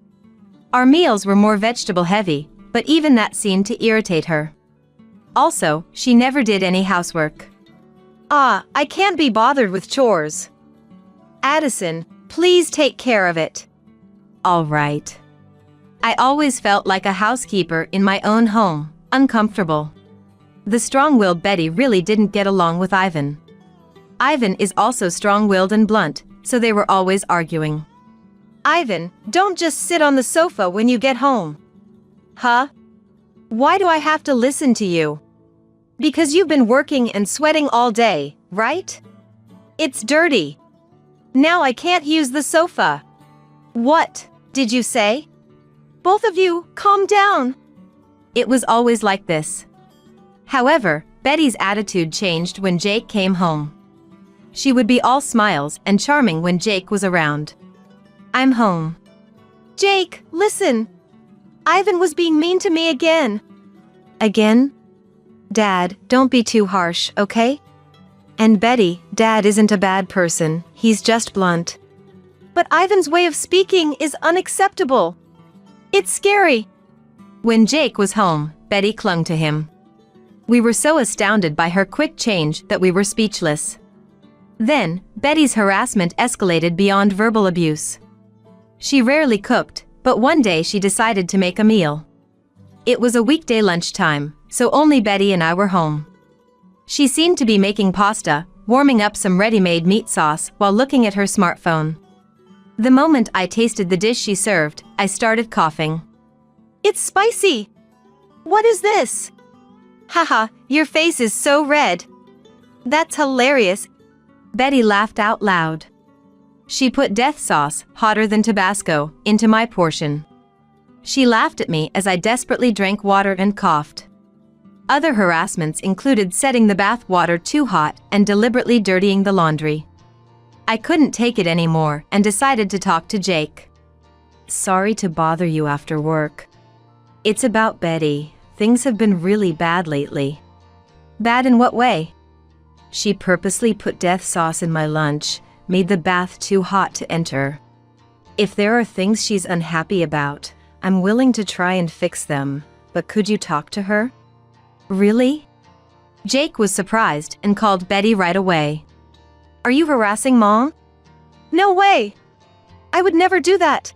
Our meals were more vegetable-heavy, but even that seemed to irritate her. Also, she never did any housework. I can't be bothered with chores. Addison, please take care of it. All right. I always felt like a housekeeper in my own home, uncomfortable. The strong-willed Betty really didn't get along with Ivan. Ivan is also strong-willed and blunt, so they were always arguing. Ivan, don't just sit on the sofa when you get home. Huh? Why do I have to listen to you? Because you've been working and sweating all day, right? It's dirty. Now I can't use the sofa. What did you say? Both of you, calm down. It was always like this. However, Betty's attitude changed when Jake came home. She would be all smiles and charming when Jake was around. I'm home. Jake, listen. Ivan was being mean to me again. Again? Dad, don't be too harsh, okay? And Betty, Dad isn't a bad person, he's just blunt. But Ivan's way of speaking is unacceptable. It's scary. When Jake was home, Betty clung to him. We were so astounded by her quick change that we were speechless. Then, Betty's harassment escalated beyond verbal abuse. She rarely cooked, but one day she decided to make a meal. It was a weekday lunchtime, so only Betty and I were home. She seemed to be making pasta, warming up some ready-made meat sauce while looking at her smartphone. The moment I tasted the dish she served, I started coughing. It's spicy. What is this? Haha, your face is so red. That's hilarious. Betty laughed out loud. She put death sauce, hotter than Tabasco, into my portion. She laughed at me as I desperately drank water and coughed. Other harassments included setting the bath water too hot and deliberately dirtying the laundry. I couldn't take it anymore and decided to talk to Jake. Sorry to bother you after work. It's about Betty. Things have been really bad lately. Bad in what way? She purposely put death sauce in my lunch, made the bath too hot to enter. If there are things she's unhappy about, I'm willing to try and fix them, but could you talk to her? Really? Jake was surprised and called Betty right away. Are you harassing Mom? No way. I would never do that.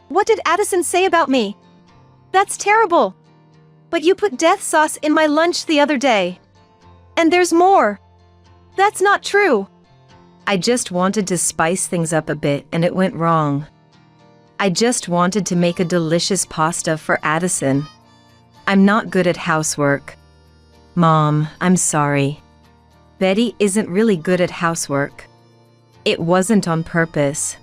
What did Addison say about me? That's terrible. But you put death sauce in my lunch the other day. And there's more. That's not true. I just wanted to spice things up a bit and it went wrong. I just wanted to make a delicious pasta for Addison. I'm not good at housework. Mom, I'm sorry. Betty isn't really good at housework. It wasn't on purpose.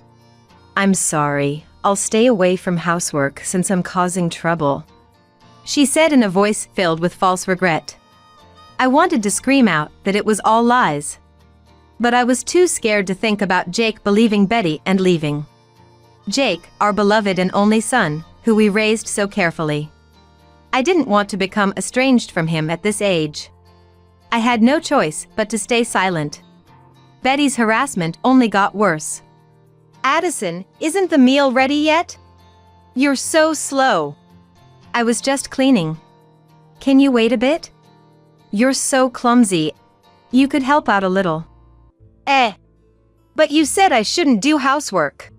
I'm sorry, I'll stay away from housework since I'm causing trouble. She said in a voice filled with false regret. I wanted to scream out that it was all lies. But I was too scared to think about Jake believing Betty and leaving. Jake, our beloved and only son, who we raised so carefully. I didn't want to become estranged from him at this age. I had no choice but to stay silent. Betty's harassment only got worse. Addison, isn't the meal ready yet? You're so slow. I was just cleaning. Can you wait a bit? You're so clumsy. You could help out a little. But you said I shouldn't do housework.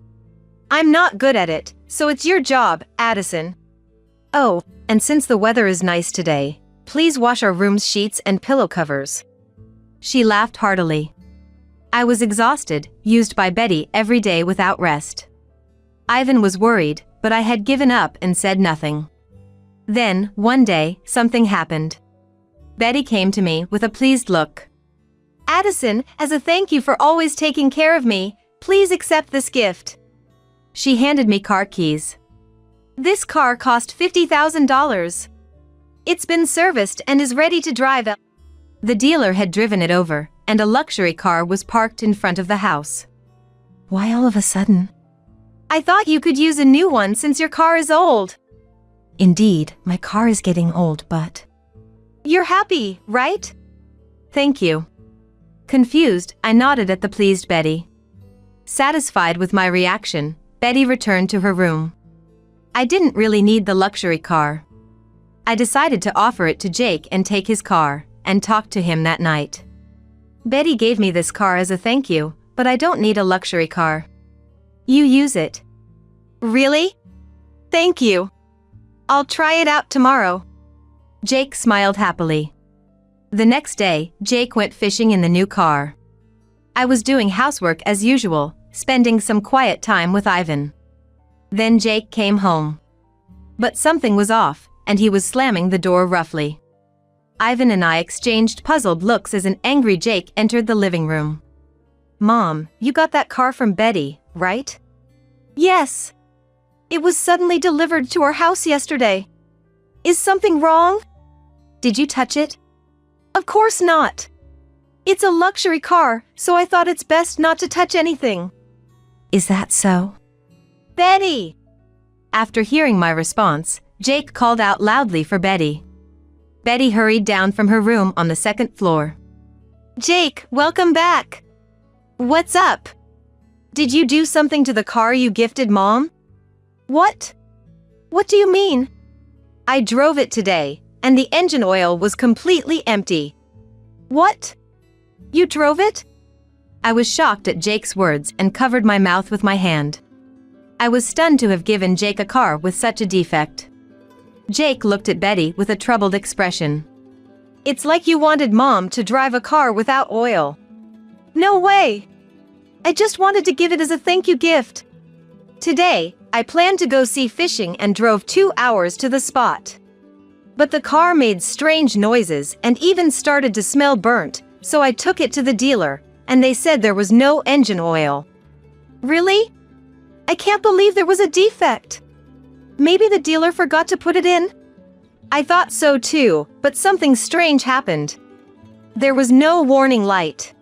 I'm not good at it, so it's your job, Addison. Oh, and since the weather is nice today, please wash our room's sheets and pillow covers. She laughed heartily. I was exhausted, used by Betty every day without rest. Ivan was worried, but I had given up and said nothing. Then, one day, something happened. Betty came to me with a pleased look. Addison, as a thank you for always taking care of me, please accept this gift. She handed me car keys. This car cost $50,000. It's been serviced and is ready to drive. The dealer had driven it over, and a luxury car was parked in front of the house. Why all of a sudden? I thought you could use a new one since your car is old. Indeed, my car is getting old, but... You're happy, right? Thank you. Confused, I nodded at the pleased Betty. Satisfied with my reaction, Betty returned to her room. I didn't really need the luxury car. I decided to offer it to Jake and take his car, and talk to him that night. Betty gave me this car as a thank you, but I don't need a luxury car. You use it. Really? Thank you. I'll try it out tomorrow. Jake smiled happily. The next day, Jake went fishing in the new car. I was doing housework as usual, spending some quiet time with Ivan. Then Jake came home. But something was off, and he was slamming the door roughly. Ivan and I exchanged puzzled looks as an angry Jake entered the living room. Mom, you got that car from Betty, right? Yes. It was suddenly delivered to our house yesterday. Is something wrong? Did you touch it? Of course not. It's a luxury car, so I thought it's best not to touch anything. Is that so? Betty! After hearing my response, Jake called out loudly for Betty. Betty hurried down from her room on the second floor. Jake, welcome back. What's up? Did you do something to the car you gifted Mom? What? What do you mean? I drove it today, and the engine oil was completely empty. What? You drove it? I was shocked at Jake's words and covered my mouth with my hand. I was stunned to have given Jake a car with such a defect. Jake looked at Betty with a troubled expression. It's like you wanted Mom to drive a car without oil. No way! I just wanted to give it as a thank you gift. Today, I planned to go see fishing and drove 2 hours to the spot. But the car made strange noises and even started to smell burnt, so I took it to the dealer, and they said there was no engine oil. Really? I can't believe there was a defect. Maybe the dealer forgot to put it in? I thought so too, but something strange happened. There was no warning light.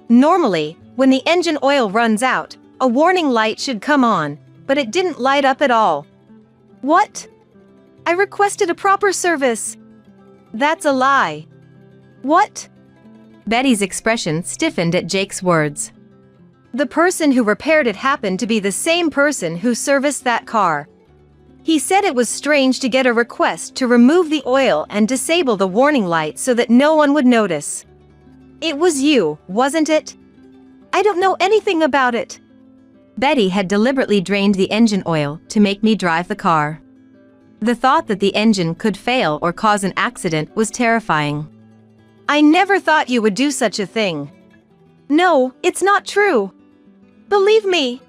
Normally, when the engine oil runs out, a warning light should come on, but it didn't light up at all. What? I requested a proper service. That's a lie. What? Betty's expression stiffened at Jake's words. The person who repaired it happened to be the same person who serviced that car. He said it was strange to get a request to remove the oil and disable the warning light so that no one would notice. It was you, wasn't it? I don't know anything about it. Betty had deliberately drained the engine oil to make me drive the car. The thought that the engine could fail or cause an accident was terrifying. I never thought you would do such a thing. No, it's not true. Believe me.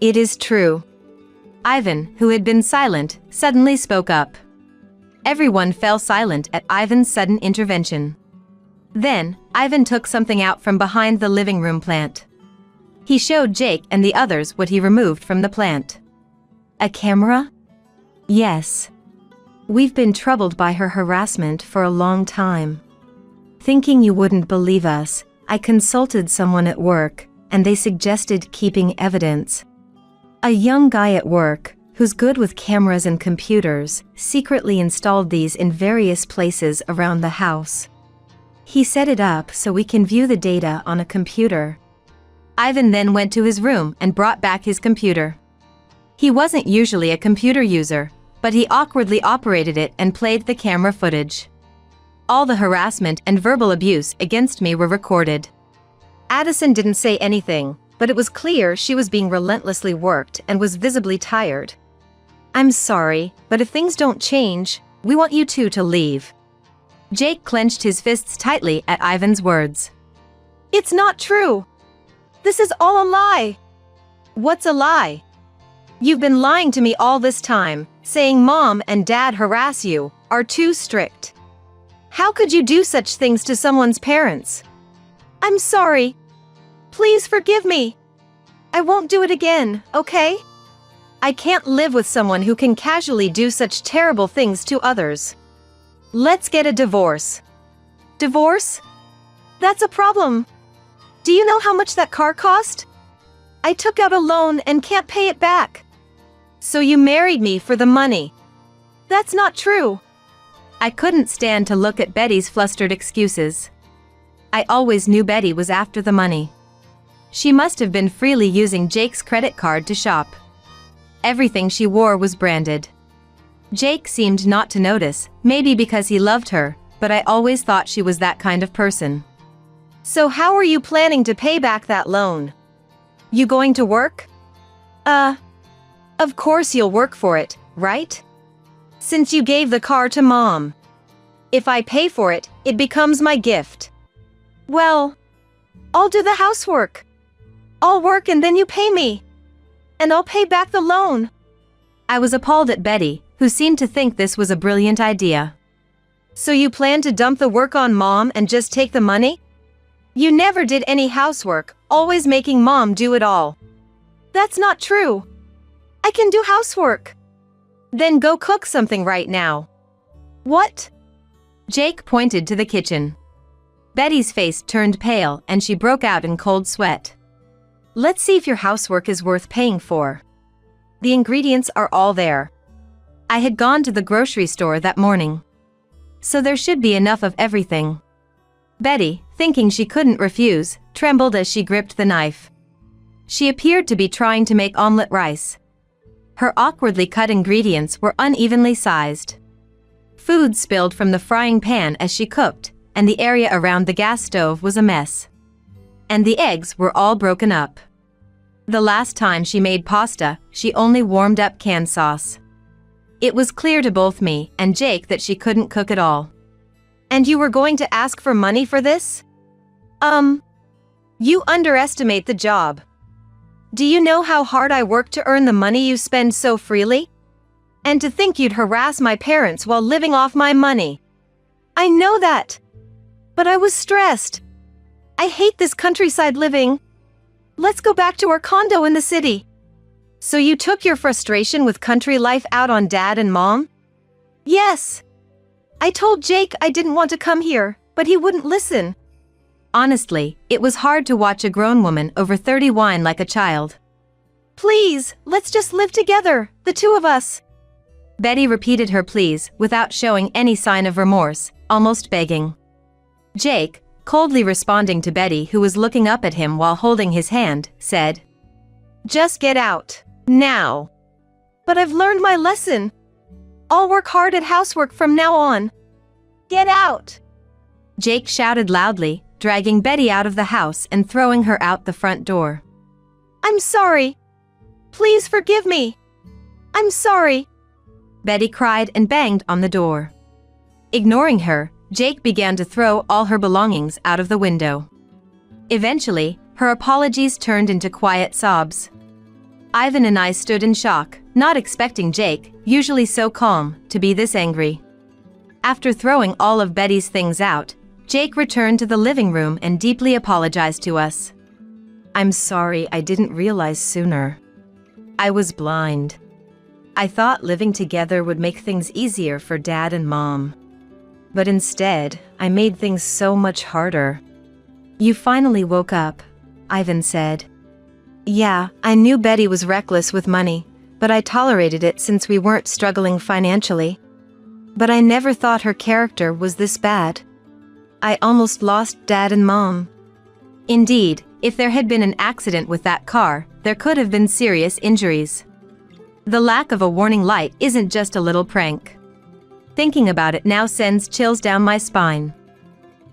It is true. Ivan, who had been silent, suddenly spoke up. Everyone fell silent at Ivan's sudden intervention. Then, Ivan took something out from behind the living room plant. He showed Jake and the others what he removed from the plant. A camera? Yes. We've been troubled by her harassment for a long time. Thinking you wouldn't believe us, I consulted someone at work, and they suggested keeping evidence. A young guy at work, who's good with cameras and computers, secretly installed these in various places around the house. He set it up so we can view the data on a computer. Ivan then went to his room and brought back his computer. He wasn't usually a computer user, but he awkwardly operated it and played the camera footage. All the harassment and verbal abuse against me were recorded. Addison didn't say anything, but it was clear she was being relentlessly worked and was visibly tired. I'm sorry, but if things don't change, we want you two to leave. Jake clenched his fists tightly at Ivan's words. It's not true. This is all a lie. What's a lie? You've been lying to me all this time, saying Mom and Dad harass you, are too strict. How could you do such things to someone's parents? I'm sorry. Please forgive me. I won't do it again, okay? I can't live with someone who can casually do such terrible things to others. Let's get a divorce. Divorce? That's a problem. Do you know how much that car cost? I took out a loan and can't pay it back. So you married me for the money. That's not true. I couldn't stand to look at Betty's flustered excuses. I always knew Betty was after the money. She must have been freely using Jake's credit card to shop. Everything she wore was branded. Jake seemed not to notice, maybe because he loved her, but I always thought she was that kind of person. So how are you planning to pay back that loan? You going to work? Of course you'll work for it, right? Since you gave the car to Mom. If I pay for it, it becomes my gift. Well, I'll do the housework. I'll work and then you pay me. And I'll pay back the loan. I was appalled at Betty, who seemed to think this was a brilliant idea. So you plan to dump the work on Mom and just take the money? You never did any housework, always making Mom do it all. That's not true. I can do housework. Then go cook something right now. What? Jake pointed to the kitchen. Betty's face turned pale and she broke out in cold sweat. Let's see if your housework is worth paying for. The ingredients are all there. I had gone to the grocery store that morning, so there should be enough of everything. Betty, thinking she couldn't refuse, trembled as she gripped the knife. She appeared to be trying to make omelette rice. Her awkwardly cut ingredients were unevenly sized. Food spilled from the frying pan as she cooked, and the area around the gas stove was a mess. And the eggs were all broken up. The last time she made pasta, she only warmed up canned sauce. It was clear to both me and Jake that she couldn't cook at all. And you were going to ask for money for this? You underestimate the job. Do you know how hard I work to earn the money you spend so freely? And to think you'd harass my parents while living off my money. I know that. But I was stressed. I hate this countryside living. Let's go back to our condo in the city. So you took your frustration with country life out on Dad and Mom? Yes. I told Jake I didn't want to come here, but he wouldn't listen. Honestly, it was hard to watch a grown woman over 30 whine like a child. Please, let's just live together, the two of us. Betty repeated her pleas without showing any sign of remorse, almost begging. Jake, coldly responding to Betty, who was looking up at him while holding his hand, said, Just get out, now. But I've learned my lesson. I'll work hard at housework from now on. Get out! Jake shouted loudly, dragging Betty out of the house and throwing her out the front door. I'm sorry. Please forgive me. I'm sorry. Betty cried and banged on the door. Ignoring her, Jake began to throw all her belongings out of the window. Eventually, her apologies turned into quiet sobs. Ivan and I stood in shock, not expecting Jake, usually so calm, to be this angry. After throwing all of Betty's things out, Jake returned to the living room and deeply apologized to us. I'm sorry, I didn't realize sooner. I was blind. I thought living together would make things easier for Dad and Mom. But instead, I made things so much harder. You finally woke up, Ivan said. Yeah, I knew Betty was reckless with money, but I tolerated it since we weren't struggling financially. But I never thought her character was this bad. I almost lost Dad and Mom. Indeed, if there had been an accident with that car, there could have been serious injuries. The lack of a warning light isn't just a little prank. Thinking about it now sends chills down my spine.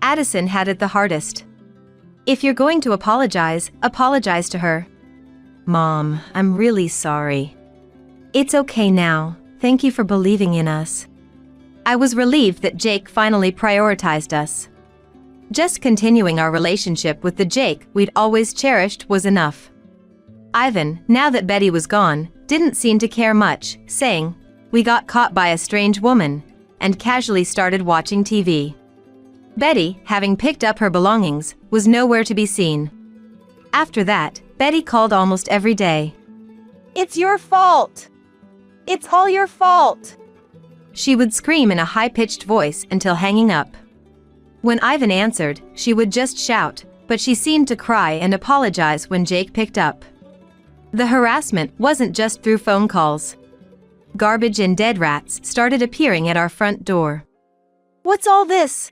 Addison had it the hardest. If you're going to apologize, apologize to her. Mom, I'm really sorry. It's okay now, thank you for believing in us. I was relieved that Jake finally prioritized us. Just continuing our relationship with the Jake we'd always cherished was enough. Ivan, now that Betty was gone, didn't seem to care much, saying, "We got caught by a strange woman," and casually started watching TV. Betty, having picked up her belongings, was nowhere to be seen. After that, Betty called almost every day. It's your fault. It's all your fault. She would scream in a high-pitched voice until hanging up. When Ivan answered, she would just shout, but she seemed to cry and apologize when Jake picked up. The harassment wasn't just through phone calls. Garbage and dead rats started appearing at our front door. What's all this?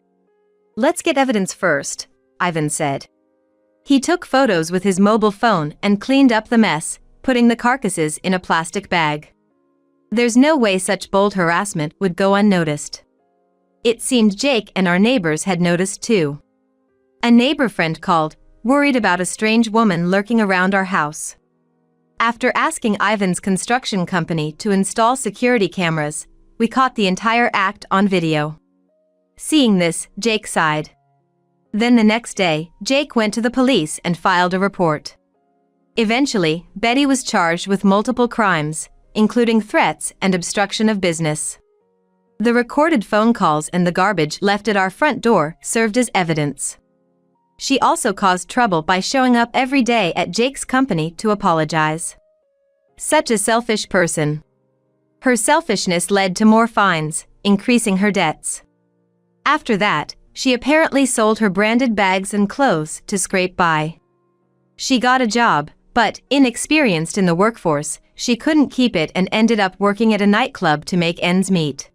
Let's get evidence first, Ivan said. He took photos with his mobile phone and cleaned up the mess, putting the carcasses in a plastic bag. There's no way such bold harassment would go unnoticed. It seemed Jake and our neighbors had noticed too. A neighbor friend called, worried about a strange woman lurking around our house. After asking Ivan's construction company to install security cameras, we caught the entire act on video. Seeing this, Jake sighed. Then the next day, Jake went to the police and filed a report. Eventually, Betty was charged with multiple crimes, including threats and obstruction of business. The recorded phone calls and the garbage left at our front door served as evidence. She also caused trouble by showing up every day at Jake's company to apologize. Such a selfish person. Her selfishness led to more fines, increasing her debts. After that, she apparently sold her branded bags and clothes to scrape by. She got a job, but, inexperienced in the workforce, she couldn't keep it and ended up working at a nightclub to make ends meet.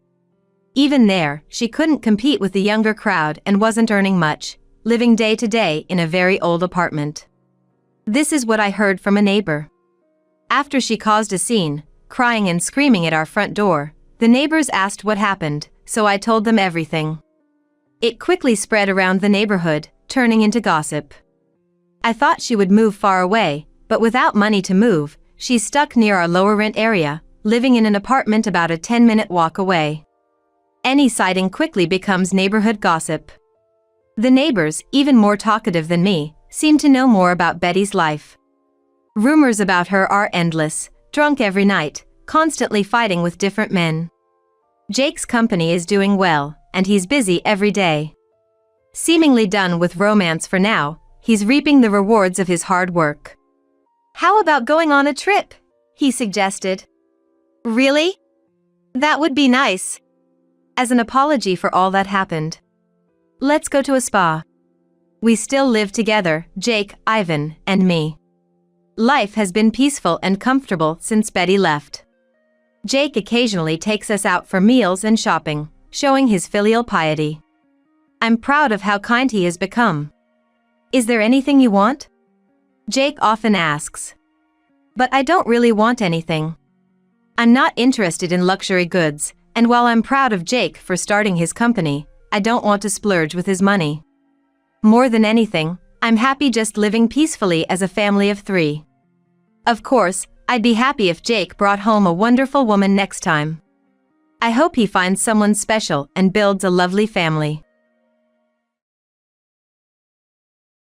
Even there, she couldn't compete with the younger crowd and wasn't earning much, living day to day in a very old apartment. This is what I heard from a neighbor. After she caused a scene, crying and screaming at our front door, the neighbors asked what happened, so I told them everything. It quickly spread around the neighborhood, turning into gossip. I thought she would move far away, but without money to move, she's stuck near our lower rent area, living in an apartment about a 10-minute walk away. Any sighting quickly becomes neighborhood gossip. The neighbors, even more talkative than me, seem to know more about Betty's life. Rumors about her are endless, drunk every night, constantly fighting with different men. Jake's company is doing well, and he's busy every day. Seemingly done with romance for now, he's reaping the rewards of his hard work. How about going on a trip? He suggested. Really? That would be nice. As an apology for all that happened. Let's go to a spa. We still live together, Jake, Ivan, and me. Life has been peaceful and comfortable since Betty left. Jake occasionally takes us out for meals and shopping, showing his filial piety. I'm proud of how kind he has become. Is there anything you want? Jake often asks. But I don't really want anything. I'm not interested in luxury goods, and while I'm proud of Jake for starting his company, I don't want to splurge with his money. More than anything, I'm happy just living peacefully as a family of 3. Of course, I'd be happy if Jake brought home a wonderful woman next time. I hope he finds someone special and builds a lovely family.